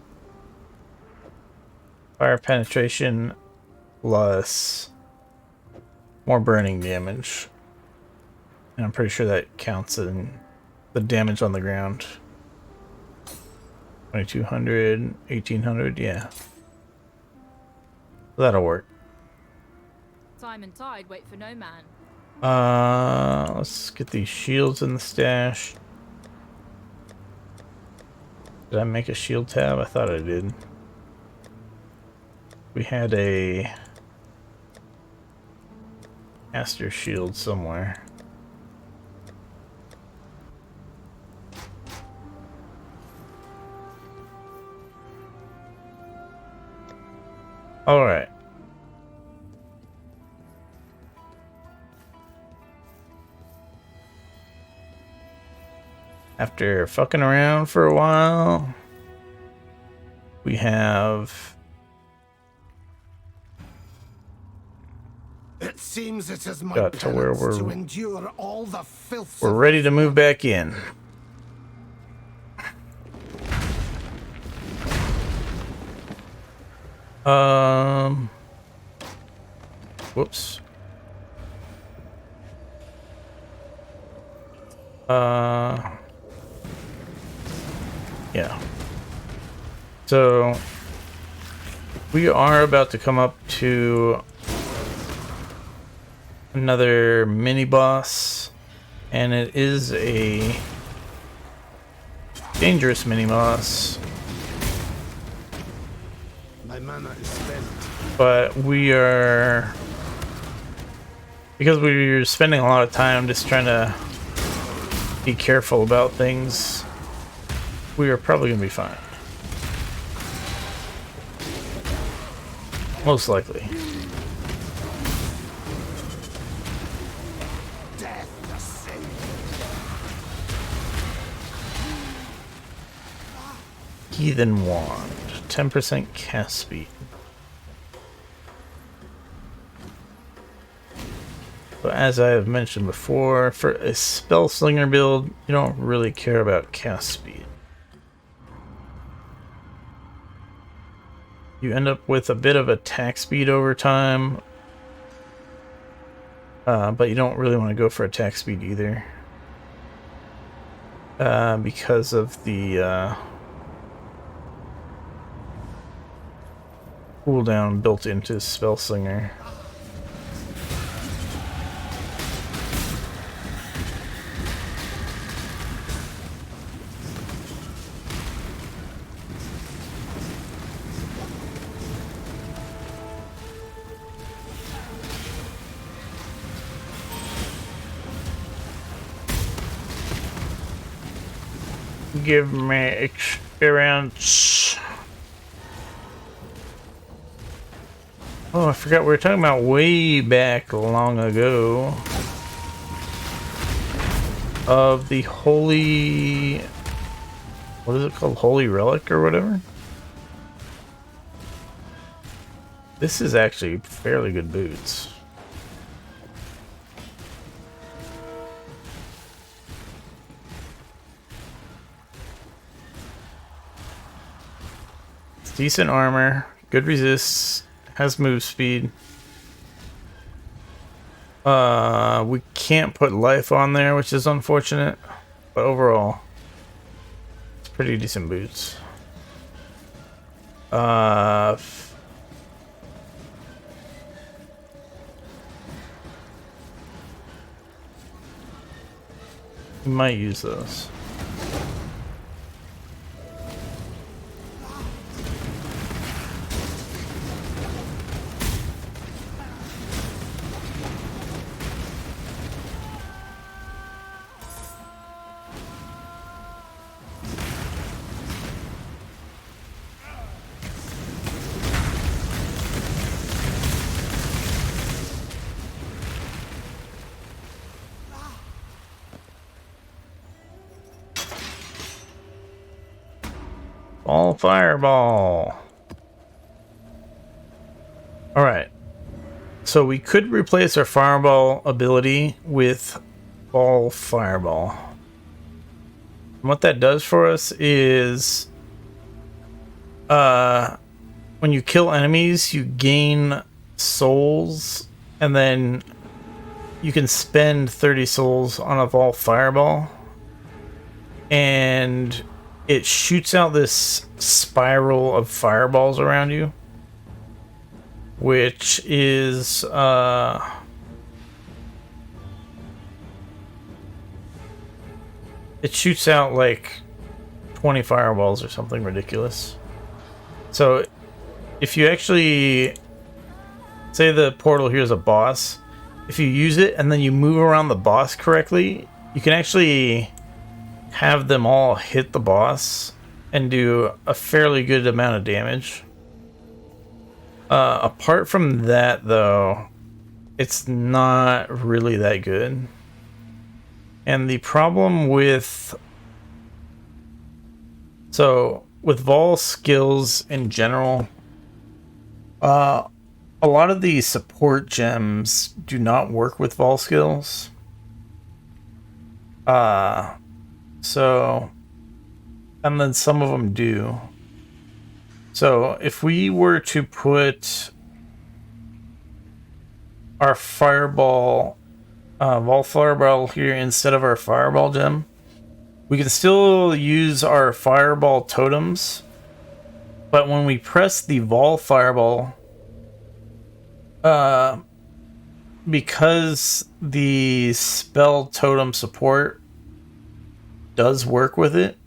fire penetration plus more burning damage. And I'm pretty sure that counts in the damage on the ground. 2200, 1800, yeah. That'll work. Time and tide wait for no man. Let's get these shields in the stash. Did I make a shield tab? I thought I did. We had a caster shield somewhere. All right. After fucking around for a while, we have... It seems it is my got to where penance we're to endure all the filth. we're ready to move back in. Whoops. Yeah. So we are about to come up to another mini boss, and it is a dangerous mini boss. My mana is spent. But we are, because we're spending a lot of time just trying to be careful about things, we are probably gonna be fine. Most likely. Death the same. Heathen Wand, 10% cast speed. So as I have mentioned before, for a spell slinger build, you don't really care about cast speed. You end up with a bit of attack speed over time, but you don't really want to go for attack speed either, because of the cooldown built into spell slinger. Give me experience. Oh, I forgot we were talking about way back long ago of the holy, what is it called? Holy relic or whatever? This is actually fairly good boots. Decent armor, good resist, has move speed. We can't put life on there, which is unfortunate, but overall, it's pretty decent boots. We might use those. All fireball. All right. So we could replace our fireball ability with ball fireball. And what that does for us is when you kill enemies, you gain souls, and then you can spend 30 souls on a ball fireball, and it shoots out this spiral of fireballs around you, which is it shoots out like 20 fireballs or something ridiculous. So if you actually say the portal here is a boss, if you use it and then you move around the boss correctly, you can actually have them all hit the boss and do a fairly good amount of damage. Apart from that, though, it's not really that good. And the problem with Vol skills in general, a lot of the support gems do not work with Vol skills. And then some of them do. So if we were to put our fireball, Vol fireball here instead of our fireball gem, we can still use our fireball totems, but when we press the Vol fireball, because the spell totem support does work with it,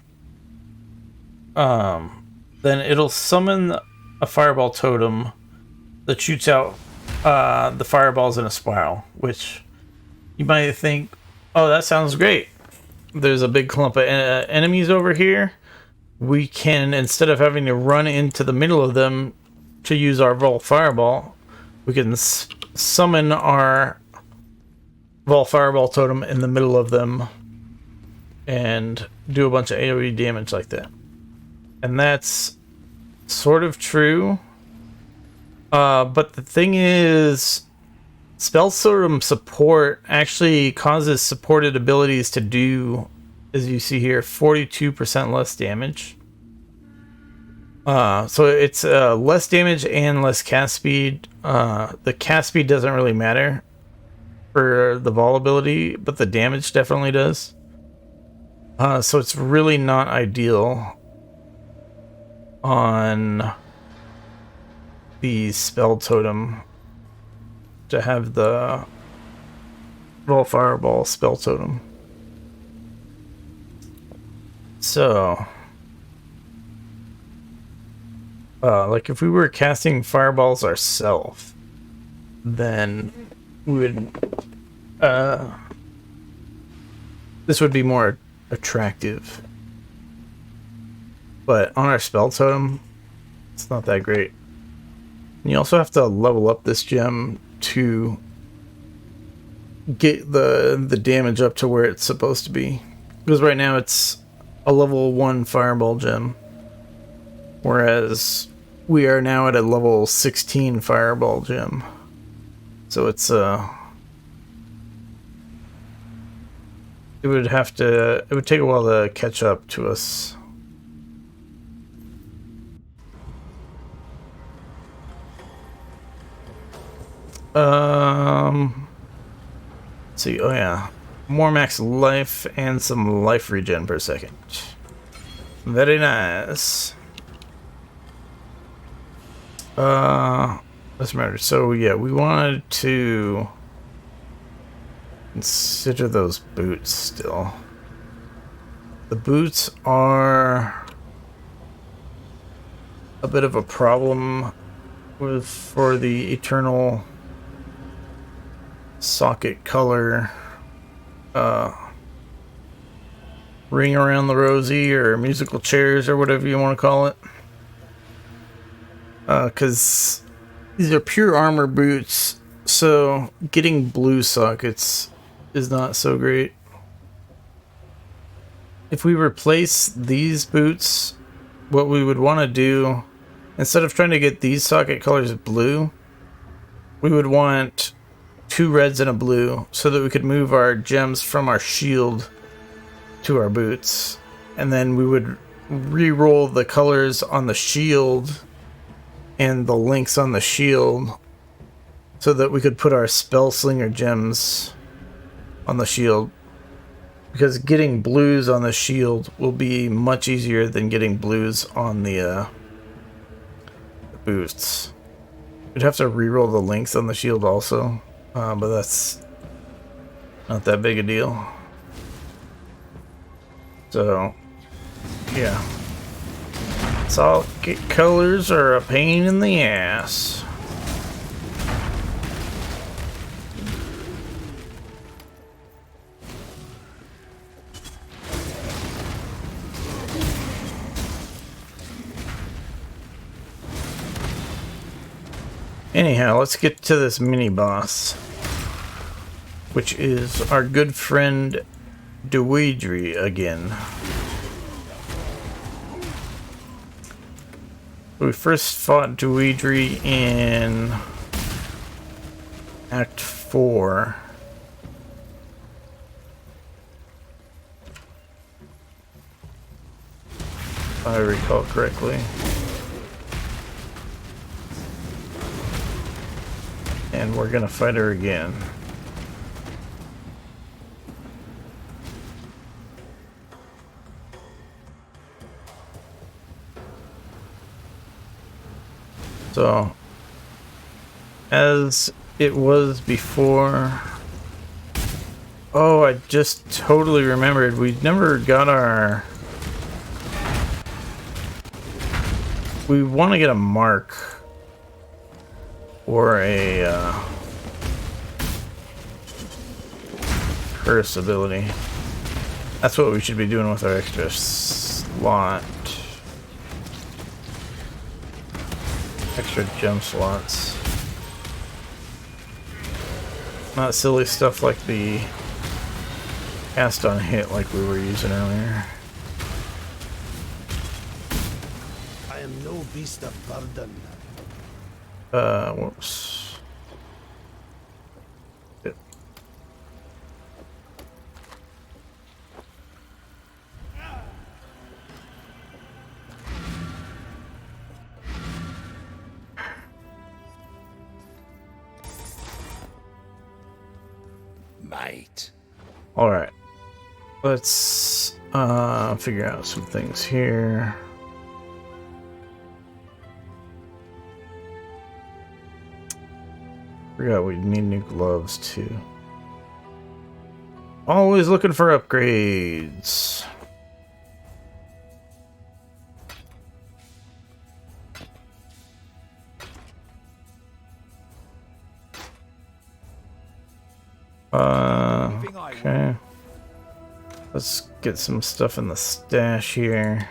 then it'll summon a fireball totem that shoots out the fireballs in a spiral, which you might think, oh, that sounds great. There's a big clump of enemies over here. We can, instead of having to run into the middle of them to use our Vol fireball, we can summon our Vol fireball totem in the middle of them and do a bunch of AoE damage like that. And that's sort of true. But the thing is, spell totem support actually causes supported abilities to do, as you see here, 42% less damage. So it's less damage and less cast speed. The cast speed doesn't really matter for the Vol ability, but the damage definitely does. So it's really not ideal on the spell totem to have the Vol fireball spell totem. So like if we were casting fireballs ourselves, then we would this would be more attractive. But on our spell totem, it's not that great. And you also have to level up this gem to get the damage up to where it's supposed to be. Because right now it's a level 1 fireball gem, whereas we are now at a level 16 fireball gem. So it's it would take a while to catch up to us. Let's see. Oh yeah, more max life and some life regen per second. Very nice. Doesn't matter. So yeah, we wanted to consider those boots still. The boots are a bit of a problem for the eternal socket color ring around the rosy or musical chairs or whatever you want to call it. Because these are pure armor boots, so getting blue sockets is not so great. If we replace these boots, what we would want to do, instead of trying to get these socket colors blue, we would want 2 reds and a blue so that we could move our gems from our shield to our boots. And then we would re-roll the colors on the shield and the links on the shield so that we could put our spell slinger gems on the shield. Because getting blues on the shield will be much easier than getting blues on the boots. We'd have to re-roll the links on the shield also, but that's not that big a deal. So, yeah. Socket colors are a pain in the ass. Anyhow, let's get to this mini boss, which is our good friend Dweedry again. We first fought Dweedry in Act 4. If I recall correctly. And we're gonna fight her again. So, as it was before... Oh, I just totally remembered. We never got our... We want to get a mark. Or a curse ability. That's what we should be doing with our extra slot. Extra gem slots. Not silly stuff like the cast on hit like we were using earlier. I am no beast of burden. Whoops. Yep. Might. All right. Let's figure out some things here. Forgot we need new gloves too. Always looking for upgrades. Okay. Let's get some stuff in the stash here.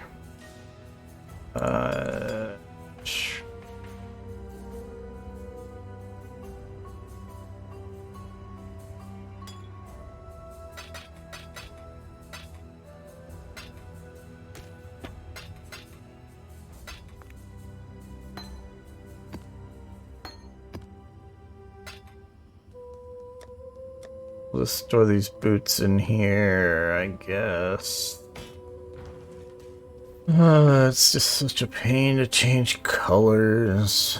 Let's store these boots in here, I guess. It's just such a pain to change colors.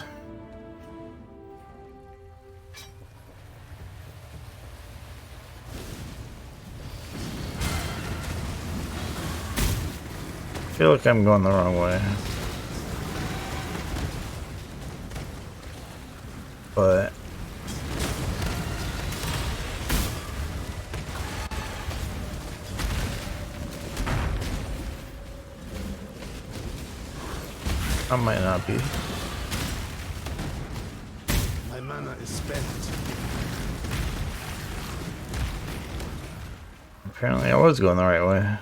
feel like I'm going the wrong way. But I might not be. My mana is spent. Apparently I was going the right way.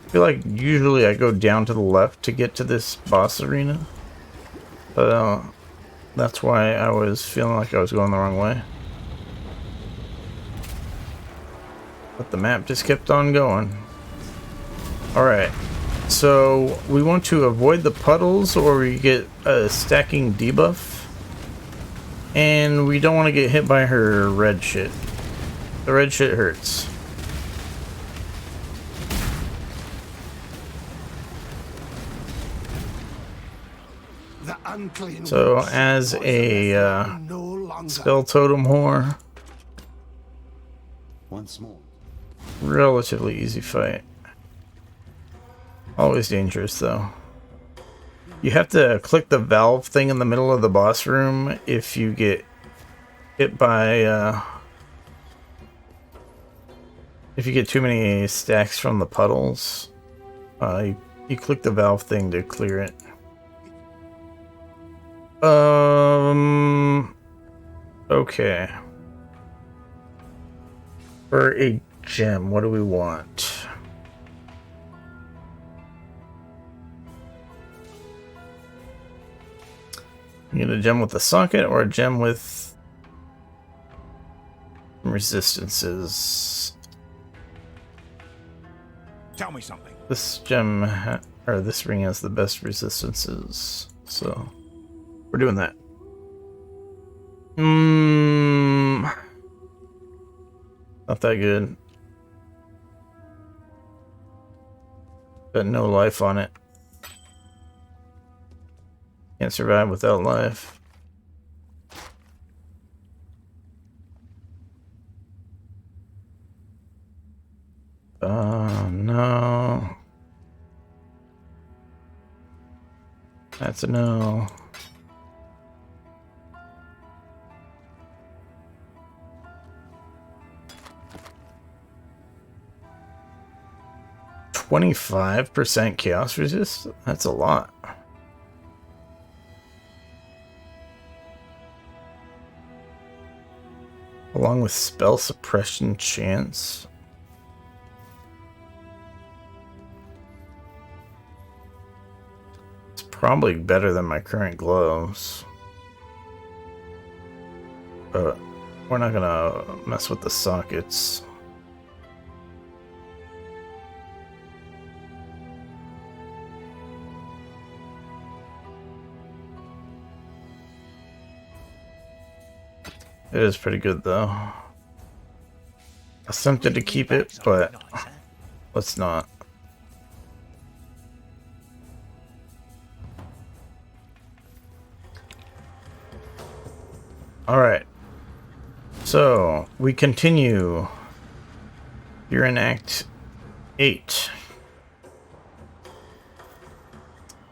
I feel like usually I go down to the left to get to this boss arena. But that's why I was feeling like I was going the wrong way. But the map just kept on going. Alright. So we want to avoid the puddles or we get a stacking debuff. And we don't want to get hit by her red shit. The red shit hurts. The unclean So ones as a poison no longer. spell totem whore, Once more. relatively easy fight. Always dangerous though. You have to click the valve thing in the middle of the boss room if you get hit by if you get too many stacks from the puddles. You click the valve thing to clear it. Okay. For a gem, what do we want? You get a gem with a socket or a gem with resistances? Tell me something. This gem, or this ring has the best resistances, so we're doing that. Not that good. Got no life on it. Can't survive without life. No. That's a no. %25% chaos resist? That's a lot. Along with spell suppression chance. It's probably better than my current gloves. But we're not gonna mess with the sockets. It is pretty good though. I was tempted to keep it, but let's not. Alright. So, we continue. You're in Act 8.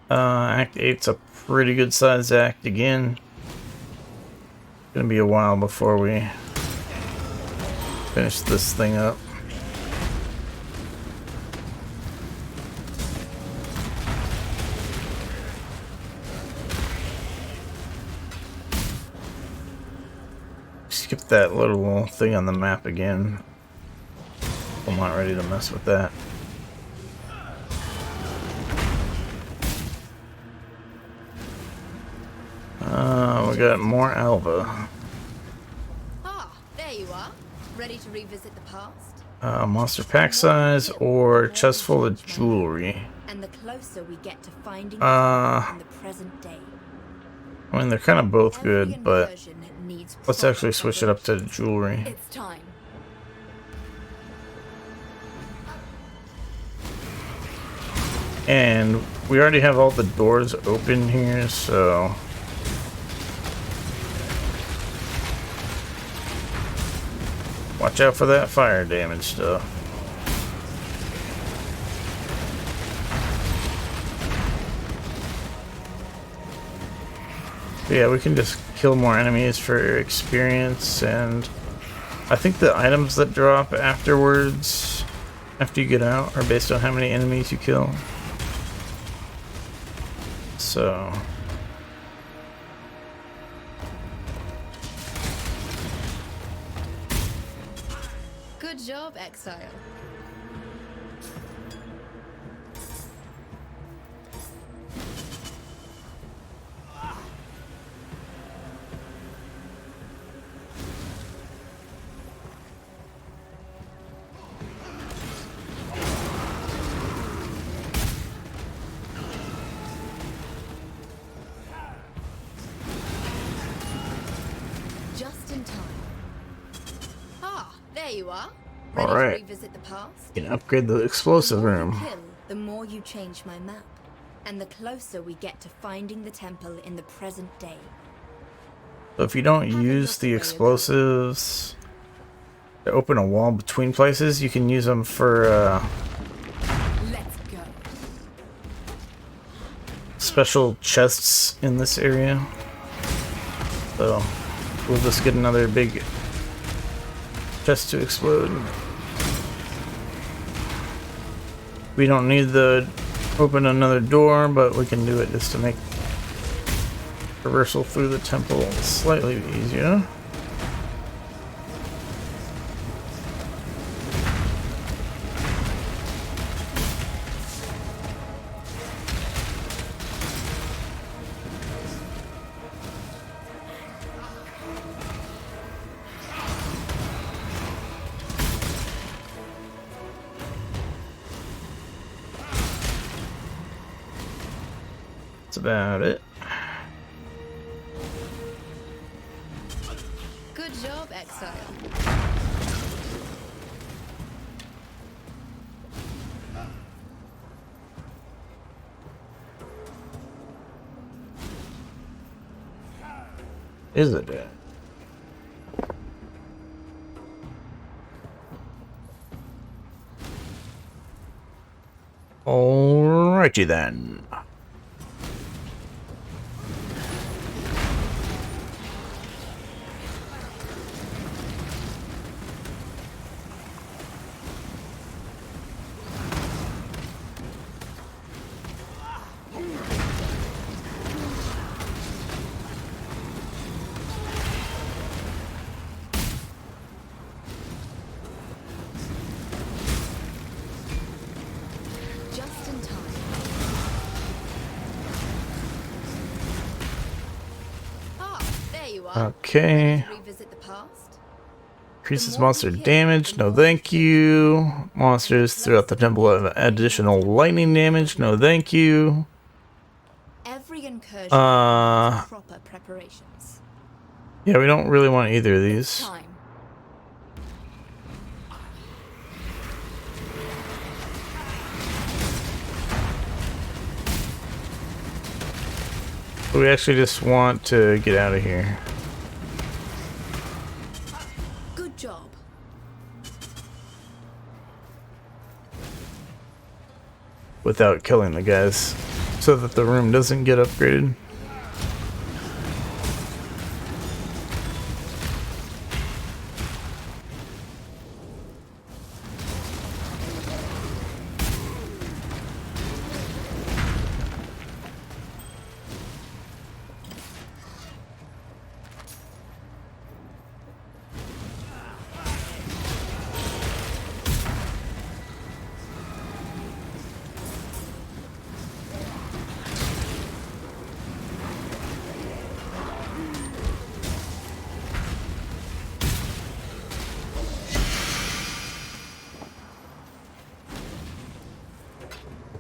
Act 8's a pretty good sized act again. Gonna be a while before we finish this thing up. Skip that little thing on the map again. I'm not ready to mess with that. We got more Alva. Ah, there you are. Ready to revisit the past? Monster pack size or chest full of jewelry. And the closer we get to finding Uh, in the present day. I mean, they're kind of both Every good, but inversion needs let's proper actually switch it up to jewelry. It's time. And we already have all the doors open here, so watch out for that fire damage stuff. Yeah, we can just kill more enemies for experience, and I think the items that drop afterwards, after you get out, are based on how many enemies you kill. So... Good job, Exile. Just in time. Ah, there you are. Ready Alright. to revisit the past? You can upgrade the explosive The more room. you kill, the more you change my map. And the closer we get to finding the temple in the present day. So if you don't Have a use look the where you're explosives to open a wall between places, you can use them for Let's go. special chests in this area. So we'll just get another big chest to explode. We don't need to open another door, but we can do it just to make traversal through the temple slightly easier. That's about it. Good job, Exile. Is it? Alrighty then. Just in time. Ah, there you are. Okay. Ready to revisit the past? Increases monster damage. No thank you. Monsters throughout the temple have additional lightning damage. No thank you. Every incursion requires proper preparations. Yeah, we don't really want either of It's these. time. We actually just want to get out of here. Good job. Without killing the guys, so that the room doesn't get upgraded.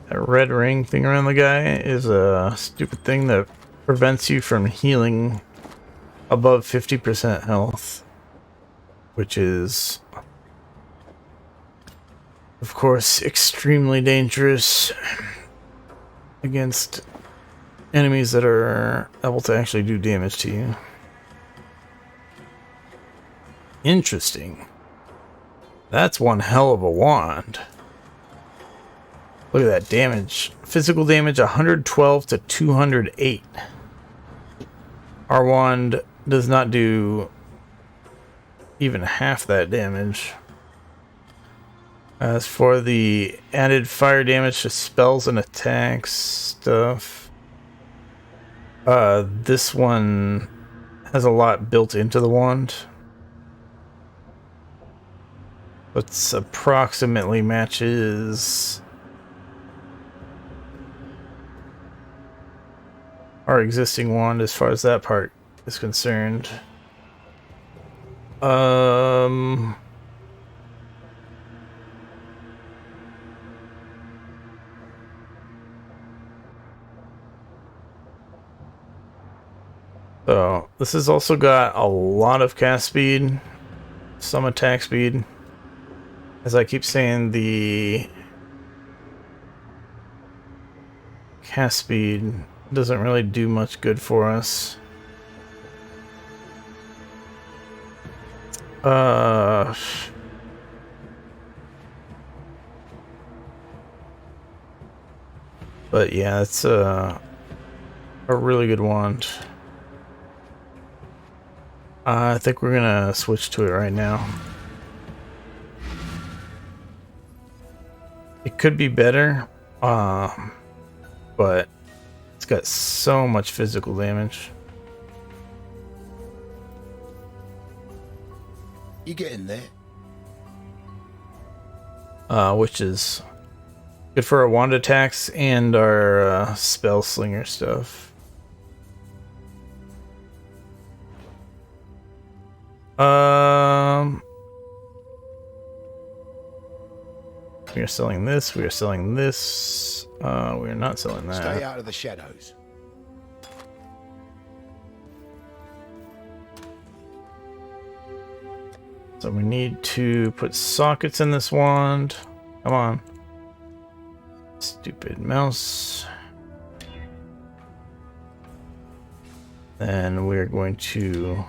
That red ring thing around the guy is a stupid thing that prevents you from healing above 50% health, which is, of course, extremely dangerous against enemies that are able to actually do damage to you. Interesting. That's one hell of a wand. Look at that damage. Physical damage 112 to 208. Our wand does not do even half that damage. As for the added fire damage to spells and attacks stuff, this one has a lot built into the wand. It's approximately matches our existing wand as far as that part is concerned. So this has also got a lot of cast speed, some attack speed. As I keep saying, the cast speed doesn't really do much good for us. But yeah, it's a really good wand. I think we're gonna switch to it right now. It could be better, but it's got so much physical damage. You getting there? Which is good for our wand attacks and our spell slinger stuff. We are selling this. We are selling this. We are not selling that. Stay out of the shadows. So we need to put sockets in this wand. Come on. Stupid mouse. Then we're going to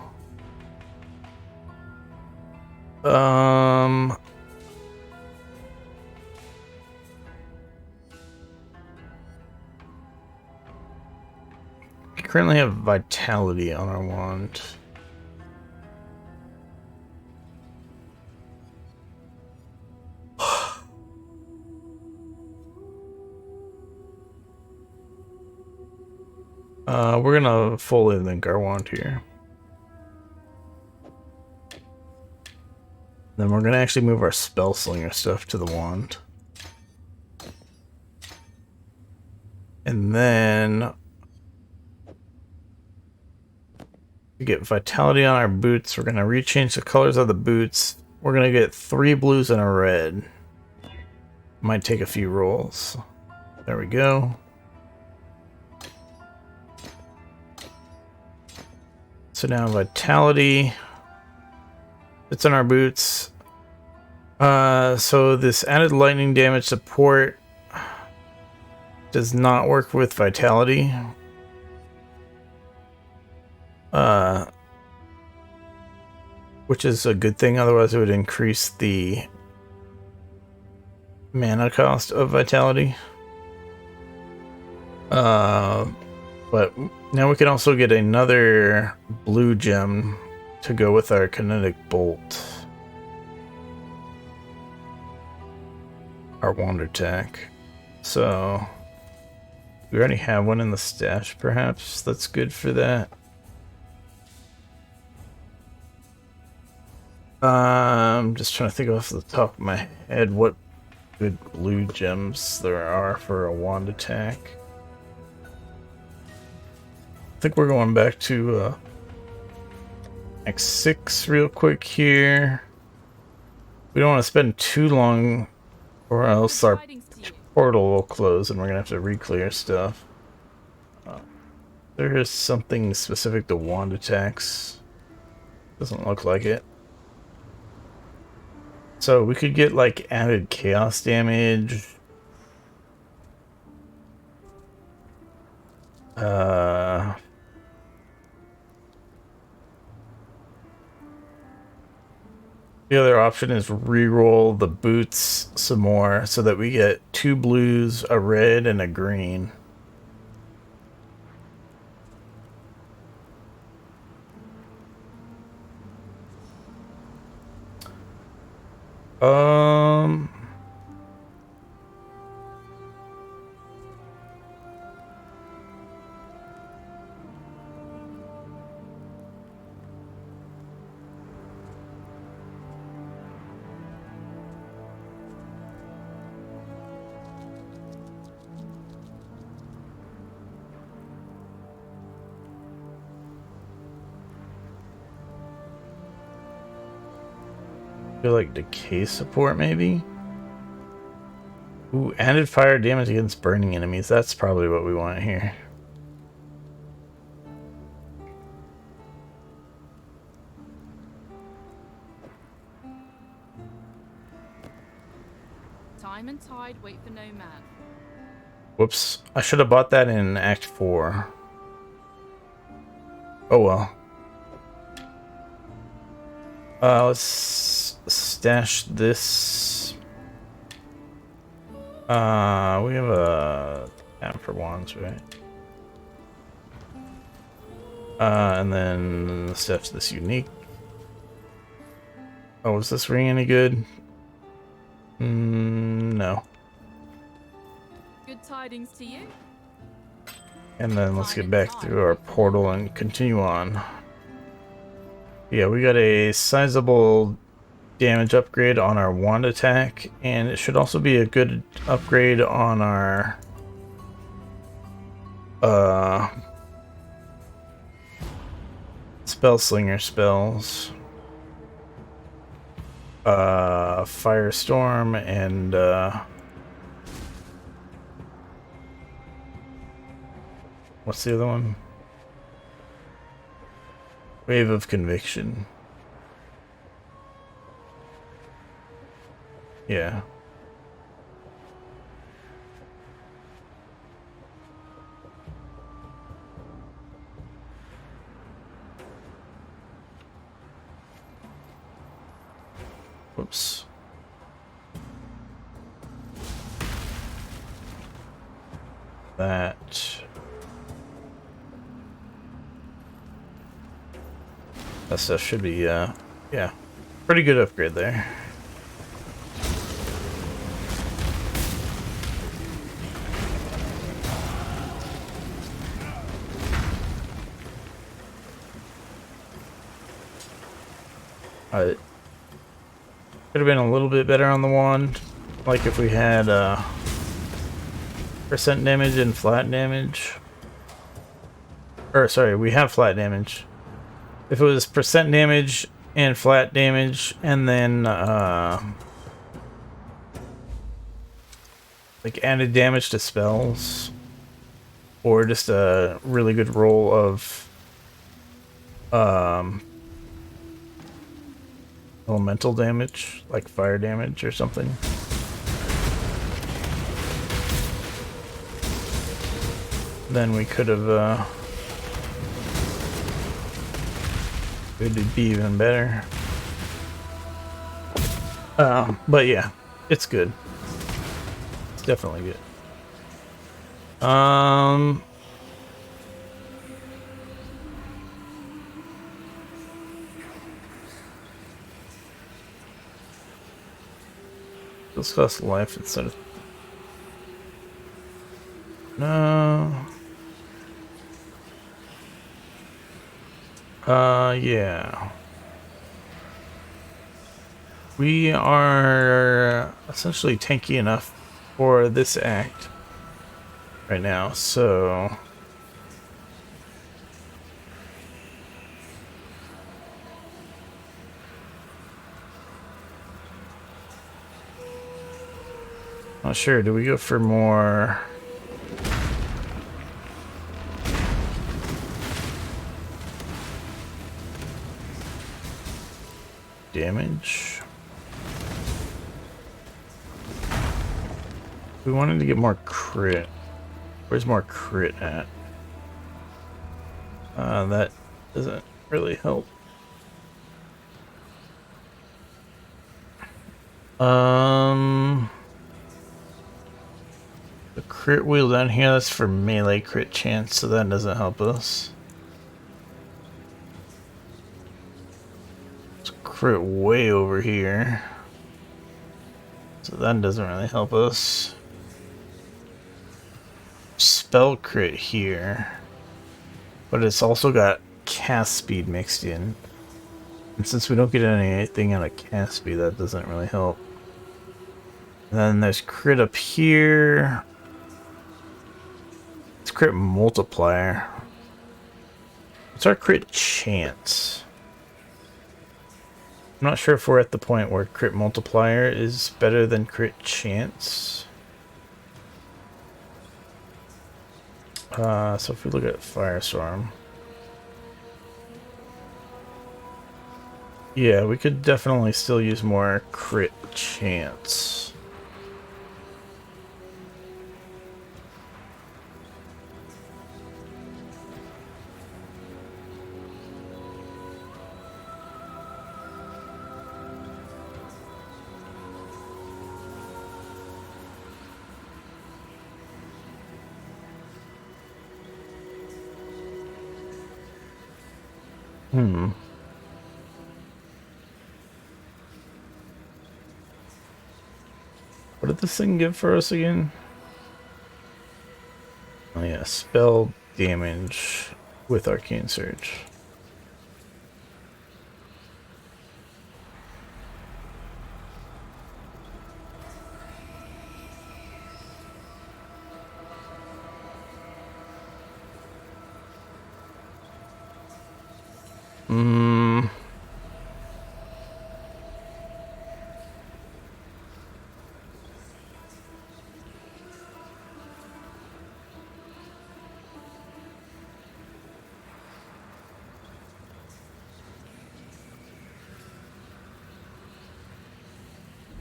we currently have vitality on our wand. We're gonna fully link our wand here. Then we're gonna actually move our spell slinger stuff to the wand. And then we get vitality on our boots. We're gonna rechange the colors of the boots. We're gonna get 3 blues and a red. Might take a few rolls. There we go. So now vitality. It's on our boots. So this added lightning damage support does not work with vitality. Which is a good thing, otherwise it would increase the mana cost of vitality. But now we can also get another blue gem to go with our kinetic bolt. Our wand attack. So we already have one in the stash, perhaps. That's good for that. I'm just trying to think off the top of my head what good blue gems there are for a wand attack. I think we're going back to X6 real quick here. We don't want to spend too long or else our portal will close and we're going to have to re-clear stuff. There is something specific to wand attacks. Doesn't look like it. So we could get like added chaos damage. The other option is re-roll the boots some more so that we get 2 blues, a red, and a green. Um, feel like decay support maybe. Ooh, added fire damage against burning enemies. That's probably what we want here. Time and tide wait for no man. Whoops. I should have bought that in Act 4. Oh well. Let's stash this. We have a tab for wands, right? And then stash this unique. Oh, is this ring any good? No. Good tidings to you. And then let's get back through our portal and continue on. Yeah, we got a sizable damage upgrade on our wand attack, and it should also be a good upgrade on our spellslinger spells. Firestorm and what's the other one? Wave of Conviction. Yeah. Whoops. That stuff should be, yeah, pretty good upgrade there. Could have been a little bit better on the wand, like if we had percent damage and flat damage. Or sorry, we have flat damage. If it was percent damage and flat damage, and then like added damage to spells, or just a really good roll of elemental damage, like fire damage or something. Then we could have it'd be even better. But yeah, it's good. It's definitely good. Let's cost life instead of... No. Yeah. We are essentially tanky enough for this act right now, so... Not sure, do we go for more... damage? We wanted to get more crit. Where's more crit at? That doesn't really help. The crit wheel down here, that's for melee crit chance, so that doesn't help us. Let's crit way over here. So that doesn't really help us. Spell crit here. But it's also got cast speed mixed in. And since we don't get anything out of cast speed, that doesn't really help. And then there's crit up here. It's crit multiplier. What's our crit chance? I'm not sure if we're at the point where crit multiplier is better than crit chance. So if we look at Firestorm. Yeah, we could definitely still use more crit chance. What did this thing give for us again? Oh yeah, spell damage with Arcane Surge.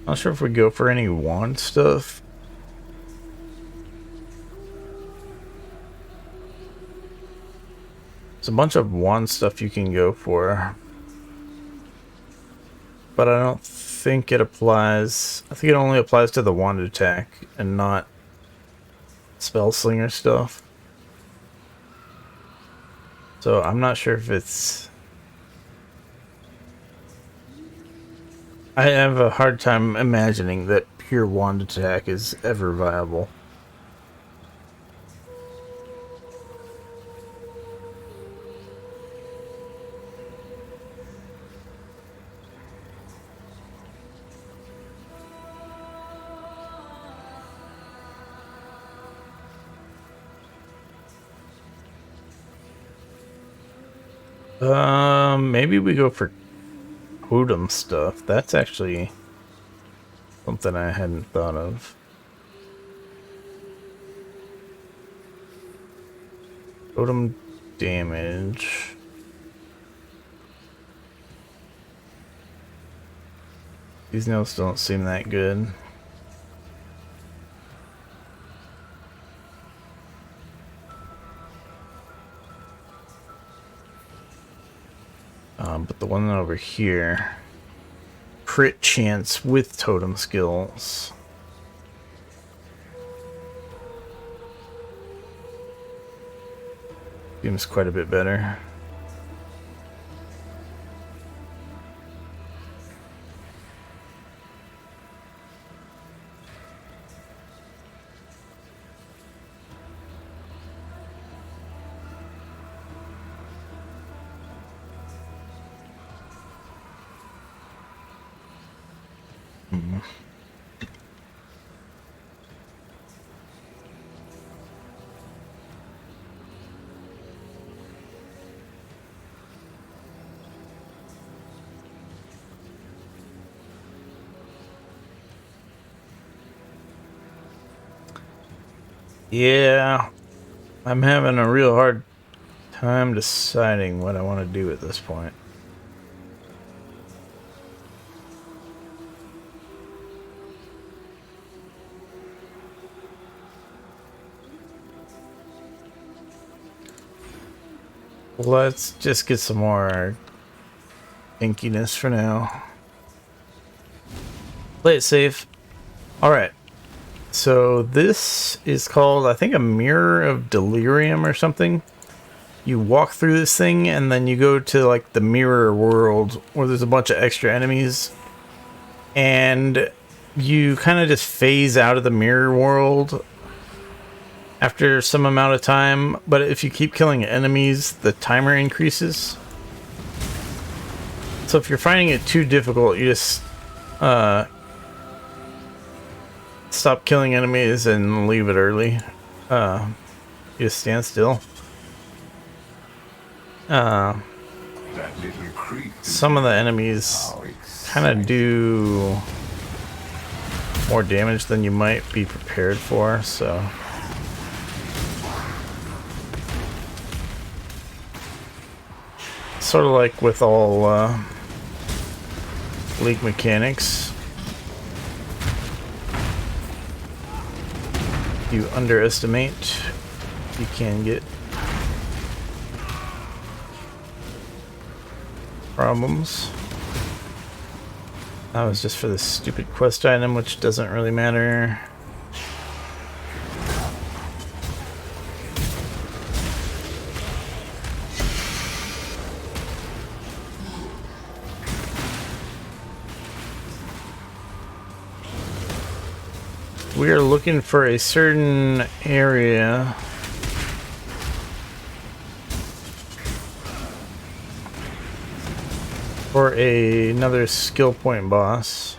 Not sure if we go for any wand stuff. There's a bunch of wand stuff you can go for. But I don't think it applies. I think it only applies to the wand attack and not spell slinger stuff. So I'm not sure if it's... I have a hard time imagining that pure wand attack is ever viable. Maybe we go for totem stuff. That's actually something I hadn't thought of. Totem damage. These notes don't seem that good. But the one over here, crit chance with totem skills. Seems quite a bit better. Yeah, I'm having a real hard time deciding what I want to do at this point. Let's just get some more inkiness for now. Play it safe. Alright. So this is called, I think, a Mirror of Delirium or something. You walk through this thing and then you go to like the mirror world where there's a bunch of extra enemies. And you kind of just phase out of the mirror world after some amount of time, but if you keep killing enemies, the timer increases. So if you're finding it too difficult, you just stop killing enemies and leave it early. You just stand still. Some of the enemies kind of do more damage than you might be prepared for, so sort of like with all League mechanics, you underestimate, you can get problems. That was just for this stupid quest item, which doesn't really matter. We are looking for a certain area for another skill point boss.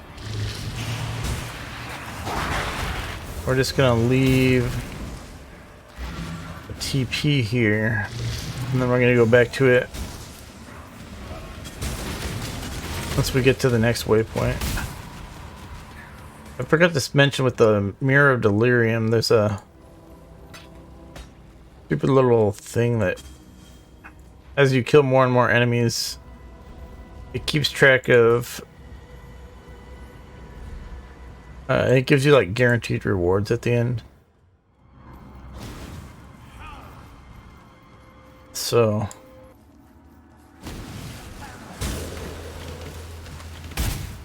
We're just gonna leave a TP here, and then we're gonna go back to it once we get to the next waypoint. I forgot to mention with the Mirror of Delirium, there's a stupid little thing that as you kill more and more enemies, it keeps track of it gives you like guaranteed rewards at the end. So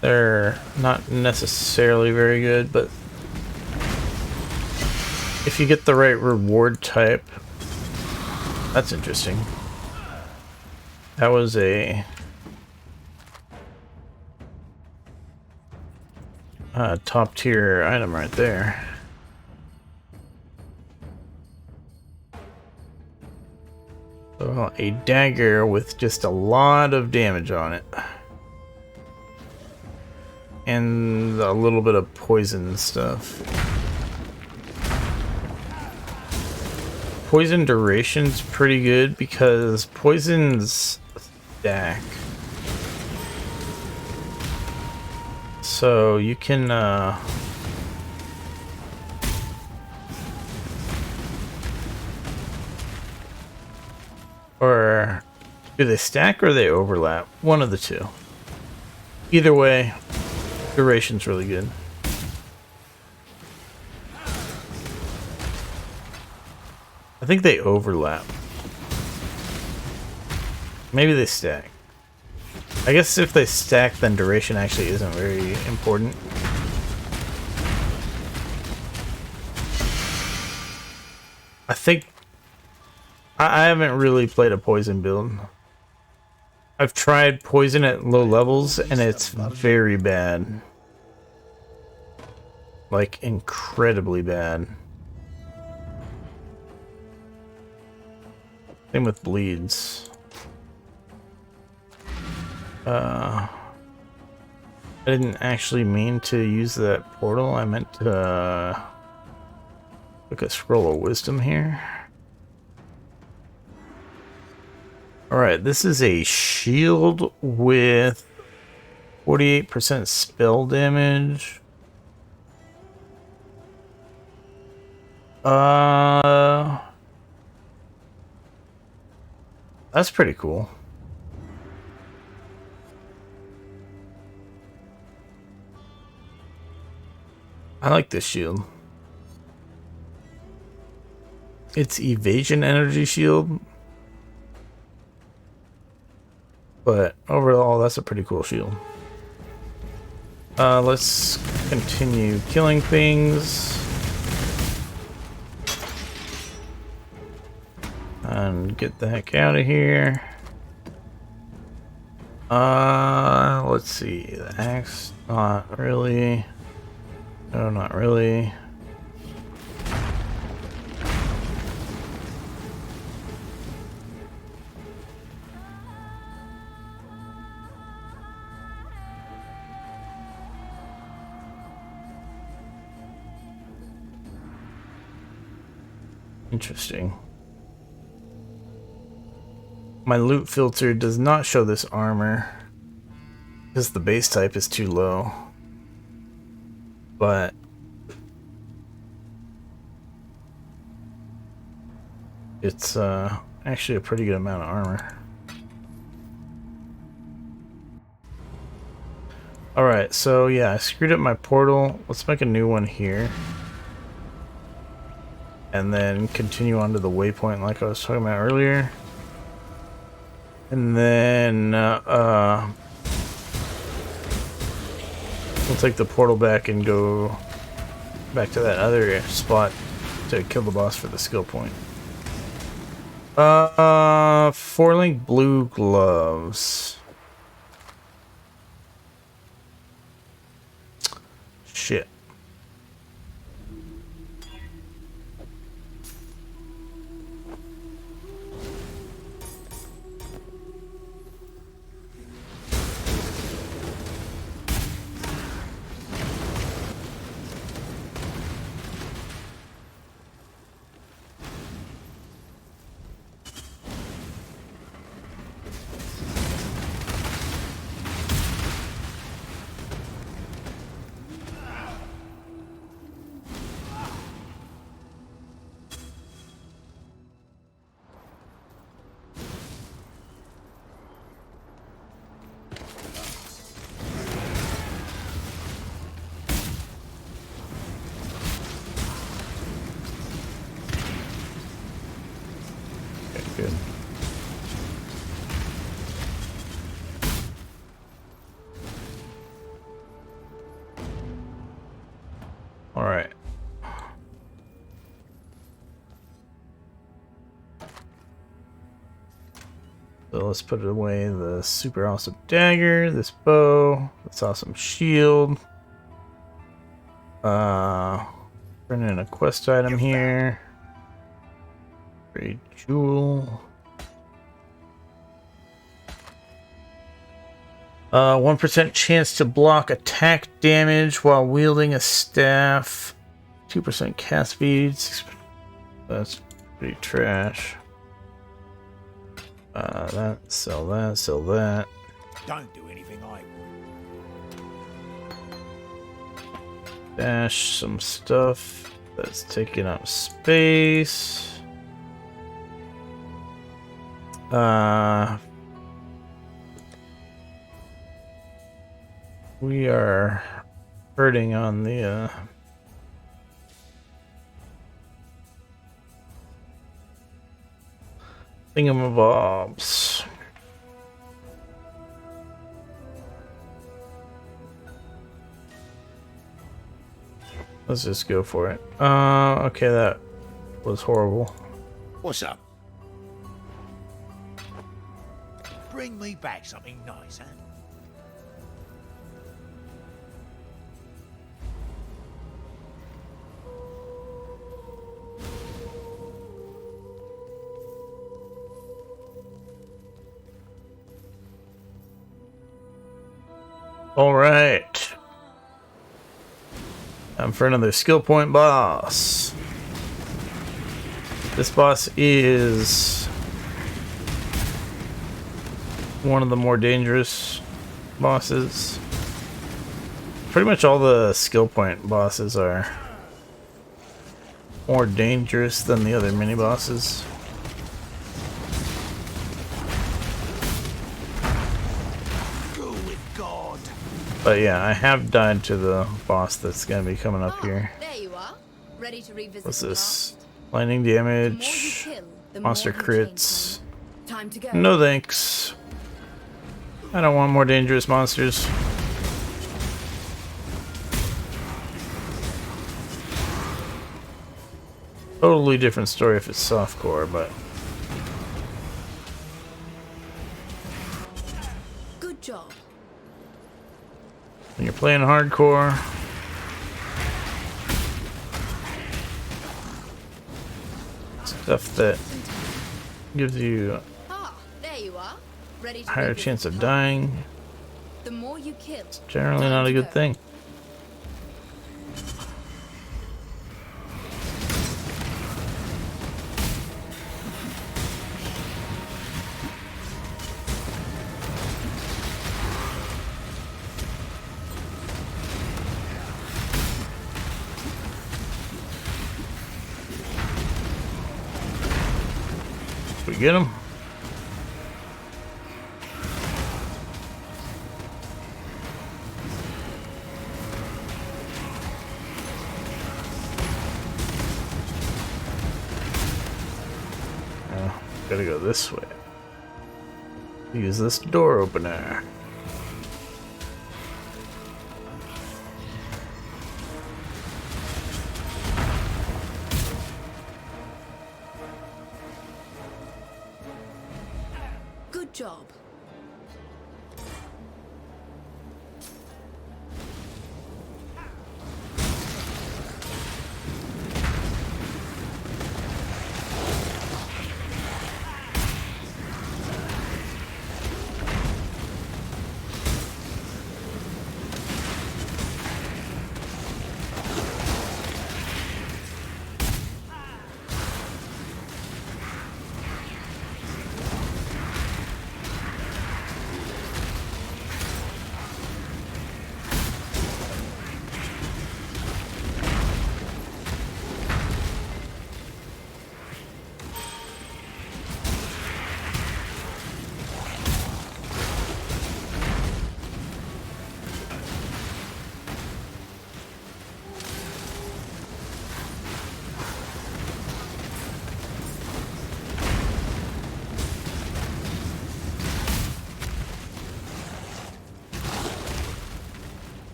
they're not necessarily very good, but if you get the right reward type, that's interesting. That was a top tier item right there. So a dagger with just a lot of damage on it. And a little bit of poison stuff. Poison duration's pretty good because poisons stack. So you can or do they stack or they overlap? One of the two. Either way, duration's really good. I think they overlap. Maybe they stack. I guess if they stack, then duration actually isn't very important. I think I haven't really played a poison build. I've tried poison at low levels and it's very bad. Like incredibly bad. Same with bleeds. I didn't actually mean to use that portal. I meant to look at Scroll of Wisdom here. Alright, this is a shield with 48% spell damage. That's pretty cool. I like this shield. It's evasion energy shield. But overall, that's a pretty cool shield. Let's continue killing things. And get the heck out of here. Let's see. The axe, not really. No, not really. Interesting. My loot filter does not show this armor because the base type is too low. But it's actually a pretty good amount of armor. Alright, so yeah, I screwed up my portal. Let's make a new one here. And then continue on to the waypoint like I was talking about earlier. And then we'll take the portal back and go back to that other spot to kill the boss for the skill point. 4-link blue gloves. Shit. Good. All right. So let's put away the super awesome dagger, this bow, this awesome shield. Bring in a quest item here. Great jewel. 1% chance to block attack damage while wielding a staff. 2% cast speed. That's pretty trash. That, sell that, sell that. Don't do anything I would. Dash some stuff that's taking up space. We are hurting on the thingamabobs. Let's just go for it. Okay, that was horrible. What's up? Bring me back something nice, huh? All right. Time for another skill point boss. This boss is one of the more dangerous bosses. Pretty much all the skill point bosses are more dangerous than the other mini bosses. But yeah, I have died to the boss that's gonna be coming up here. There you are. Ready to revisit. What's the this? past? Lightning damage, The more you kill, the monster more you change crits. them. Time to go. No thanks. I don't want more dangerous monsters. Totally different story if it's softcore, but Good job. when you're playing hardcore, stuff that gives you Ah, there you are. Ready to a higher revisit chance of the dying. The more you kill, Generally time not a to good go. thing. We get him. Gotta go this way. Use this door opener. Good job.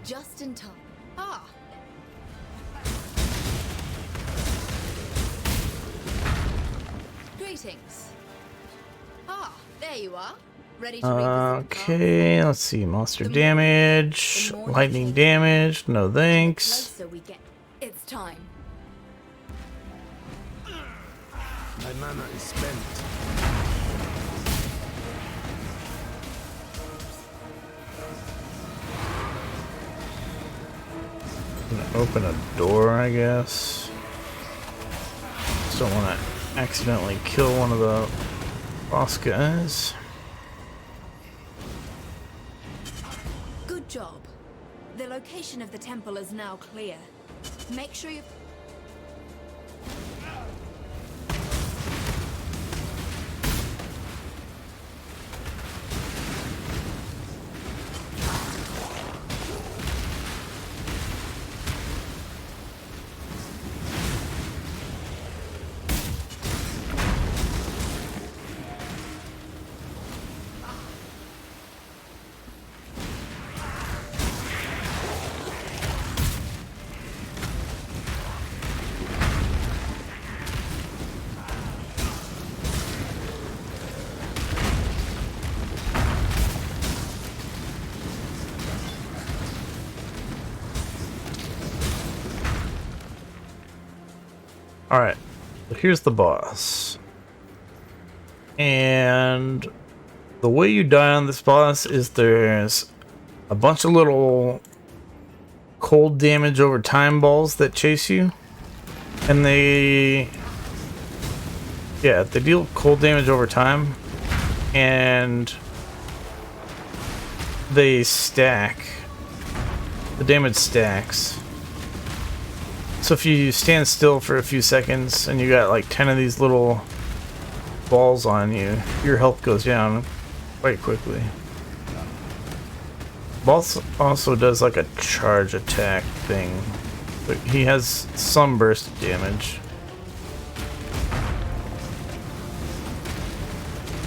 Just in time. Ah. Greetings. Ah, there you are. Ready to revisit the Okay, let's see. Monster damage, lightning damage. No thanks. closer we get. It's time. My mana is spent. Gonna open a door, I guess. Just don't want to accidentally kill one of the boss guys. Good job. The location of the temple is now clear. Make sure you... Alright, so here's the boss. And the way you die on this boss is there's a bunch of little cold damage over time balls that chase you. And they deal cold damage over time. And they stack. The damage stacks. So if you stand still for a few seconds and you got like 10 of these little balls on you, your health goes down quite quickly. Boss also does like a charge attack thing, but he has some burst damage.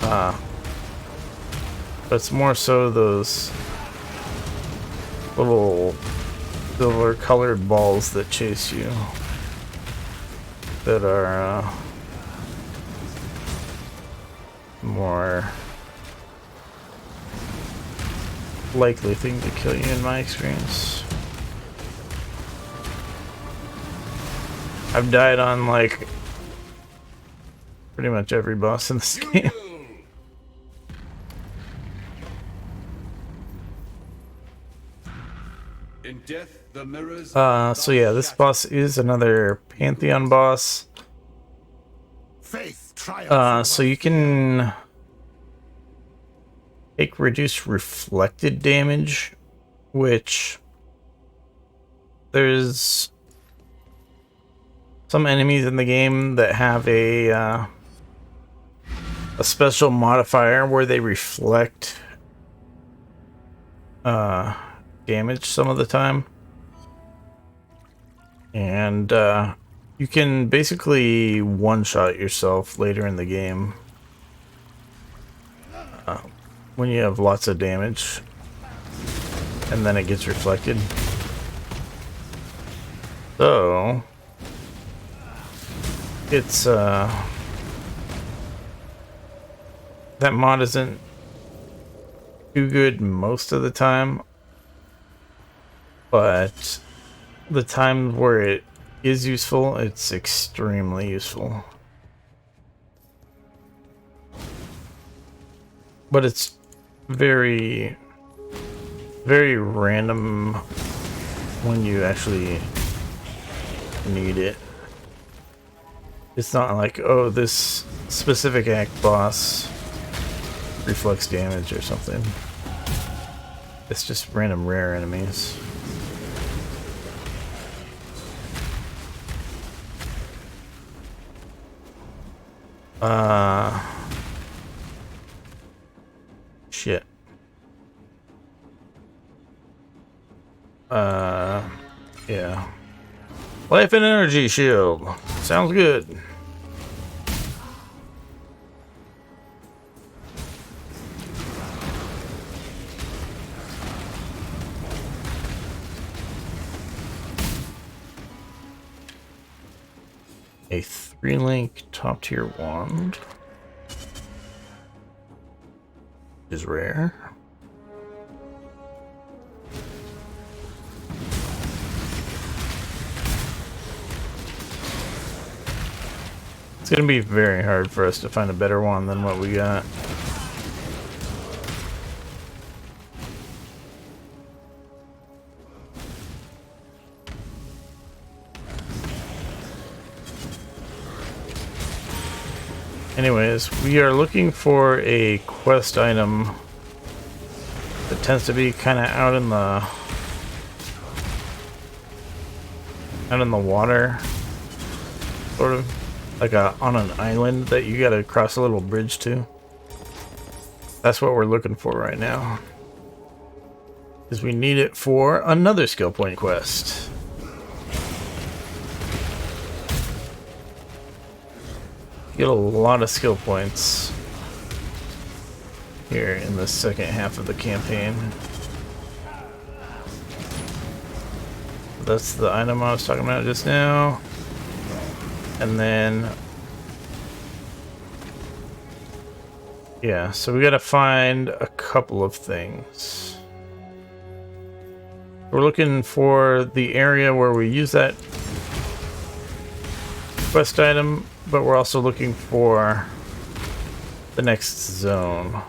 But it's more so those little silver colored balls that chase you that are more likely thing to kill you in my experience. I've died on like pretty much every boss in this game. In death, the mirrors. So yeah, this boss is another Pantheon boss. Faith triumphs. So you can take reduced reflected damage, which there's some enemies in the game that have a special modifier where they reflect damage some of the time, and you can basically one-shot yourself later in the game when you have lots of damage, and then it gets reflected. So it's that mod isn't too good most of the time, but the times where it is useful, it's extremely useful. But it's very, very random when you actually need it. It's not like, oh, this specific act boss reflects damage or something. It's just random rare enemies. Shit. Yeah. Life and energy shield. Sounds good. A 3-link top tier wand is rare. It's gonna be very hard for us to find a better one than what we got. Anyways, we are looking for a quest item that tends to be kind of out in the water, sort of like on an island that you gotta cross a little bridge to. That's what we're looking for right now, because we need it for another skill point quest. Get a lot of skill points here in the second half of the campaign. That's the item I was talking about just now. And then, yeah, so we gotta find a couple of things. We're looking for the area where we use that quest item, but we're also looking for the next zone.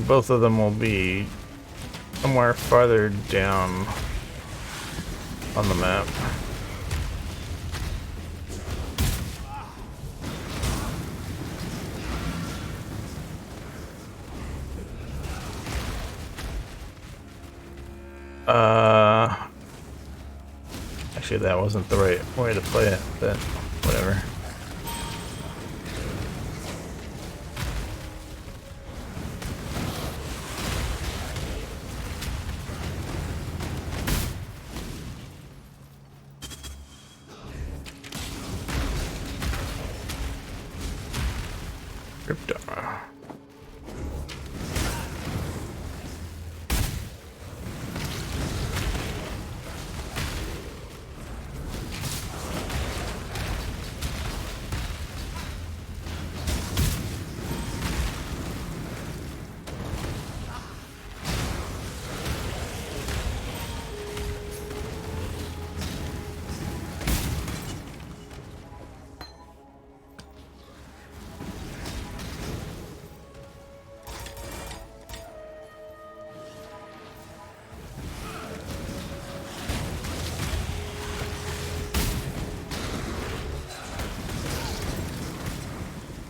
Both of them will be somewhere farther down on the map. Actually, that wasn't the right way to play it, but whatever. Cryptar.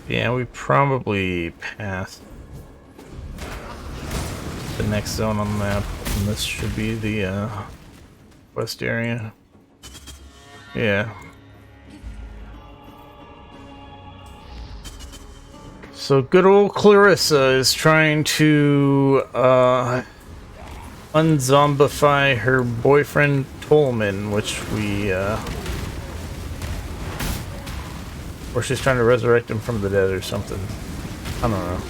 Yeah, we probably passed the next zone on the map, and this should be the west area. Yeah. So good old Clarissa is trying to unzombify her boyfriend Tolman, which we or she's trying to resurrect him from the dead or something. I don't know.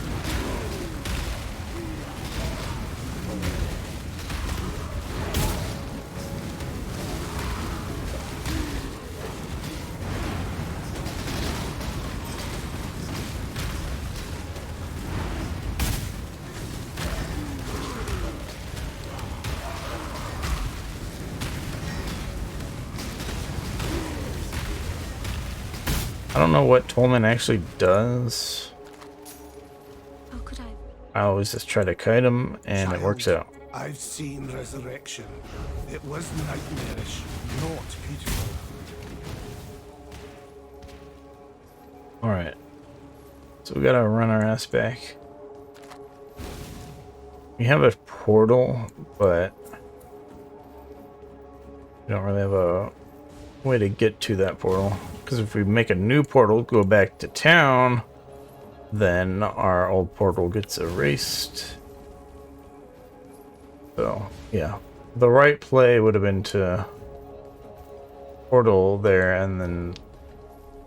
I don't know what Tolman actually does. How could I? I always just try to kite him, and it works out. I've seen resurrection. It was nightmarish, not beautiful. Alright. So we gotta run our ass back. We have a portal, but we don't really have a way to get to that portal. Because if we make a new portal, go back to town, then our old portal gets erased. So, yeah. The right play would have been to portal there, and then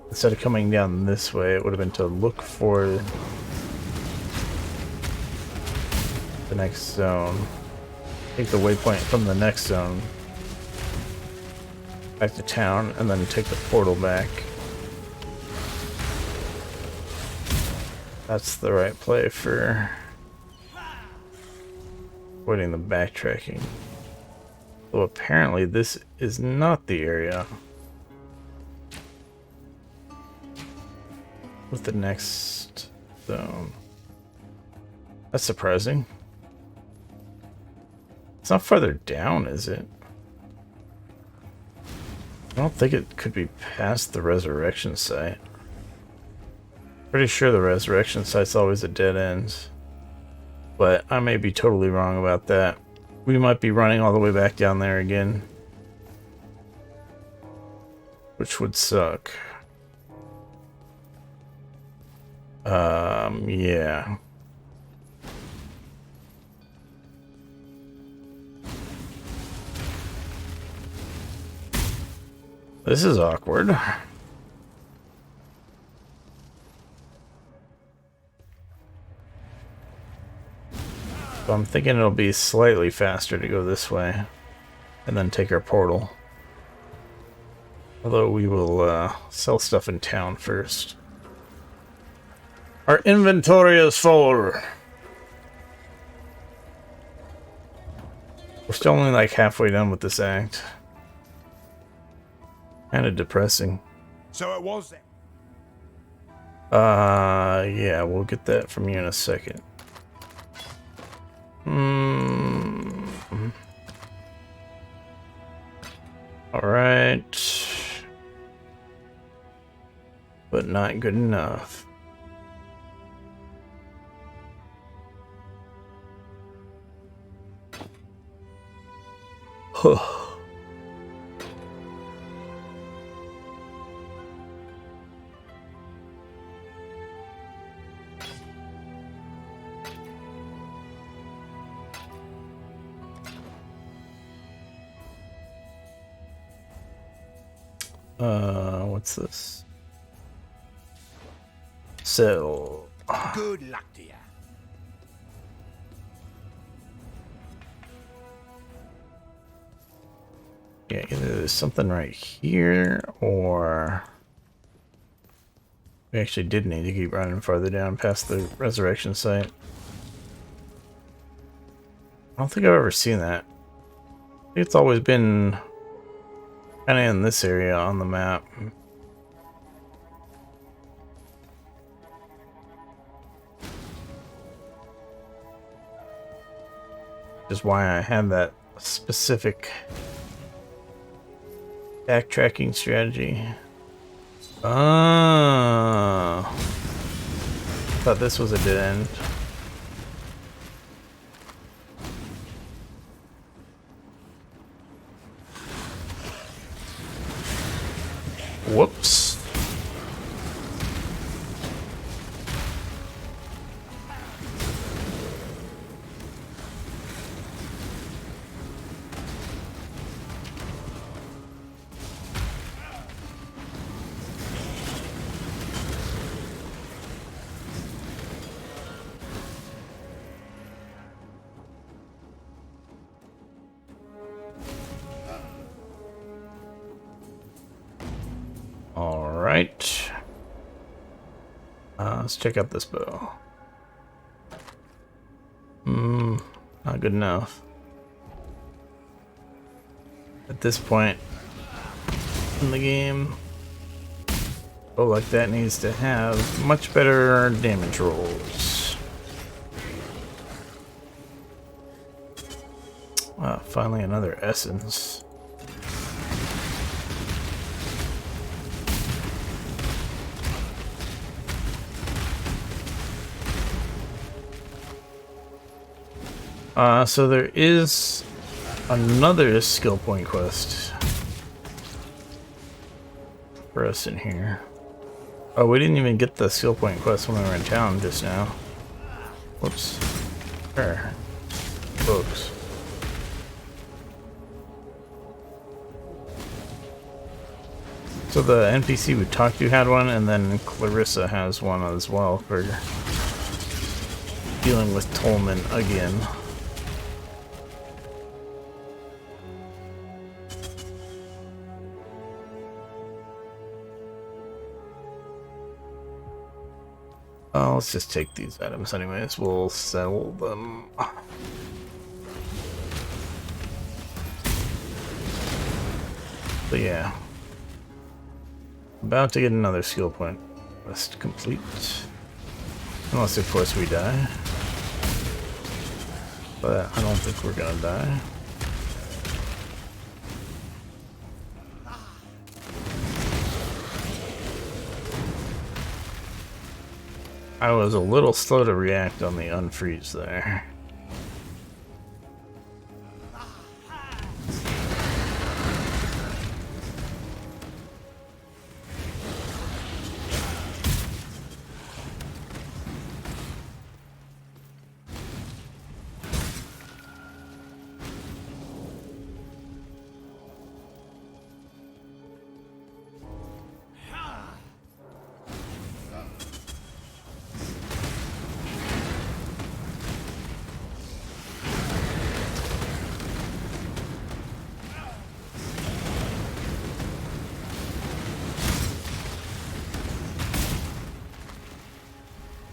instead of coming down this way, it would have been to look for the next zone. Take the waypoint from the next zone back to town, and then take the portal back. That's the right play for avoiding the backtracking. So apparently this is not the area with the next zone. That's surprising. It's not farther down, is it? I don't think it could be past the resurrection site. Pretty sure the resurrection site's always a dead end. But I may be totally wrong about that. We might be running all the way back down there again, which would suck. Yeah. This is awkward. So I'm thinking it'll be slightly faster to go this way and then take our portal. Although we will sell stuff in town first. Our inventory is full. We're still only like halfway done with this act. Kind of depressing. So it was. Yeah, we'll get that from you in a second. Alright. But not good enough. Huh. What's this? So, Good luck to you. yeah, either there's something right here, or we actually did need to keep running farther down past the resurrection site. I don't think I've ever seen that. I think it's always been kind of in this area on the map. Is why I had that specific backtracking strategy. Ah. Thought this was a dead end. Whoops. Alright. Let's check out this bow. Not good enough. At this point in the game, a bow like that needs to have much better damage rolls. Finally another essence. So there is another skill point quest for us in here. Oh, we didn't even get the skill point quest when we were in town just now. Whoops. There. Folks. So the NPC we talked to had one, and then Clarissa has one as well for dealing with Tolman again. Let's just take these items anyways. We'll sell them. But yeah. About to get another skill point quest complete. Unless of course we die. But I don't think we're gonna die. I was a little slow to react on the unfreeze there.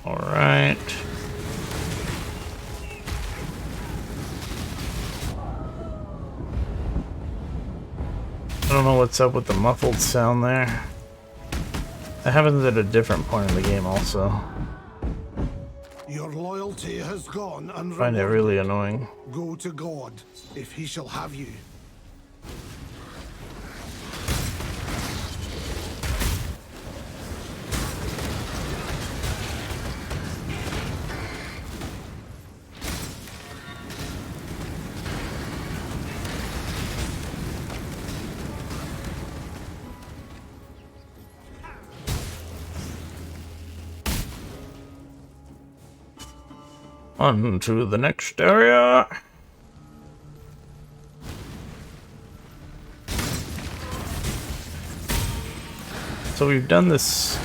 Alright. I don't know what's up with the muffled sound there. That happens at a different point in the game also. Your loyalty has gone I find unrewarded. it really annoying. Go to God, if he shall have you. On to the next area. So we've done this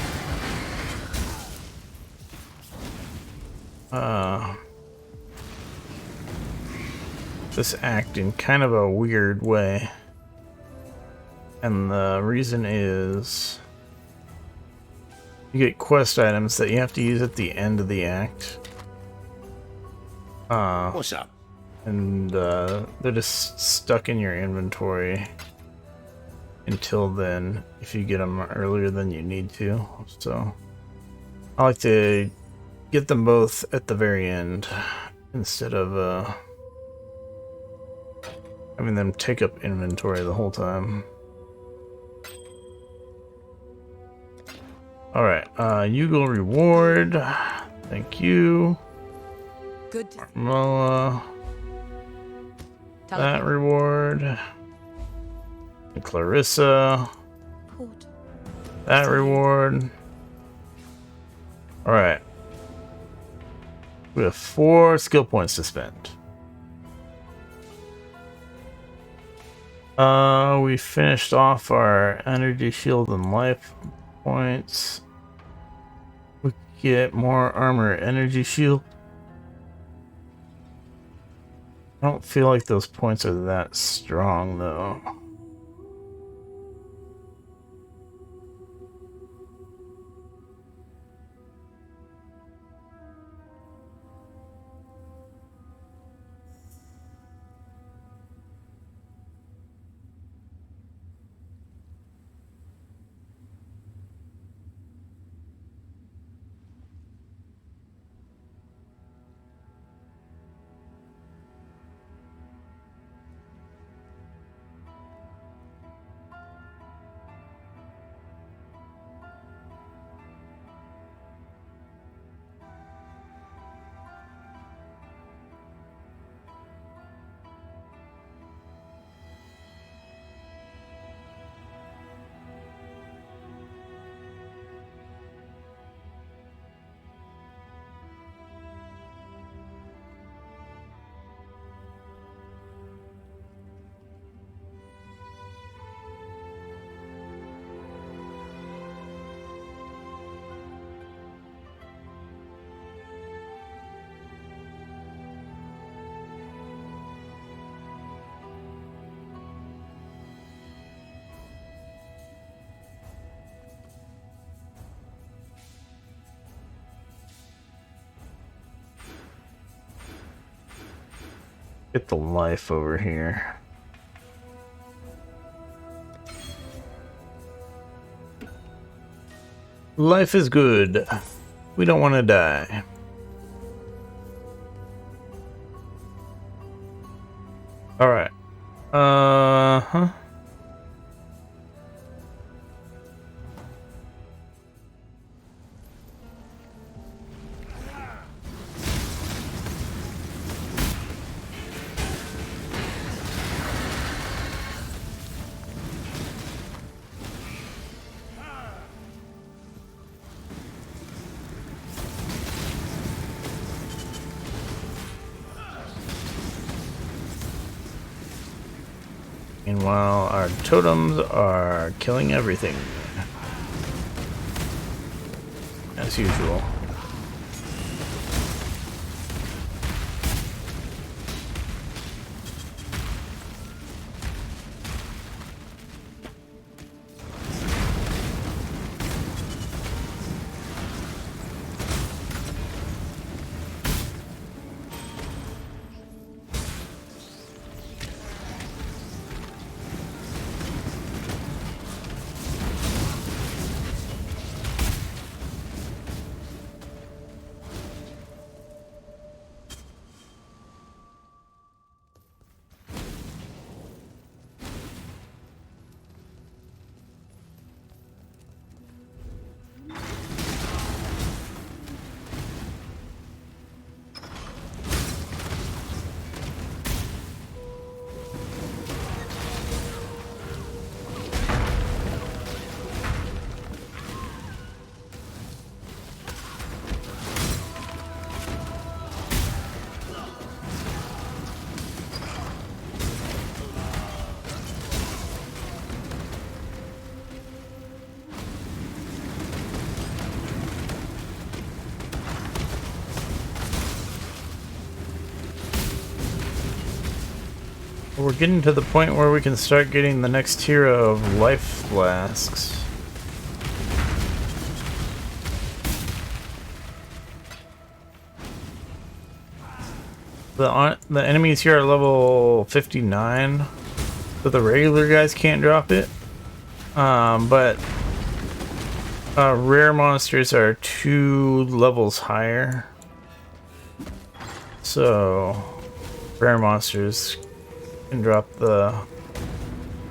this act in kind of a weird way. And the reason is you get quest items that you have to use at the end of the act. What's up? And they're just stuck in your inventory until then, if you get them earlier than you need to. So I like to get them both at the very end instead of having them take up inventory the whole time. Alright, Yugal reward. Thank you. Good. Moa. That reward. And Clarissa. Port. That reward. Alright. We have 4 skill points to spend. We finished off our energy shield and life points. We get more armor, energy shield. I don't feel like those points are that strong though. Get the life over here. Life is good. We don't want to die. Alright. Uh-huh. Meanwhile, our totems are killing everything. As usual. We're getting to the point where we can start getting the next tier of life flasks. The enemies here are level 59, so the regular guys can't drop it. But rare monsters are 2 levels higher. So rare monsters can drop the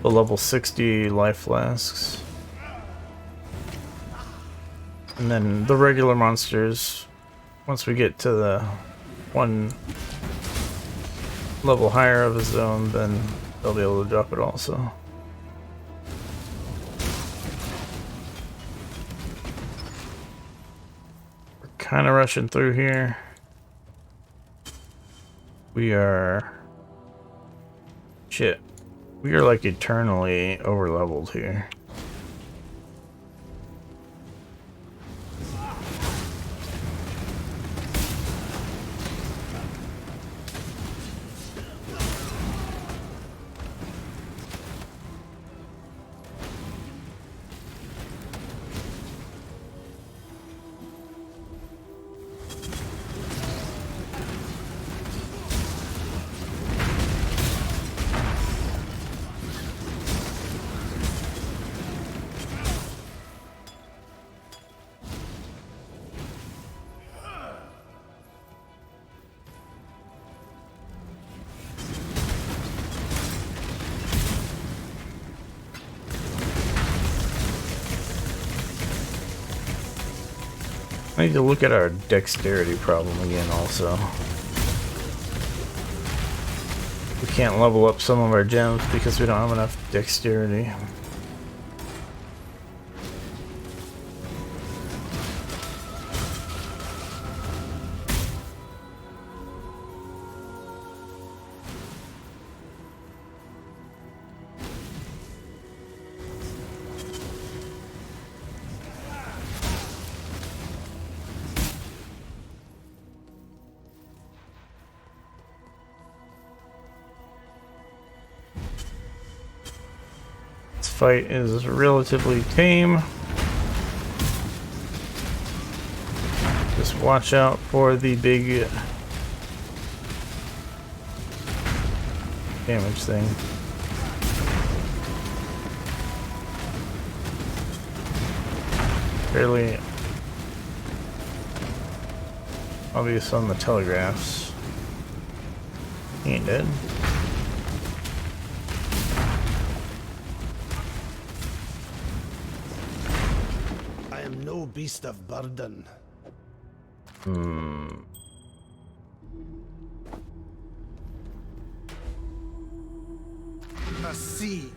level 60 life flasks. And then the regular monsters once we get to the one level higher of a zone, then they'll be able to drop it also. We're kind of rushing through here. We are... Shit. We are like eternally over leveled here. I need to look at our dexterity problem again also. We can't level up some of our gems because we don't have enough dexterity. Fight is relatively tame. Just watch out for the big damage thing. Fairly obvious on the telegraphs. He ain't dead. No beast of burden. A sea.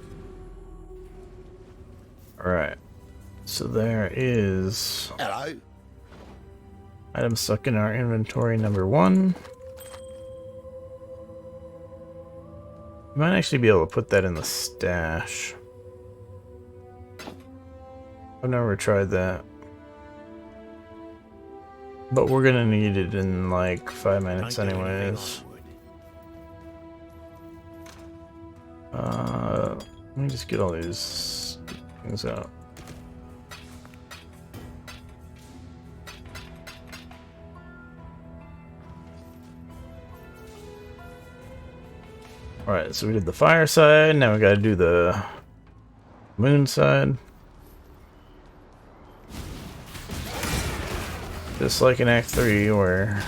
Alright. So there is Hello. item stuck in our inventory number 1. You might actually be able to put that in the stash. I've never tried that. But we're gonna need it in like 5 minutes anyways. Let me just get all these things out. Alright, so we did the fire side, now we gotta do the moon side. Just like in Act 3 where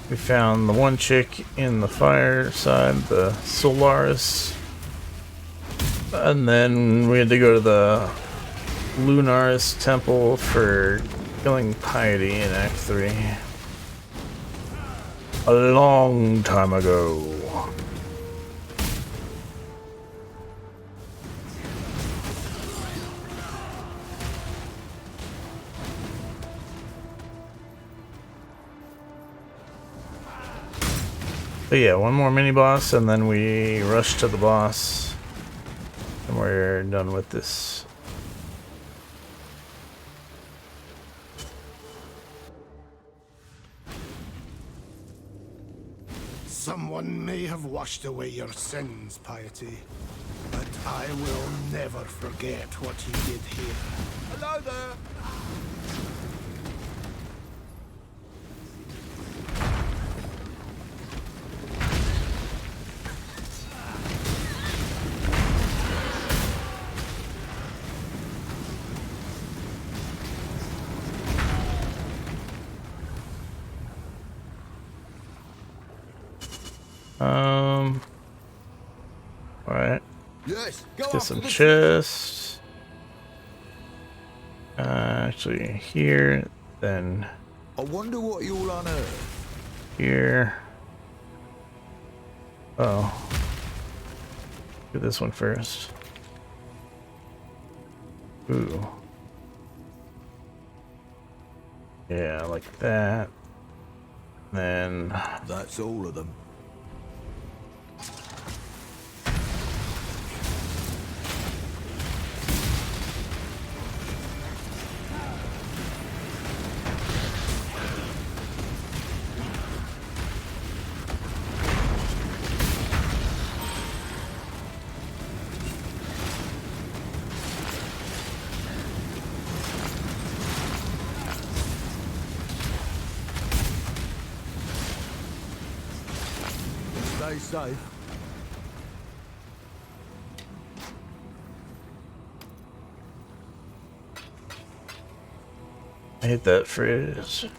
we found the one chick in the fire side, the Solaris, and then we had to go to the Lunaris temple for killing Piety in Act 3. A long time ago. But yeah, one more mini boss and then we rush to the boss and we're done with this. Someone may have washed away your sins, Piety, but I will never forget what you did here. Hello there. Alright. Yes. Go Get after some the chests. Actually, here, then I wonder what you'll unearth. here. Oh. Do this one first. Ooh. Yeah, like that. Then That's all of them. Stay safe. I hit that fridge.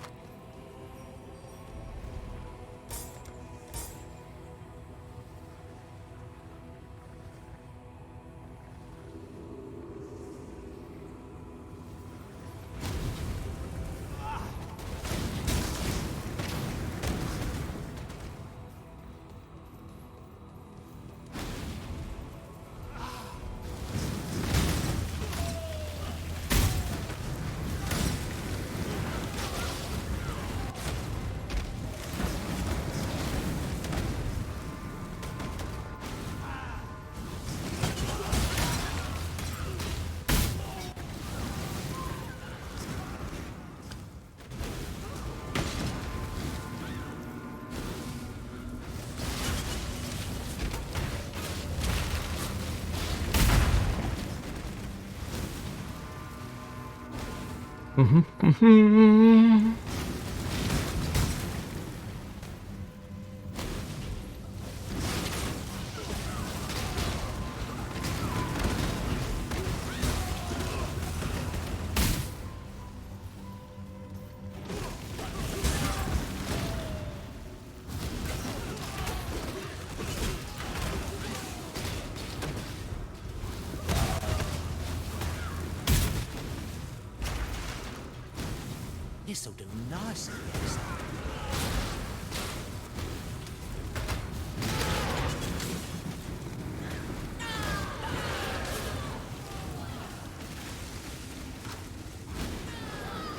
This'll do nicely, Exile.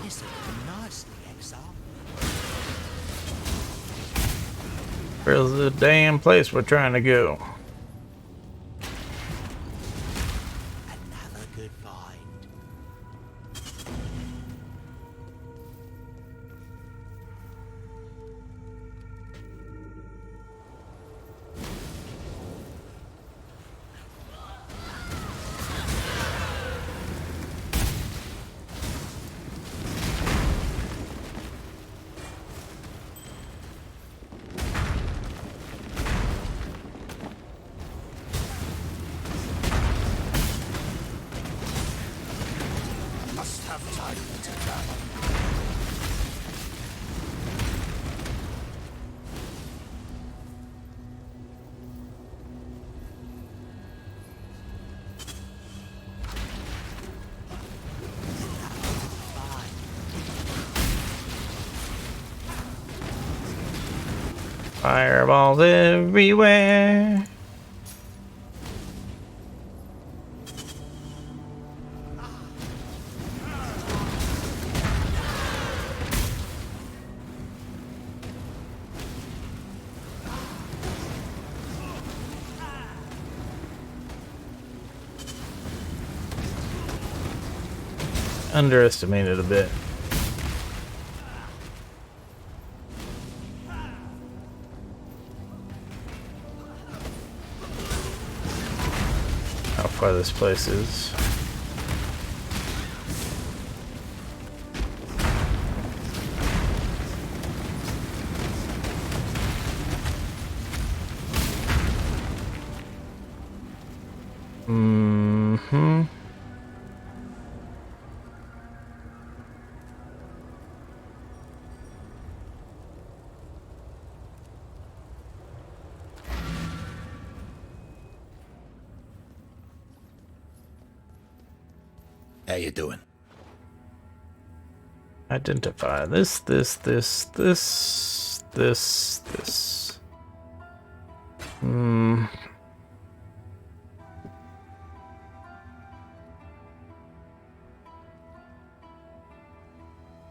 This'll do nicely, Exile. Where's the damn place we're trying to go? Another good find. Must have time to die. Fireballs everywhere. Underestimated a bit. How far this place is. Mm-hmm. How you doing? Identify this, this, this, this, this, this.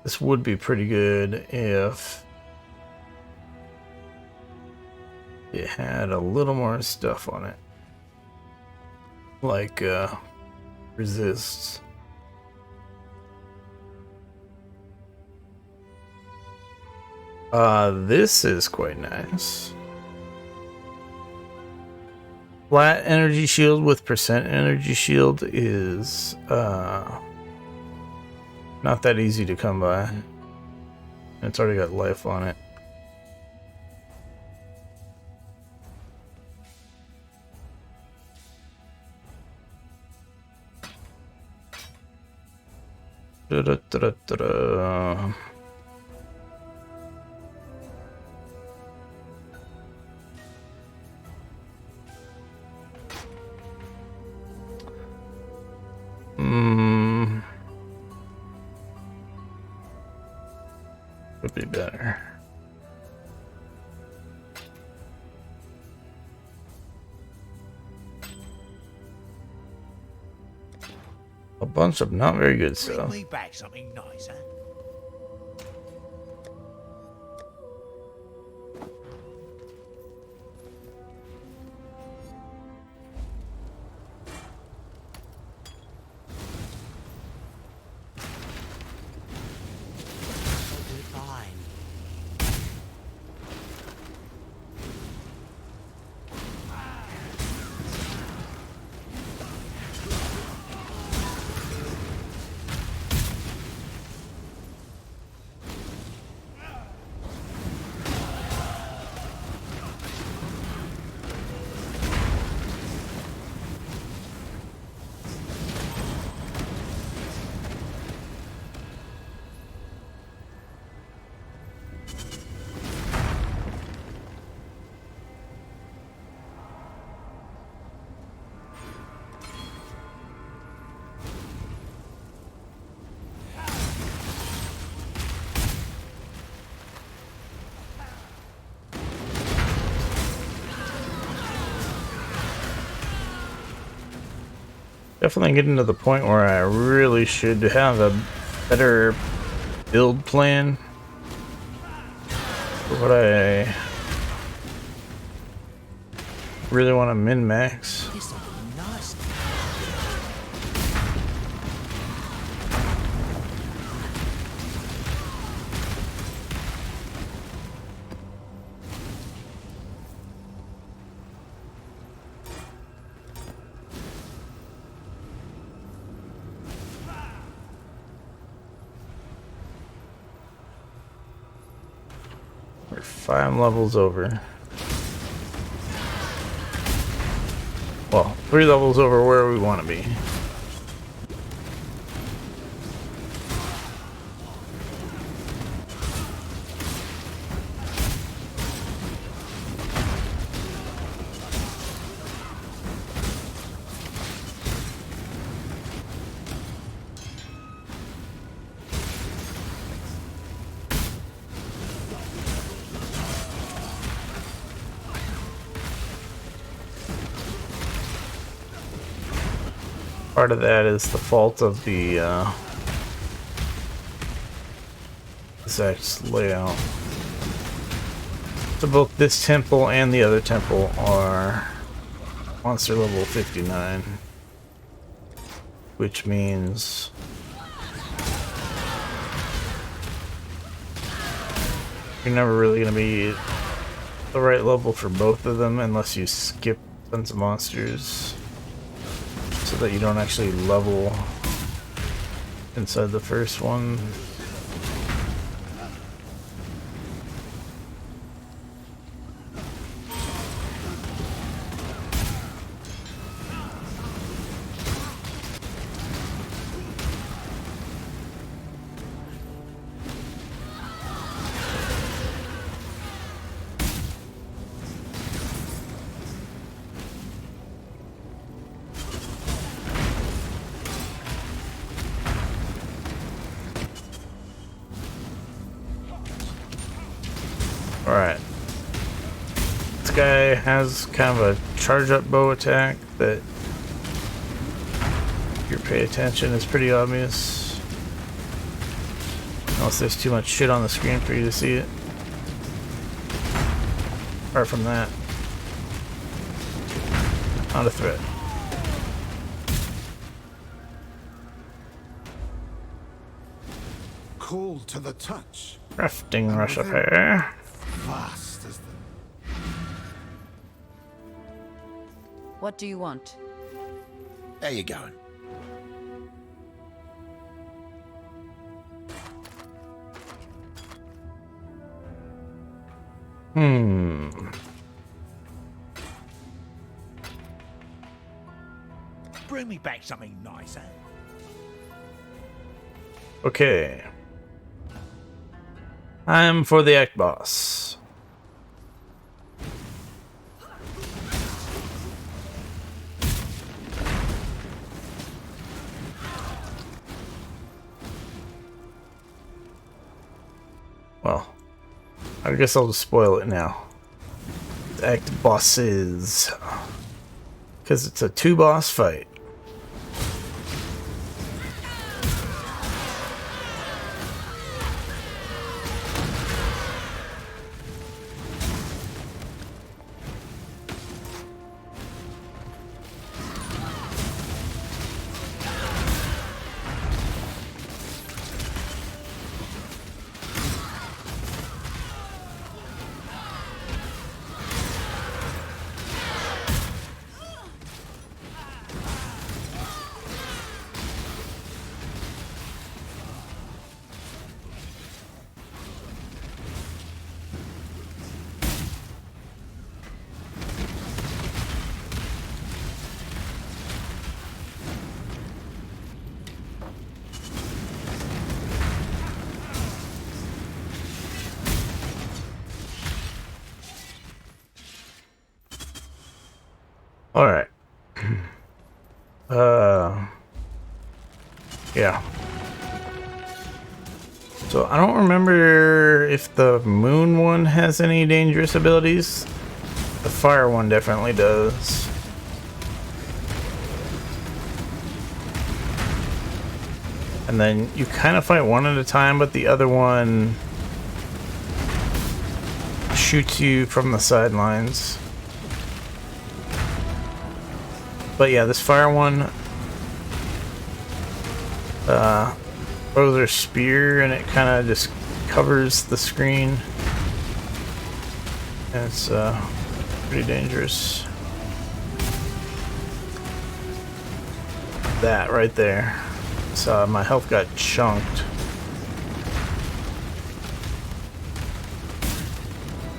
This would be pretty good if it had a little more stuff on it. Like, resists. This is quite nice. Flat energy shield with percent energy shield is, not that easy to come by. It's already got life on it. Da-da-da-da-da. Would be better. A bunch of not very good stuff. Bring me back something nice, huh? Definitely getting to the point where I really should have a better build plan for what I really want to min-max. This'll be nice. We're 5 levels over. Well, 3 levels over where we want to be. Part of that is the fault of the exact layout. So both this temple and the other temple are monster level 59, which means you're never really going to be the right level for both of them unless you skip tons of monsters, so that you don't actually level inside the first one. Alright. This guy has kind of a charge up bow attack that, if you pay attention, is pretty obvious. Unless there's too much shit on the screen for you to see it. Apart from that, not a threat. Cold to the touch. Crafting recipe. Vast as the... What do you want? How you going? Bring me back something nice, eh? Okay. I'm for the act boss. Well, I guess I'll just spoil it now. Act bosses. Because it's a 2-boss fight. Alright. Yeah. So I don't remember if the moon one has any dangerous abilities. The fire one definitely does. And then you kind of fight one at a time, but the other one shoots you from the sidelines. But yeah, this fire one throws her spear and it kind of just covers the screen. And it's pretty dangerous. That right there. So my health got chunked.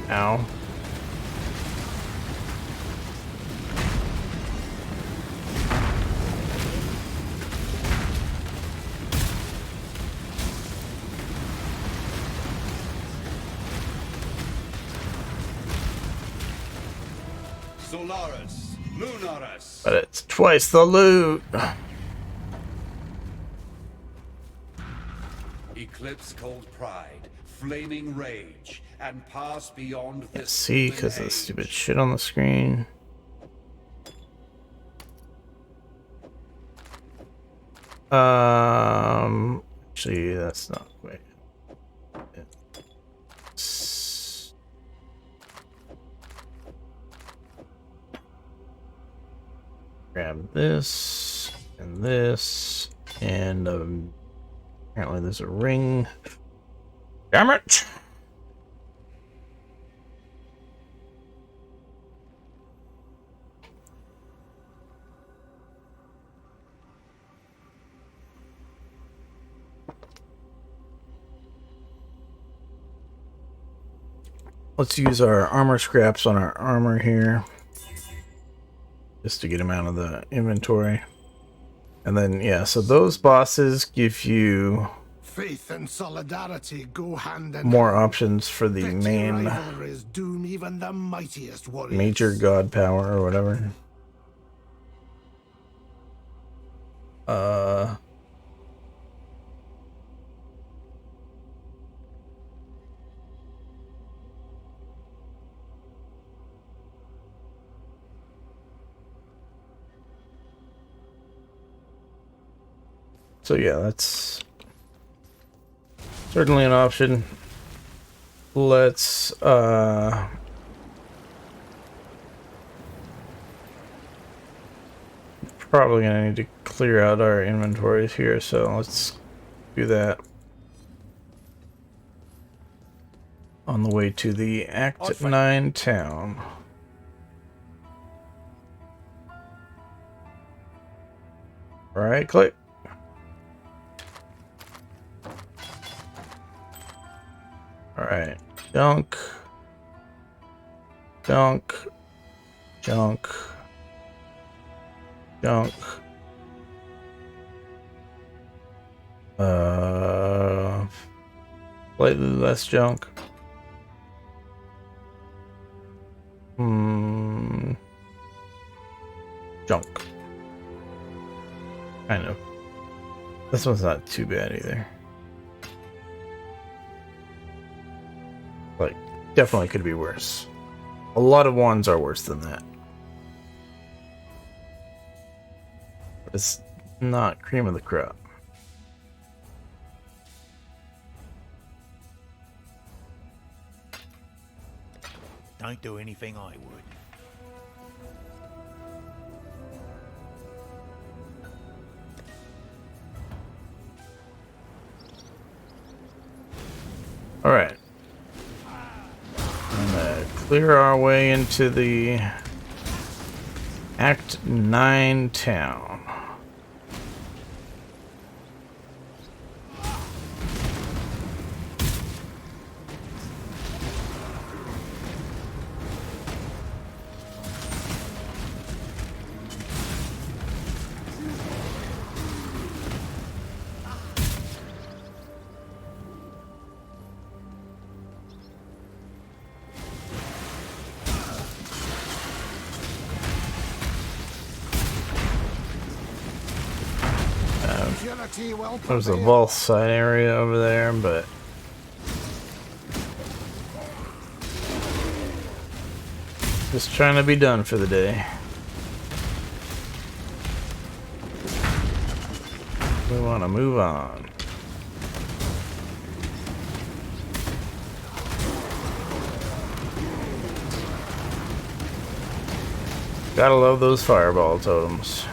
Ow. Solaris, Lunaris. But it's twice the loot. Eclipse cold pride, flaming rage, and pass beyond this. Can't see because of the stupid shit on the screen. Actually, that's not quite. Grab this, and apparently there's a ring. Damn it! Let's use our armor scraps on our armor here. Just to get them out of the inventory. And then, yeah, so those bosses give you Faith and solidarity go hand in more hand. options for the Petty main rivalries doom even the mightiest warriors. major god power or whatever. So yeah, that's certainly an option. Let's probably gonna need to clear out our inventories here, so let's do that on the way to the Act 9 town. Right click. Alright. Junk. Junk. Junk. Junk. Slightly less junk. Junk. Kind of. This one's not too bad either. Like, definitely could be worse. A lot of ones are worse than that. But it's not cream of the crop. Don't do anything I would. Alright. I'm gonna clear our way into the Act 9 town. There's a vault side area over there, but just trying to be done for the day. We want to move on. Gotta love those fireball totems.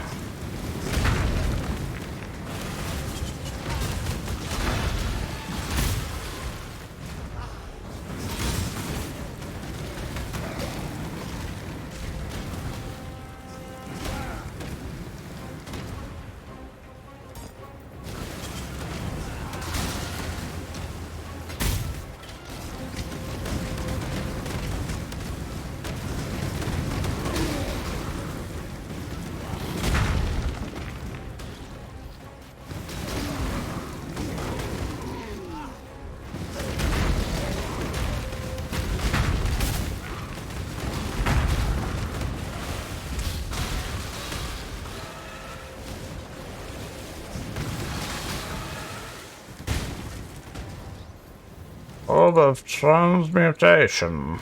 Orb of transmutation.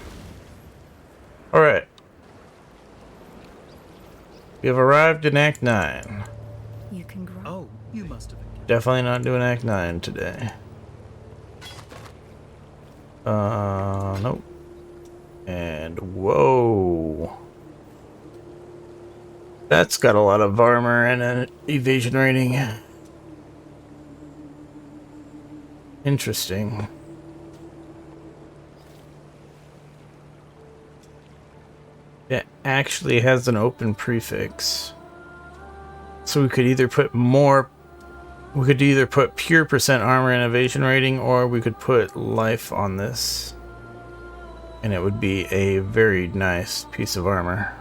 Alright. We have arrived in Act 9. You can grow. Oh, you must have. Definitely not doing Act 9 today. Nope. And whoa. That's got a lot of armor and an evasion rating. Interesting. It actually has an open prefix. So we could either put pure percent armor and evasion rating, or we could put life on this. And it would be a very nice piece of armor.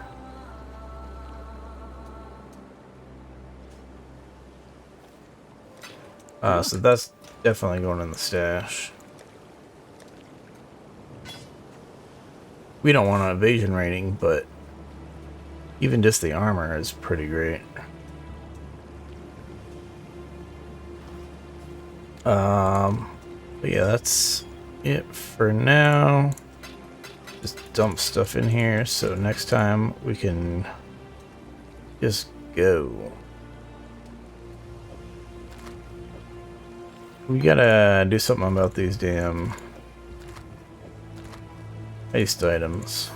So that's definitely going in the stash. We don't want an evasion rating, but even just the armor is pretty great. But yeah, that's it for now. Just dump stuff in here so next time we can just go. We gotta do something about these damn haste items.